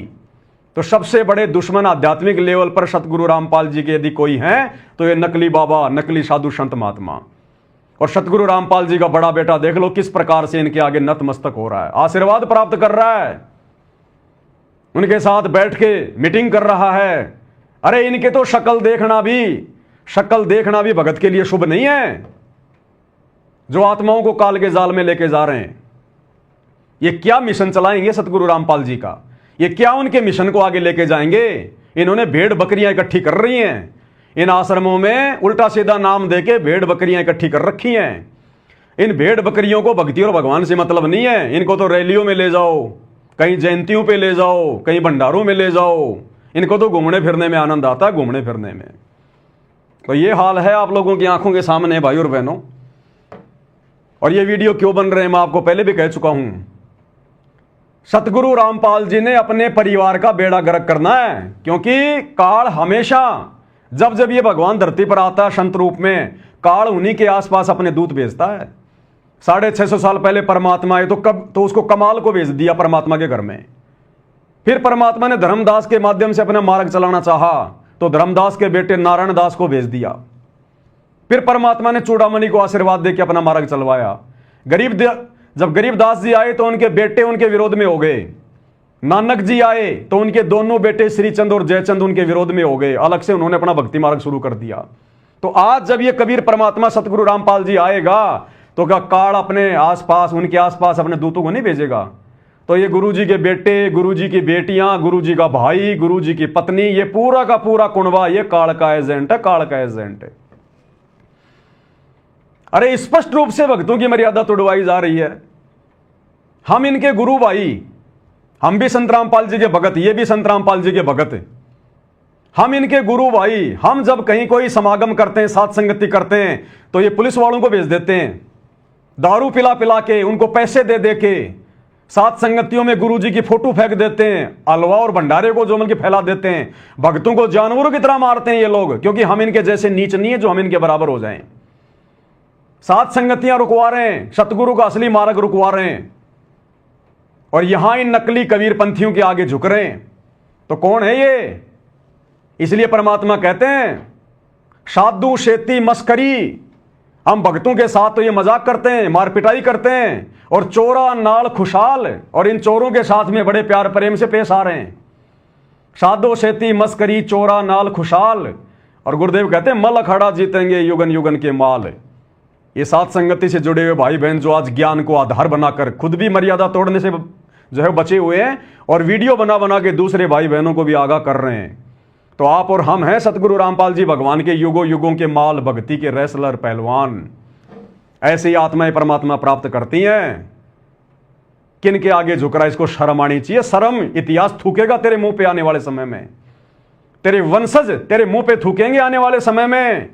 तो सबसे बड़े दुश्मन आध्यात्मिक लेवल पर सतगुरु रामपाल जी के यदि कोई हैं तो ये नकली बाबा, नकली साधु संत महात्मा। और सतगुरु रामपाल जी का बड़ा बेटा देख लो किस प्रकार से इनके आगे नतमस्तक हो रहा है, आशीर्वाद प्राप्त कर रहा है, उनके साथ बैठ के मीटिंग कर रहा है। अरे इनके तो शक्ल देखना भी भगत के लिए शुभ नहीं है, जो आत्माओं को काल के जाल में लेके जा रहे हैं। ये क्या मिशन चलाएंगे सतगुरु रामपाल जी का, ये क्या उनके मिशन को आगे लेके जाएंगे। इन्होंने भेड़ बकरियां इकट्ठी कर रही हैं इन आश्रमों में, उल्टा सीधा नाम देके भेड़ बकरियां इकट्ठी कर रखी हैं। इन भेड़ बकरियों को भक्ति और भगवान से मतलब नहीं है। इनको तो रैलियों में ले जाओ, कहीं जयंतियों पे ले जाओ, कहीं भंडारों में ले जाओ, इनको तो घूमने फिरने में आनंद आता है, घूमने फिरने में। तो ये हाल है आप लोगों की आंखों के सामने भाई और बहनों। और ये वीडियो क्यों बन रहे हैं मैं आपको पहले भी कह चुका हूं। सतगुरु रामपाल जी ने अपने परिवार का बेड़ा गर्क करना है, क्योंकि काल हमेशा जब जब ये भगवान धरती पर आता है संत रूप में, काल उन्हीं के आसपास अपने दूत भेजता है। 650 साल पहले परमात्मा आए तो उसको कमाल को भेज दिया परमात्मा के घर में। फिर परमात्मा ने धर्मदास के माध्यम से अपना मार्ग चलाना चाहा तो धर्मदास के बेटे नारायण दास को भेज दिया। फिर परमात्मा ने चूड़ामणि को आशीर्वाद देकर अपना मार्ग चलवाया। जब गरीबदास जी आए तो उनके बेटे उनके विरोध में हो गए। नानक जी आए तो उनके दोनों बेटे श्रीचंद और जयचंद उनके विरोध में हो गए। अलग से उन्होंने अपना भक्ति मार्ग शुरू कर दिया। तो आज जब ये कबीर परमात्मा सतगुरु रामपाल जी आएगा तो क्या काल अपने आसपास, उनके आसपास अपने दूतों को नहीं भेजेगा? तो ये गुरु जी के बेटे, गुरु जी की बेटियां, गुरु जी का भाई, गुरु जी की पत्नी, ये पूरा का पूरा कुनबा ये काल का एजेंट है, काल का एजेंट है। अरे स्पष्ट रूप से भक्तों की मर्यादा तोड़वाई जा रही है। हम इनके गुरु भाई, हम भी संत रामपाल जी के भगत, ये भी संत रामपाल जी के भगत है। हम इनके गुरु भाई। हम जब कहीं कोई समागम करते हैं, साथ संगति करते हैं, तो ये पुलिस वालों को भेज देते हैं, दारू पिला पिला के, उनको पैसे दे दे के, साथ संगतियों में गुरु जी की फोटो फेंक देते हैं, हलवा और भंडारे को जो मन की फैला देते हैं। भक्तों को जानवरों की तरह मारते हैं ये लोग, क्योंकि हम इनके जैसे नीच नहीं है जो हम इनके बराबर हो जाएं। साथ संगतियां रुकवा रहे हैं, सतगुरु का असली मार्ग रुकवा रहे हैं, और यहां इन नकली कबीर पंथियों के आगे झुक रहे हैं। तो कौन है ये? इसलिए परमात्मा कहते हैं साधु शेती मस्करी। हम भक्तों के साथ तो ये मजाक करते हैं, मार पिटाई करते हैं, और चोरा नाल खुशहाल, और इन चोरों के साथ में बड़े प्यार प्रेम से पेश आ रहे हैं। साधु शेती मस्करी चोरा नाल खुशहाल। और गुरुदेव कहते हैं मल अखाड़ा जीतेंगे युगन युगन के माल। ये साथ संगति से जुड़े हुए भाई बहन जो आज ज्ञान को आधार बनाकर खुद भी मर्यादा तोड़ने से जो है बचे हुए हैं, और वीडियो बना बना के दूसरे भाई बहनों को भी आगाह कर रहे हैं। तो आप और हम हैं सतगुरु रामपाल जी भगवान के युगों युगों के माल, भक्ति के रेसलर, पहलवान। ऐसी आत्माएं परमात्मा प्राप्त करती हैं। किन के आगे झुक रहा है, इसको शर्म आनी चाहिए। शर्म इतिहास थूकेगा तेरे मुंह पे आने वाले समय में, तेरे वंशज तेरे मुंह पे थूकेंगे आने वाले समय में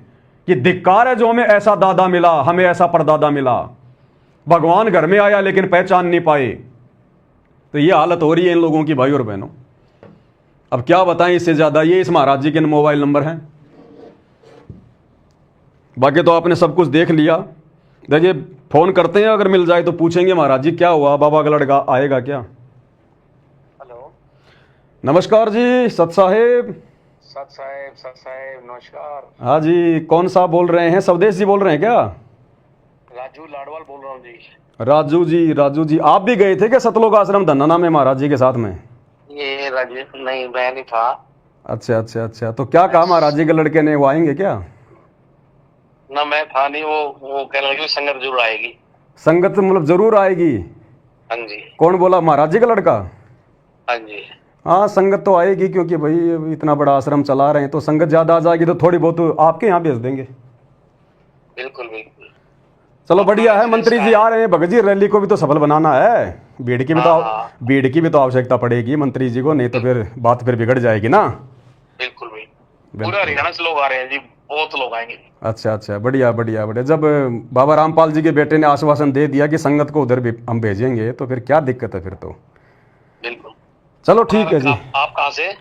कि धिक्कार है जो हमें ऐसा दादा मिला, हमें ऐसा परदादा मिला। भगवान घर में आया लेकिन पहचान नहीं पाए। तो ये हालत हो रही है इन लोगों की भाई और बहनों। अब क्या बताएं इससे ज्यादा। ये इस महाराज जी के मोबाइल नंबर हैं, बाकी तो आपने सब कुछ देख लिया। देखिए फोन करते हैं, अगर मिल जाए तो पूछेंगे महाराज जी क्या हुआ, बाबा का लड़का आएगा क्या? हेलो, नमस्कार जी सत साहेब। सत साहेब नमस्कार। हाँ जी, कौन सा बोल रहे हैं? स्वदेश जी बोल रहे हैं क्या? राजू लाडवाल बोल रहा हूँ जी। राजू जी आप भी गए थे क्या सतलोक आश्रम धन्ना में महाराज जी के साथ में? ये राजू नहीं, मैं नहीं था। अच्छा। तो क्या कहा महाराज जी के लड़के ने, वो आएंगे क्या? ना मैं था नहीं, वो कहने लगे संगत जरूर आएगी। संगत मतलब जरूर आएगी? हाँ जी। कौन बोला, महाराज जी का लड़का? हाँ जी। हाँ संगत तो आएगी, क्योंकि भाई इतना बड़ा आश्रम चला रहे हैं, तो संगत ज्यादा आ जाएगी तो थोड़ी बहुत आपके यहाँ भेज देंगे। बिल्कुल बिल्कुल। चलो बढ़िया है। मंत्री जी आ रहे हैं, भगत जी रैली को भी तो सफल बनाना है। भीड़ की भी तो आवश्यकता पड़ेगी मंत्री जी को, नहीं तो फिर बात फिर बिगड़ जाएगी ना। बिल्कुल भाई, पूरा हरियाणा से लोग आ रहे हैं जी, बहुत लोग आएंगे। अच्छा बढ़िया। जब बाबा रामपाल जी के बेटे ने आश्वासन दे दिया कि संगत को उधर भी हम भेजेंगे, तो फिर क्या दिक्कत है फिर तो। बिल्कुल। चलो ठीक है जी। आप कहाँ से?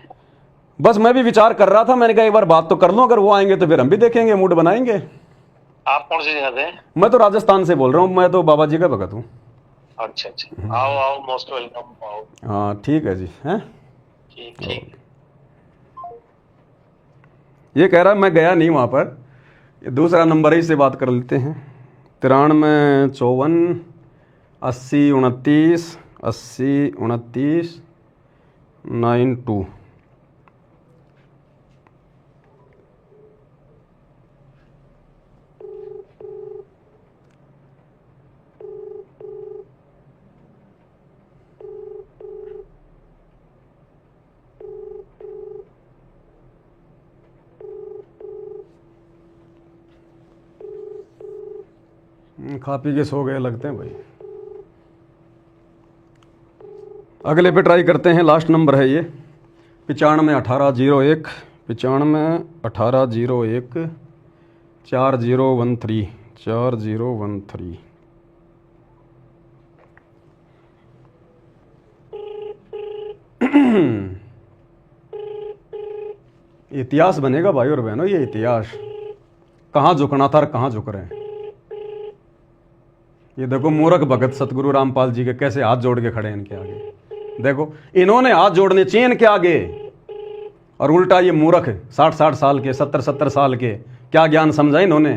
बस मैं भी विचार कर रहा था, मैंने कहा एक बार बात तो कर लूं, अगर वो आएंगे तो फिर हम भी देखेंगे, मूड बनाएंगे। आप कौन सी जगह से? मैं तो राजस्थान से बोल रहा हूँ, मैं तो बाबा जी का भगत हूँ। अच्छा, आओ मोस्ट वेलकम। आओ। हाँ ठीक है जी। हैं ठीक ठीक। ये कह रहा है मैं गया नहीं वहाँ पर, ये दूसरा नंबर है, इससे बात कर लेते हैं। 93 54 80 29 80 29 92। खा पी के सो गए लगते हैं भाई। अगले पे ट्राई करते हैं, लास्ट नंबर है ये 95 1801 95 1801 4013 4013। इतिहास बनेगा भाई और बहनों, ये इतिहास कहाँ झुकना था और कहाँ झुक रहे हैं। ये देखो मूर्ख भगत सतगुरु रामपाल जी के कैसे हाथ जोड़ के खड़े हैं इनके आगे। देखो इन्होंने हाथ जोड़ने चाहिए इनके आगे, और उल्टा ये मूर्ख 60 साल के 70 साल के क्या ज्ञान समझा इन्होंने।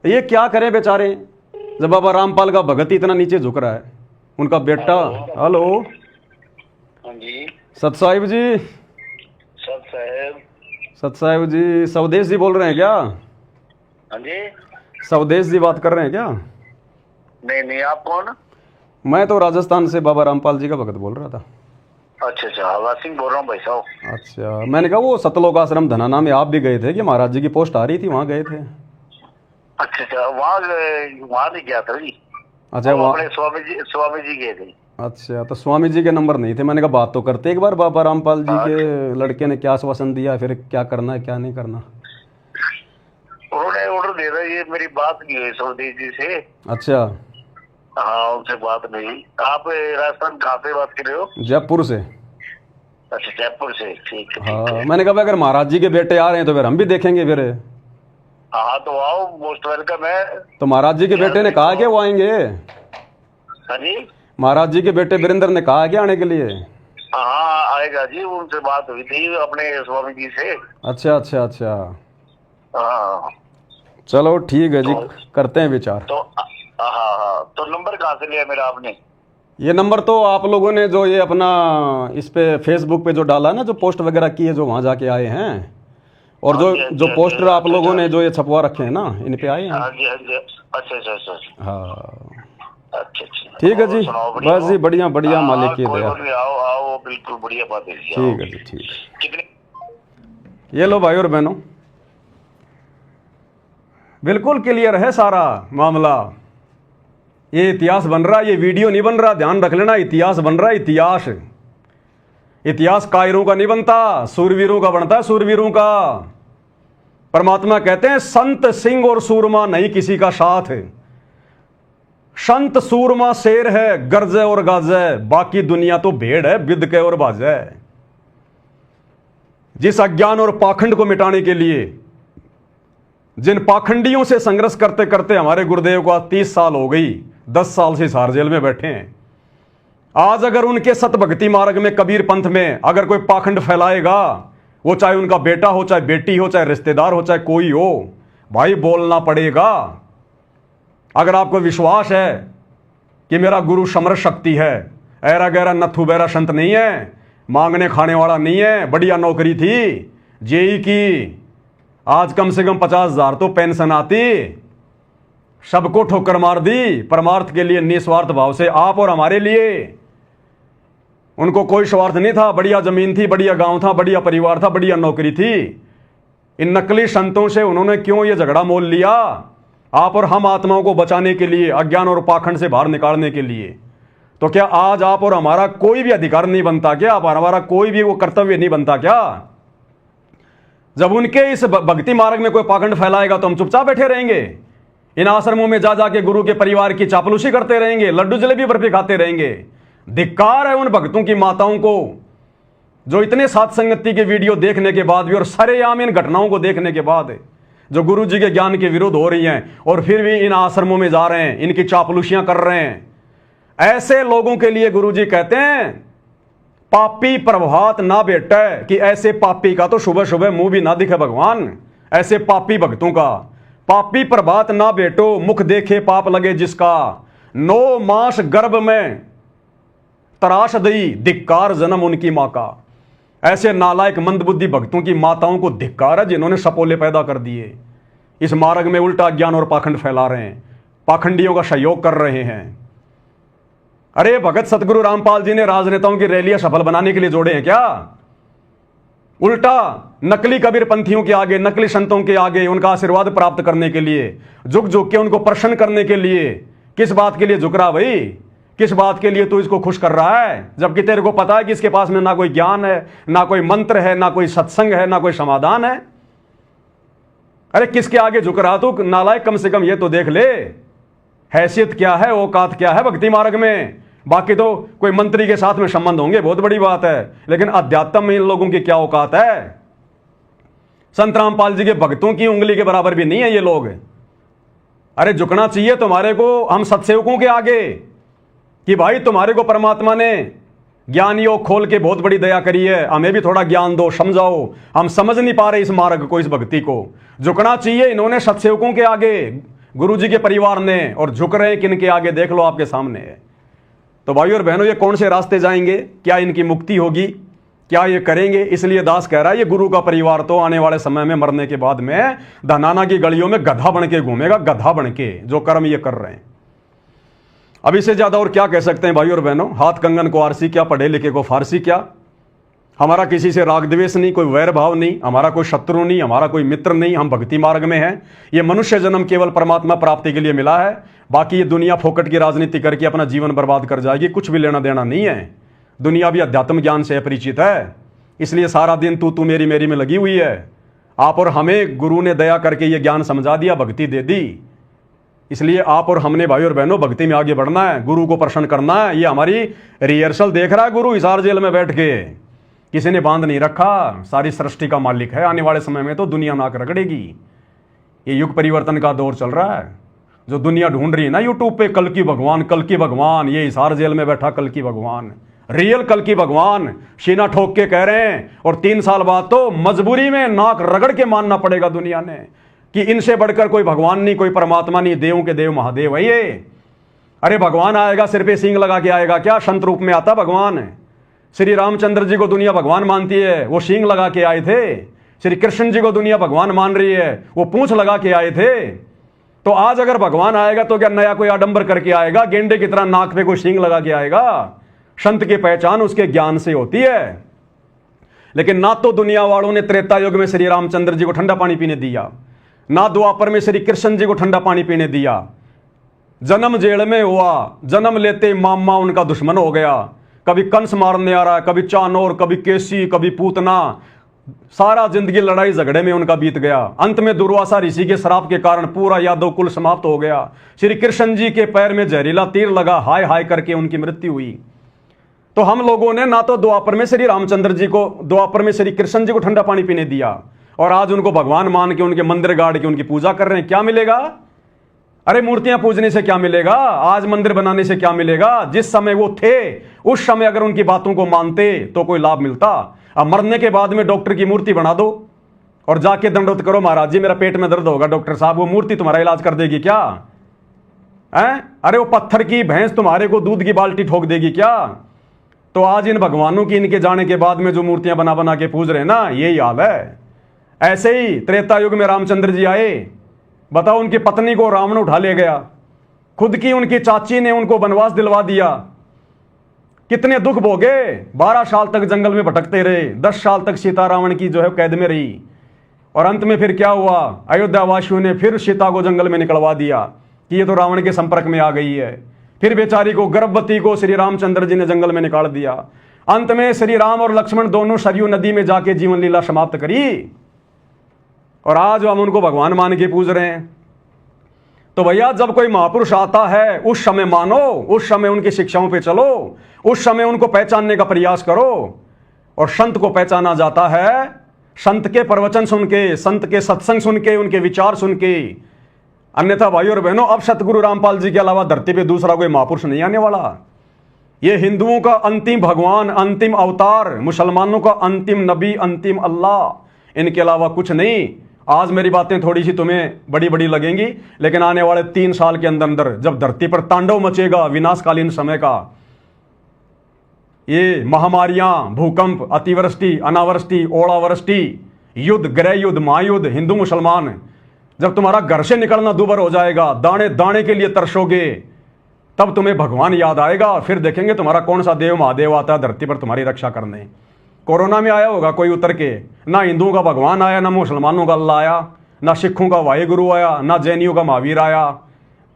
ये क्या करें बेचारे, जब बाबा रामपाल का भगत इतना नीचे झुक रहा है। उनका बेटा, हेलो हाँ जी सत साहिब जी, सत साहिब जी स्वदेश जी बोल रहे हैं क्या? हाँ जी। स्वदेश जी बात कर रहे हैं क्या? नहीं, आप कौन? मैं तो राजस्थान से बाबा रामपाल जी का भगत बोल रहा था। अच्छा, हवा सिंह बोल रहा हूँ भाई साहब। अच्छा, मैंने कहा वो सतलोक आश्रम धनाना में आप भी गए थे कि महाराज जी की पोस्ट आ रही थी, वहाँ गए थे? अच्छा, वहाँ नहीं गया था जी। अच्छा, वहाँ अपने स्वामी जी गए थे। अच्छा, तो स्वामी जी के नंबर नहीं थे। मैंने कहा बात तो करते एक बार, बाबा रामपाल जी के लड़के ने क्या आश्वासन दिया, फिर क्या करना है क्या नहीं करना। उन्होंने ऑर्डर दे रहा है, ये मेरी बात नहीं हुई स्वदेश जी से। अच्छा, हाँ उनसे बात नहीं। आप राजस्थान कहाँ से बात कर रहे हो? जयपुर से। अच्छा, जयपुर से, ठीक है। हाँ, मैंने कहा अगर महाराज जी के बेटे आ रहे हैं तो फिर हम भी देखेंगे फिर। हाँ तो आओ, मोस्ट वेलकम है। तो महाराज जी के बेटे ने कहा कि वो आएंगे? हाँ जी, महाराज जी के बेटे वीरेंद्र ने कहा क्या आने के लिए? हाँ आएगा जी, उनसे बात हुई थी अपने स्वामी जी से। अच्छा अच्छा अच्छा, हाँ चलो ठीक है जी, करते हैं विचार। तो हाँ, तो नंबर कहाँ से लिया मेरा आपने? ये नंबर तो आप लोगों ने जो ये अपना इस पे फेसबुक पे जो डाला ना, जो पोस्ट वगैरह की है, जो वहाँ जाके आए हैं, और जो पोस्टर आप लोगों ने जो ये छपवा रखे हैं ना, इन पे आए हैं। हाँ जी, अच्छा। हाँ अच्छा, ठीक है जी, बस जी बढ़िया बढ़िया, मालिक की कोई दया। बात नहीं, आओ बिल्कुल बढ़िया बात है। ठीक है जी, ठीक है। कितने? ये लो भाई और बहनों, बिल्कुल क्लियर है सारा मामला। ये इतिहास बन रहा है, ये वीडियो नहीं बन रहा, ध्यान रख लेना। इतिहास बन रहा है, इतिहास। इतिहास कायरों का नहीं बनता, सूरवीरों का बनता है, सूरवीरों का। परमात्मा कहते हैं संत सिंह और सूरमा नहीं किसी का साथ है। संत सूरमा शेर है, गरजे और गाजे, बाकी दुनिया तो भेड़ है, बिदके और बाजे। जिस अज्ञान और पाखंड को मिटाने के लिए, जिन पाखंडियों से संघर्ष करते करते हमारे गुरुदेव को 30 साल हो गई, 10 साल से हिसार जेल में बैठे हैं। आज अगर उनके सतभक्ति मार्ग में, कबीर पंथ में अगर कोई पाखंड फैलाएगा, वो चाहे उनका बेटा हो, चाहे बेटी हो, चाहे रिश्तेदार हो, चाहे कोई हो, भाई बोलना पड़ेगा। अगर आपको विश्वास है कि मेरा गुरु समर्थ शक्ति है, ऐरा गैरा नथु बैरा संत नहीं है, मांगने खाने वाला नहीं है, बढ़िया नौकरी थी जेई की, आज कम से कम 50,000 तो पेंशन आती, सबको ठोकर मार दी परमार्थ के लिए निस्वार्थ भाव से, आप और हमारे लिए। उनको कोई स्वार्थ नहीं था, बढ़िया जमीन थी, बढ़िया गांव था, बढ़िया परिवार था, बढ़िया नौकरी थी। इन नकली संतों से उन्होंने क्यों ये झगड़ा मोल लिया? आप और हम आत्माओं को बचाने के लिए, अज्ञान और पाखंड से बाहर निकालने के लिए। तो क्या आज आप और हमारा कोई भी अधिकार नहीं बनता क्या? आप हमारा कोई भी वो कर्तव्य नहीं बनता क्या? जब उनके इस भक्ति मार्ग में कोई पाखंड फैलाएगा तो हम चुपचाप बैठे रहेंगे? इन आश्रमों में जा जाके गुरु के परिवार की चापलूसी करते रहेंगे, लड्डू जलेबी बर्फी खाते रहेंगे? धिक्कार है उन भक्तों की माताओं को जो इतने साथ संगति के वीडियो देखने के बाद भी और सरेआम इन घटनाओं को देखने के बाद जो गुरु जी के ज्ञान के विरुद्ध हो रही हैं, और फिर भी इन आश्रमों में जा रहे हैं, इनकी चापलूसियां कर रहे हैं। ऐसे लोगों के लिए गुरु जी कहते हैं पापी प्रभात ना बेटे, कि ऐसे पापी का तो सुबह सुबह मुंह भी ना दिखे भगवान, ऐसे पापी भक्तों का। पापी प्रभात ना बेटो, मुख देखे पाप लगे जिसका, 9 मास गर्भ में तराश दई, धिक्कार जन्म उनकी मां का। ऐसे नालायक मंदबुद्धि भक्तों की माताओं को धिक्कार है जिन्होंने सपोले पैदा कर दिए, इस मार्ग में उल्टा ज्ञान और पाखंड फैला रहे हैं, पाखंडियों का सहयोग कर रहे हैं। अरे भगत सतगुरु रामपाल जी ने राजनेताओं की रैलियां सफल बनाने के लिए जोड़े हैं क्या? उल्टा नकली कबीर पंथियों के आगे, नकली संतों के आगे उनका आशीर्वाद प्राप्त करने के लिए, झुक झुक के उनको प्रसन्न करने के लिए। किस बात के लिए झुक रहा भाई? किस बात के लिए तू इसको खुश कर रहा है, जबकि तेरे को पता है कि इसके पास में ना कोई ज्ञान है, ना कोई मंत्र है, ना कोई सत्संग है, ना कोई समाधान है। अरे किसके आगे झुक रहा तू नालायक? कम से कम ये तो देख ले, हैसियत क्या है, औकात क्या है भक्ति मार्ग में। बाकी तो कोई मंत्री के साथ में संबंध होंगे, बहुत बड़ी बात है, लेकिन अध्यात्म में इन लोगों की क्या औकात है? संत रामपाल जी के भक्तों की उंगली के बराबर भी नहीं है ये लोग। अरे झुकना चाहिए तुम्हारे को हम सत्सेवकों के आगे, कि भाई तुम्हारे को परमात्मा ने ज्ञान योग खोल के बहुत बड़ी दया करी है, हमें भी थोड़ा ज्ञान दो, समझाओ, हम समझ नहीं पा रहे इस मार्ग को, इस भक्ति को। झुकना चाहिए इन्होंने सत्सेवकों के आगे, गुरु जी के परिवार ने, और झुक रहे हैं किन के आगे? देख लो आपके सामने है। तो भाइयों और बहनों, ये कौन से रास्ते जाएंगे? क्या इनकी मुक्ति होगी? क्या ये करेंगे? इसलिए दास कह रहा है ये गुरु का परिवार तो आने वाले समय में मरने के बाद में धनाना की गलियों में गधा बन के घूमेगा, गधा बन के, जो कर्म ये कर रहे हैं। अब इससे ज्यादा और क्या कह सकते हैं भाइयों और बहनों? हाथ कंगन को आरसी क्या, पढ़े लिखे को फारसी क्या। हमारा किसी से राग द्वेष नहीं, कोई वैर भाव नहीं, हमारा कोई शत्रु नहीं, हमारा कोई मित्र नहीं, हम भक्ति मार्ग में हैं। ये मनुष्य जन्म केवल परमात्मा प्राप्ति के लिए मिला है, बाकी ये दुनिया फोकट की राजनीति करके अपना जीवन बर्बाद कर जाएगी, कुछ भी लेना देना नहीं है। दुनिया भी अध्यात्म ज्ञान से अपरिचित है, इसलिए सारा दिन तू मेरी मेरी में लगी हुई है। आप और हमें गुरु ने दया करके ये ज्ञान समझा दिया, भक्ति दे दी, इसलिए आप और हमने भाई और बहनों भक्ति में आगे बढ़ना है, गुरु को प्रसन्न करना है। ये हमारी रिहर्सल देख रहा है गुरु हिसार जेल में बैठ के, किसी ने बांध नहीं रखा, सारी सृष्टि का मालिक है। आने वाले समय में तो दुनिया नाक रगड़ेगी। ये युग परिवर्तन का दौर चल रहा है, जो दुनिया ढूंढ रही है ना यूट्यूब पे, कल की भगवान, कल की भगवान, ये हिसार जेल में बैठा कल की भगवान, रियल कल की भगवान, सीना ठोक के कह रहे हैं। और 3 साल बाद तो मजबूरी में नाक रगड़ के मानना पड़ेगा दुनिया ने कि इनसे बढ़कर कोई भगवान नहीं, कोई परमात्मा नहीं, देवों के देव महादेव है ये। अरे भगवान आएगा सिर पे सींग लगा के आएगा क्या? संत रूप में आता भगवान। श्री रामचंद्र जी को दुनिया भगवान मानती है, वो सींग लगा के आए थे। श्री कृष्ण जी को दुनिया भगवान मान रही है, वो पूंछ लगा के आए थे। तो आज अगर भगवान आएगा तो क्या नया कोई आडंबर करके आएगा, गेंडे की तरह नाक पे कोई सींग लगा के आएगा? संत की पहचान उसके ज्ञान से होती है। लेकिन ना तो दुनिया वालों ने त्रेता युग में श्री रामचंद्र जी को ठंडा पानी पीने दिया, ना द्वापर में श्री कृष्ण जी को ठंडा पानी पीने दिया। जन्म जेल में हुआ, जन्म लेते मामा उनका दुश्मन हो गया। कभी कंस मारने आ रहा है, कभी चानोर, कभी केसी, कभी पूतना, सारा जिंदगी लड़ाई झगड़े में उनका बीत गया। अंत में दुर्वासा ऋषि के श्राप के कारण पूरा यादव कुल समाप्त हो गया। श्री कृष्ण जी के पैर में जहरीला तीर लगा, हाय हाय करके उनकी मृत्यु हुई। तो हम लोगों ने ना तो द्वापर में श्री रामचंद्र जी को, द्वापर में श्री कृष्ण जी को ठंडा पानी पीने दिया, और आज उनको भगवान मान के उनके मंदिर गाड़ के उनकी पूजा कर रहे हैं। क्या मिलेगा? अरे मूर्तियां पूजने से क्या मिलेगा? आज मंदिर बनाने से क्या मिलेगा? जिस समय वो थे उस समय अगर उनकी बातों को मानते तो कोई लाभ मिलता। अब मरने के बाद में डॉक्टर की मूर्ति बना दो और जाके दंडवत करो, महाराज जी मेरा पेट में दर्द होगा, डॉक्टर साहब वो मूर्ति तुम्हारा इलाज कर देगी क्या? अरे वो पत्थर की भैंस तुम्हारे को दूध की बाल्टी ठोक देगी क्या? तो आज इन भगवानों की इनके जाने के बाद में जो मूर्तियां बना बना के पूज रहे हैं ना, यही हाल है। ऐसे ही त्रेता युग में रामचंद्र जी आए, बताओ उनकी पत्नी को रावण उठा ले गया, खुद की उनकी चाची ने उनको वनवास दिलवा दिया। कितने दुख भोगे, 12 साल तक जंगल में भटकते रहे, 10 साल तक सीता रावण की जो है कैद में रही, और अंत में फिर क्या हुआ? अयोध्या वासियों ने फिर सीता को जंगल में निकलवा दिया कि ये तो रावण के संपर्क में आ गई है। फिर बेचारी को, गर्भवती को श्री रामचंद्र जी ने जंगल में निकाल दिया। अंत में श्री राम और लक्ष्मण दोनों सरयू नदी में जाके जीवन लीला समाप्त करी, और आज हम उनको भगवान मान के पूज रहे हैं। तो भैया जब कोई महापुरुष आता है उस समय मानो, उस समय उनकी शिक्षाओं पे चलो, उस समय उनको पहचानने का प्रयास करो। और संत को पहचाना जाता है संत के प्रवचन सुन के, संत के सत्संग सुन के, उनके विचार सुन के। अन्यथा भाइयों और बहनों, अब सतगुरु रामपाल जी के अलावा धरती पे दूसरा कोई महापुरुष नहीं आने वाला। ये हिंदुओं का अंतिम भगवान, अंतिम अवतार, मुसलमानों का अंतिम नबी, अंतिम अल्लाह, इनके अलावा कुछ नहीं। आज मेरी बातें थोड़ी सी तुम्हें बड़ी बड़ी लगेंगी, लेकिन आने वाले 3 साल के अंदर अंदर जब धरती पर तांडव मचेगा विनाशकालीन समय का, ये महामारियां, भूकंप, अतिवृष्टि, अनावृष्टि, ओलावृष्टि, युद्ध, गृह युद्ध, महायुद्ध, हिंदू मुसलमान, जब तुम्हारा घर से निकलना दूभर हो जाएगा, दाने दाने के लिए तरसोगे, तब तुम्हें भगवान याद आएगा। फिर देखेंगे तुम्हारा कौन सा देव महादेव आता है धरती पर तुम्हारी रक्षा करने। कोरोना में आया होगा कोई उतर के, ना हिंदुओं का भगवान आया, ना मुसलमानों का अल्लाह आया, ना सिखों का वाहिगुरु आया, ना जैनियों का महावीर आया,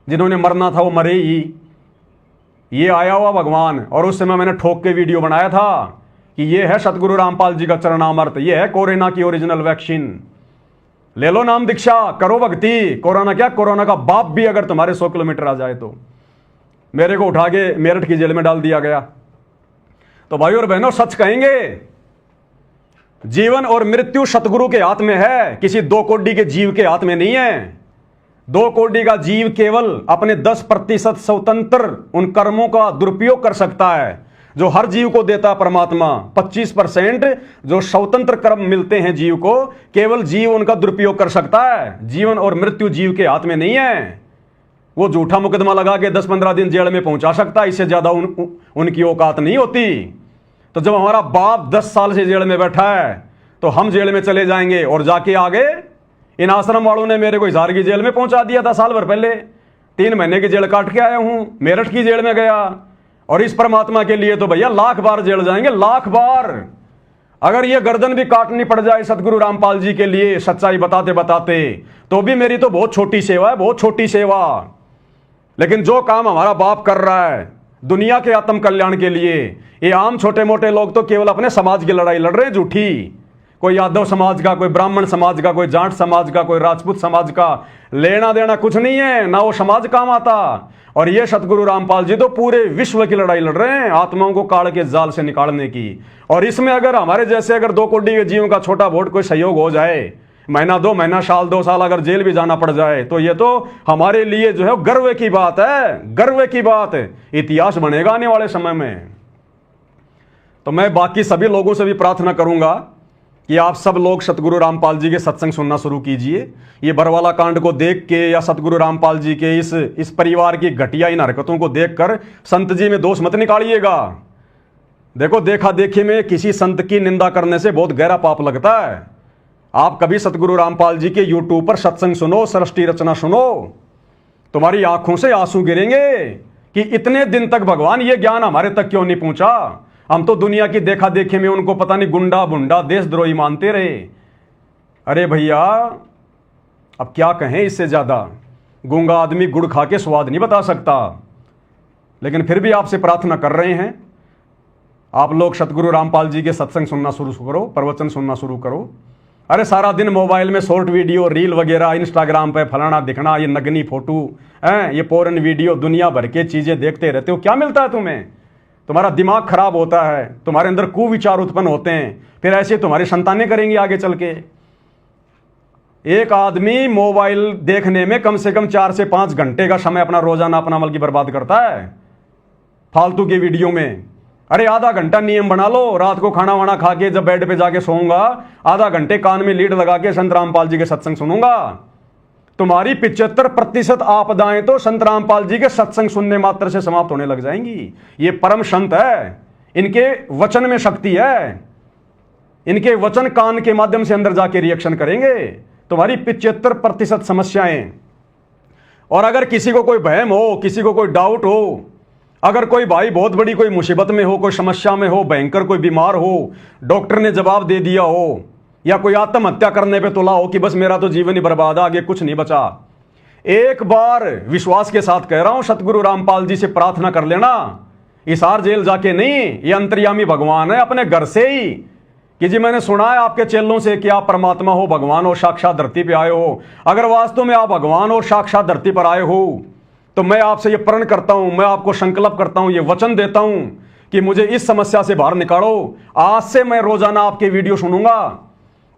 जिन्होंने मरना था वो मरे ही। ये आया हुआ भगवान। और उस समय मैंने ठोक के वीडियो बनाया था कि ये है सतगुरु रामपाल जी का चरणामृत, ये है कोरोना की ओरिजिनल वैक्सीन। ले लो नाम दीक्षा, करो भक्ति। कोरोना क्या, कोरोना का बाप भी अगर तुम्हारे 100 किलोमीटर आ जाए तो। मेरे को उठा के मेरठ की जेल में डाल दिया गया। तो भाई और बहनों, सच कहेंगे, जीवन और मृत्यु सतगुरु के हाथ में है, किसी 2 कोड़ी के जीव के हाथ में नहीं है। 2 कोड़ी का जीव केवल अपने 10% स्वतंत्र उन कर्मों का दुरुपयोग कर सकता है जो हर जीव को देता परमात्मा। 25% जो स्वतंत्र कर्म मिलते हैं जीव को, केवल जीव उनका दुरुपयोग कर सकता है। जीवन और मृत्यु जीव के हाथ में नहीं है। वो झूठा मुकदमा लगा के 10-15 दिन जेल में पहुंचा सकता है, इससे ज्यादा उनकी औकात नहीं होती। तो जब हमारा बाप 10 साल से जेल में बैठा है तो हम जेल में चले जाएंगे। और जाके आगे इन आश्रम वालों ने मेरे को हिसार की जेल में पहुंचा दिया था साल भर पहले। 3 महीने की जेल काट के आया हूं, मेरठ की जेल में गया। और इस परमात्मा के लिए तो भैया लाख बार जेल जाएंगे, लाख बार। अगर ये गर्दन भी काटनी पड़ जाए सतगुरु रामपाल जी के लिए सच्चाई बताते बताते, तो भी मेरी तो बहुत छोटी सेवा है, बहुत छोटी सेवा। लेकिन जो काम हमारा बाप कर रहा है दुनिया के आत्म कल्याण के लिए, ये आम छोटे मोटे लोग तो केवल अपने समाज की लड़ाई लड़ रहे हैं झूठी। कोई यादव समाज का, कोई ब्राह्मण समाज का, कोई जाट समाज का, कोई राजपूत समाज का लेना देना कुछ नहीं है, ना वो समाज काम आता। और ये सतगुरु रामपाल जी तो पूरे विश्व की लड़ाई लड़ रहे हैं आत्माओं को काल के जाल से निकालने की। और इसमें अगर हमारे जैसे अगर 2 कोड़ी के जीवों का छोटा वोट कोई सहयोग हो जाए, महीना 2 महीना, साल 2 साल अगर जेल भी जाना पड़ जाए, तो ये तो हमारे लिए जो है गर्व की बात है, गर्व की बात है। इतिहास बनेगा आने वाले समय में। तो मैं बाकी सभी लोगों से भी प्रार्थना करूंगा कि आप सब लोग सतगुरु रामपाल जी के सत्संग सुनना शुरू कीजिए। ये बरवाला कांड को देख के या सतगुरु रामपाल जी के इस परिवार की घटिया इन हरकतों को देखकर संत जी में दोष मत निकालिएगा। देखो, देखा देखी में किसी संत की निंदा करने से बहुत गहरा पाप लगता है। आप कभी सतगुरु रामपाल जी के यूट्यूब पर सत्संग सुनो, सृष्टि रचना सुनो, तुम्हारी आंखों से आंसू गिरेंगे कि इतने दिन तक भगवान ये ज्ञान हमारे तक क्यों नहीं पहुंचा। हम तो दुनिया की देखा देखी में उनको पता नहीं गुंडा बुंडा देशद्रोही मानते रहे। अरे भैया, अब क्या कहें इससे ज्यादा। गूंगा आदमी गुड़ खा के स्वाद नहीं बता सकता। लेकिन फिर भी आपसे प्रार्थना कर रहे हैं, आप लोग सतगुरु रामपाल जी के सत्संग सुनना शुरू करो, प्रवचन सुनना शुरू करो। अरे सारा दिन मोबाइल में शॉर्ट वीडियो, रील वगैरह, इंस्टाग्राम पे फलाना दिखना, ये नगनी फोटो हैं, ये पोर्न वीडियो, दुनिया भर के चीजें देखते रहते हो। क्या मिलता है तुम्हें? तुम्हारा दिमाग खराब होता है, तुम्हारे अंदर कुविचार उत्पन्न होते हैं, फिर ऐसे तुम्हारी संतानें करेंगी आगे चल के। एक आदमी मोबाइल देखने में कम से कम 4 से 5 घंटे का समय अपना रोजाना अपना बल्कि बर्बाद करता है फालतू की वीडियो में। अरे आधा घंटा नियम बना लो, रात को खाना वाना खा के जब बेड पे जाके सोऊंगा, आधा घंटे कान में लीड लगा के संत रामपाल जी के सत्संग सुनूंगा। तुम्हारी 75% आपदाएं तो संत रामपाल जी के सत्संग सुनने मात्र से समाप्त होने लग जाएंगी। ये परम संत है, इनके वचन में शक्ति है, इनके वचन कान के माध्यम से अंदर जाके रिएक्शन करेंगे तुम्हारी 75% समस्याएं। और अगर किसी को कोई भयम हो, किसी को कोई डाउट हो, अगर कोई भाई बहुत बड़ी कोई मुसीबत में हो, कोई समस्या में हो, भयंकर कोई बीमार हो, डॉक्टर ने जवाब दे दिया हो, या कोई आत्महत्या करने पे तुला हो कि बस मेरा तो जीवन ही बर्बाद है, आगे कुछ नहीं बचा, एक बार विश्वास के साथ कह रहा हूं, सतगुरु रामपाल जी से प्रार्थना कर लेना। हिसार जेल जाके नहीं, ये अंतर्यामी भगवान है अपने घर से ही, कि जी मैंने सुना है आपके चेलों से कि आप परमात्मा हो, भगवान हो, साक्षात धरती पे आए हो। अगर वास्तव में आप भगवान और साक्षात धरती पर आए हो तो मैं आपसे ये प्रण करता हूं, मैं आपको संकल्प करता हूं, ये वचन देता हूं कि मुझे इस समस्या से बाहर निकालो। आज से मैं रोजाना आपके वीडियो सुनूंगा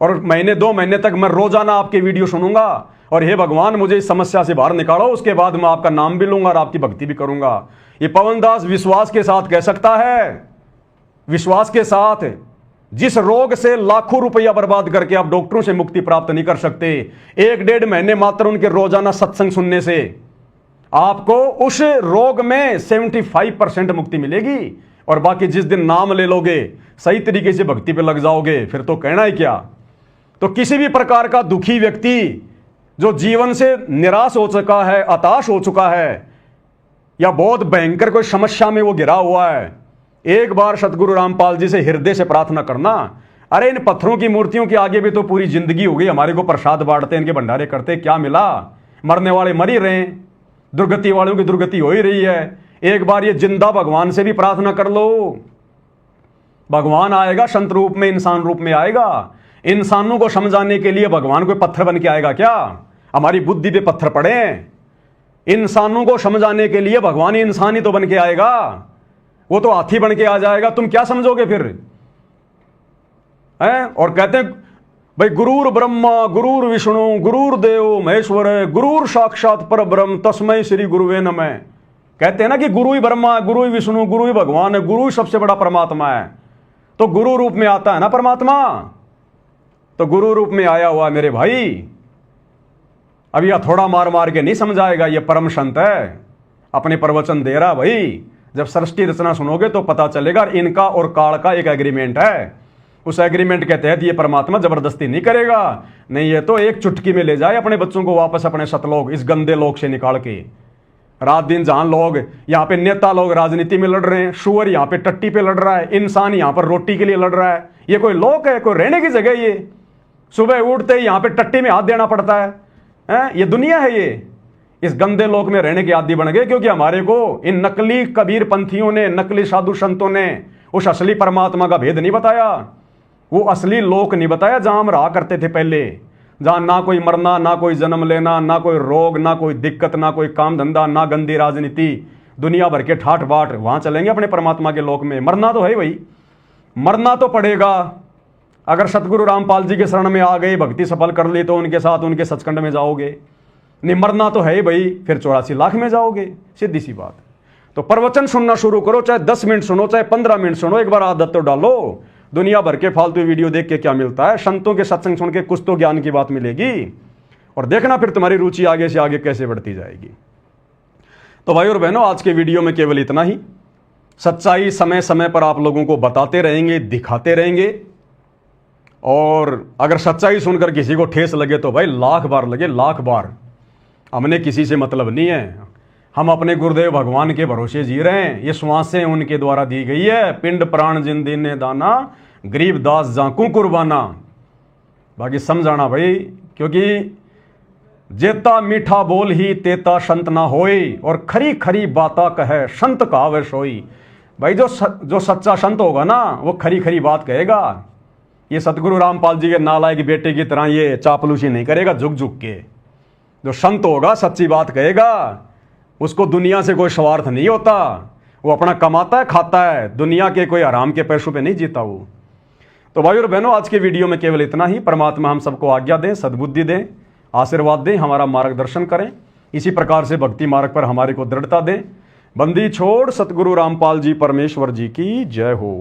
और महीने 2 महीने तक मैं रोजाना आपके वीडियो सुनूंगा और हे भगवान मुझे इस समस्या से बाहर निकालो, उसके बाद मैं आपका नाम भी लूंगा और आपकी भक्ति भी करूंगा। ये पवनदास विश्वास के साथ कह सकता है, विश्वास के साथ। जिस रोग से लाखों रुपया बर्बाद करके आप डॉक्टरों से मुक्ति प्राप्त नहीं कर सकते, 1-1.5 महीने मात्र उनके रोजाना सत्संग सुनने से आपको उस रोग में 75% मुक्ति मिलेगी। और बाकी जिस दिन नाम ले लोगे, सही तरीके से भक्ति पे लग जाओगे, फिर तो कहना ही क्या। तो किसी भी प्रकार का दुखी व्यक्ति जो जीवन से निराश हो चुका है, हताश हो चुका है, या बहुत भयंकर कोई समस्या में वो गिरा हुआ है, एक बार सतगुरु रामपाल जी से हृदय से प्रार्थना करना। अरे इन पत्थरों की मूर्तियों के आगे भी तो पूरी जिंदगी हो गई, हमारे को प्रसाद बांटते, इनके भंडारे करते, क्या मिला? मरने वाले मर ही रहे, दुर्गति वालों की दुर्गति हो ही रही है। एक बार ये जिंदा भगवान से भी प्रार्थना कर लो, भगवान आएगा, संत रूप में, इंसान रूप में आएगा। इंसानों को समझाने के लिए भगवान कोई पत्थर बन के आएगा क्या? हमारी बुद्धि पे पत्थर पड़े। इंसानों को समझाने के लिए भगवान इंसान ही तो बन के आएगा, वो तो हाथी बन के आ जाएगा। तुम क्या समझोगे फिर? हैं? और कहते हैं भाई गुरुर ब्रह्मा गुरुर विष्णु गुरुर्देव महेश्वर गुरुर साक्षात पर ब्रह्म तस्मै श्री गुरुवे नमः। कहते हैं ना कि गुरु ही ब्रह्मा है, गुरु ही विष्णु, गुरु ही भगवान है, गुरु ही सबसे बड़ा परमात्मा है। तो गुरु रूप में आता है ना परमात्मा, तो गुरु रूप में आया हुआ मेरे भाई। अब यह थोड़ा मार मार के नहीं समझाएगा, ये परम संत है, अपने प्रवचन दे रहा भाई। जब सृष्टि रचना सुनोगे तो पता चलेगा। इनका और काल का एक एग्रीमेंट है, उस एग्रीमेंट के तहत ये परमात्मा जबरदस्ती नहीं करेगा। नहीं, ये तो एक चुटकी में ले जाए अपने बच्चों को वापस अपने सतलोक, इस गंदे लोक से निकाल के। रात दिन जहां लोग यहाँ पे नेता लोग राजनीति में लड़ रहे हैं, शुअर यहाँ पे टट्टी पे लड़ रहा है, इंसान यहाँ पर रोटी के लिए लड़ रहा है, ये कोई लोक है? कोई रहने की जगह? ये सुबह उठते ही यहाँ पे टट्टी में हाथ देना पड़ता है? ये दुनिया है? ये इस गंदे लोक में रहने के आदी बन गए, क्योंकि हमारे को इन नकली कबीर पंथियों ने, नकली साधु संतों ने उस असली परमात्मा का भेद नहीं बताया, वो असली लोक नहीं बताया जहां हम रहा करते थे पहले, जहां ना कोई मरना, ना कोई जन्म लेना, ना कोई रोग, ना कोई दिक्कत, ना कोई काम धंधा, ना गंदी राजनीति, दुनिया भर के ठाठ बाट। वहां चलेंगे अपने परमात्मा के लोक में। मरना तो है भाई, मरना तो पड़ेगा। अगर सतगुरु रामपाल जी के शरण में आ गए, भक्ति सफल कर ली, तो उनके साथ उनके सचखंड में जाओगे। नहीं, मरना तो है भाई, फिर 84 लाख में जाओगे, सीधी सी बात। तो प्रवचन सुनना शुरू करो, चाहे 10 मिनट सुनो, चाहे 15 मिनट सुनो, एक बार आदत तो डालो। दुनिया भर के फालतू वीडियो देख के क्या मिलता है? संतों के सत्संग सुन के कुछ तो ज्ञान की बात मिलेगी, और देखना फिर तुम्हारी रुचि आगे से आगे कैसे बढ़ती जाएगी। तो भाई और बहनों, आज के वीडियो में केवल इतना ही। सच्चाई समय समय पर आप लोगों को बताते रहेंगे, दिखाते रहेंगे। और अगर सच्चाई सुनकर किसी को ठेस लगे तो भाई लाख बार लगे, लाख बार। हमने किसी से मतलब नहीं है, हम अपने गुरुदेव भगवान के भरोसे जी रहे हैं। ये श्वासें उनके द्वारा दी गई है। पिंड प्राण जिन दीने दाना, गरीब दास जाकू कुर्बाना। बाकी समझाना भाई, क्योंकि जेता मीठा बोल ही तेता संत ना होई, और खरी खरी बाता कहे संत कहावे सोई। भाई जो सच्चा संत होगा ना, वो खरी खरी बात कहेगा। ये सतगुरु रामपाल जी के नालायक बेटे की तरह ये चापलूसी नहीं करेगा झुक झुक के। जो संत होगा सच्ची बात कहेगा, उसको दुनिया से कोई स्वार्थ नहीं होता, वो अपना कमाता है, खाता है, दुनिया के कोई आराम के पैसों पे नहीं जीता वो। तो भाई और बहनों, आज के वीडियो में केवल इतना ही। परमात्मा हम सबको आज्ञा दें, सद्बुद्धि दें, आशीर्वाद दें, हमारा मार्गदर्शन करें। इसी प्रकार से भक्ति मार्ग पर हमारे को दृढ़ता दें। बंदी छोड़ सतगुरु रामपाल जी परमेश्वर जी की जय हो।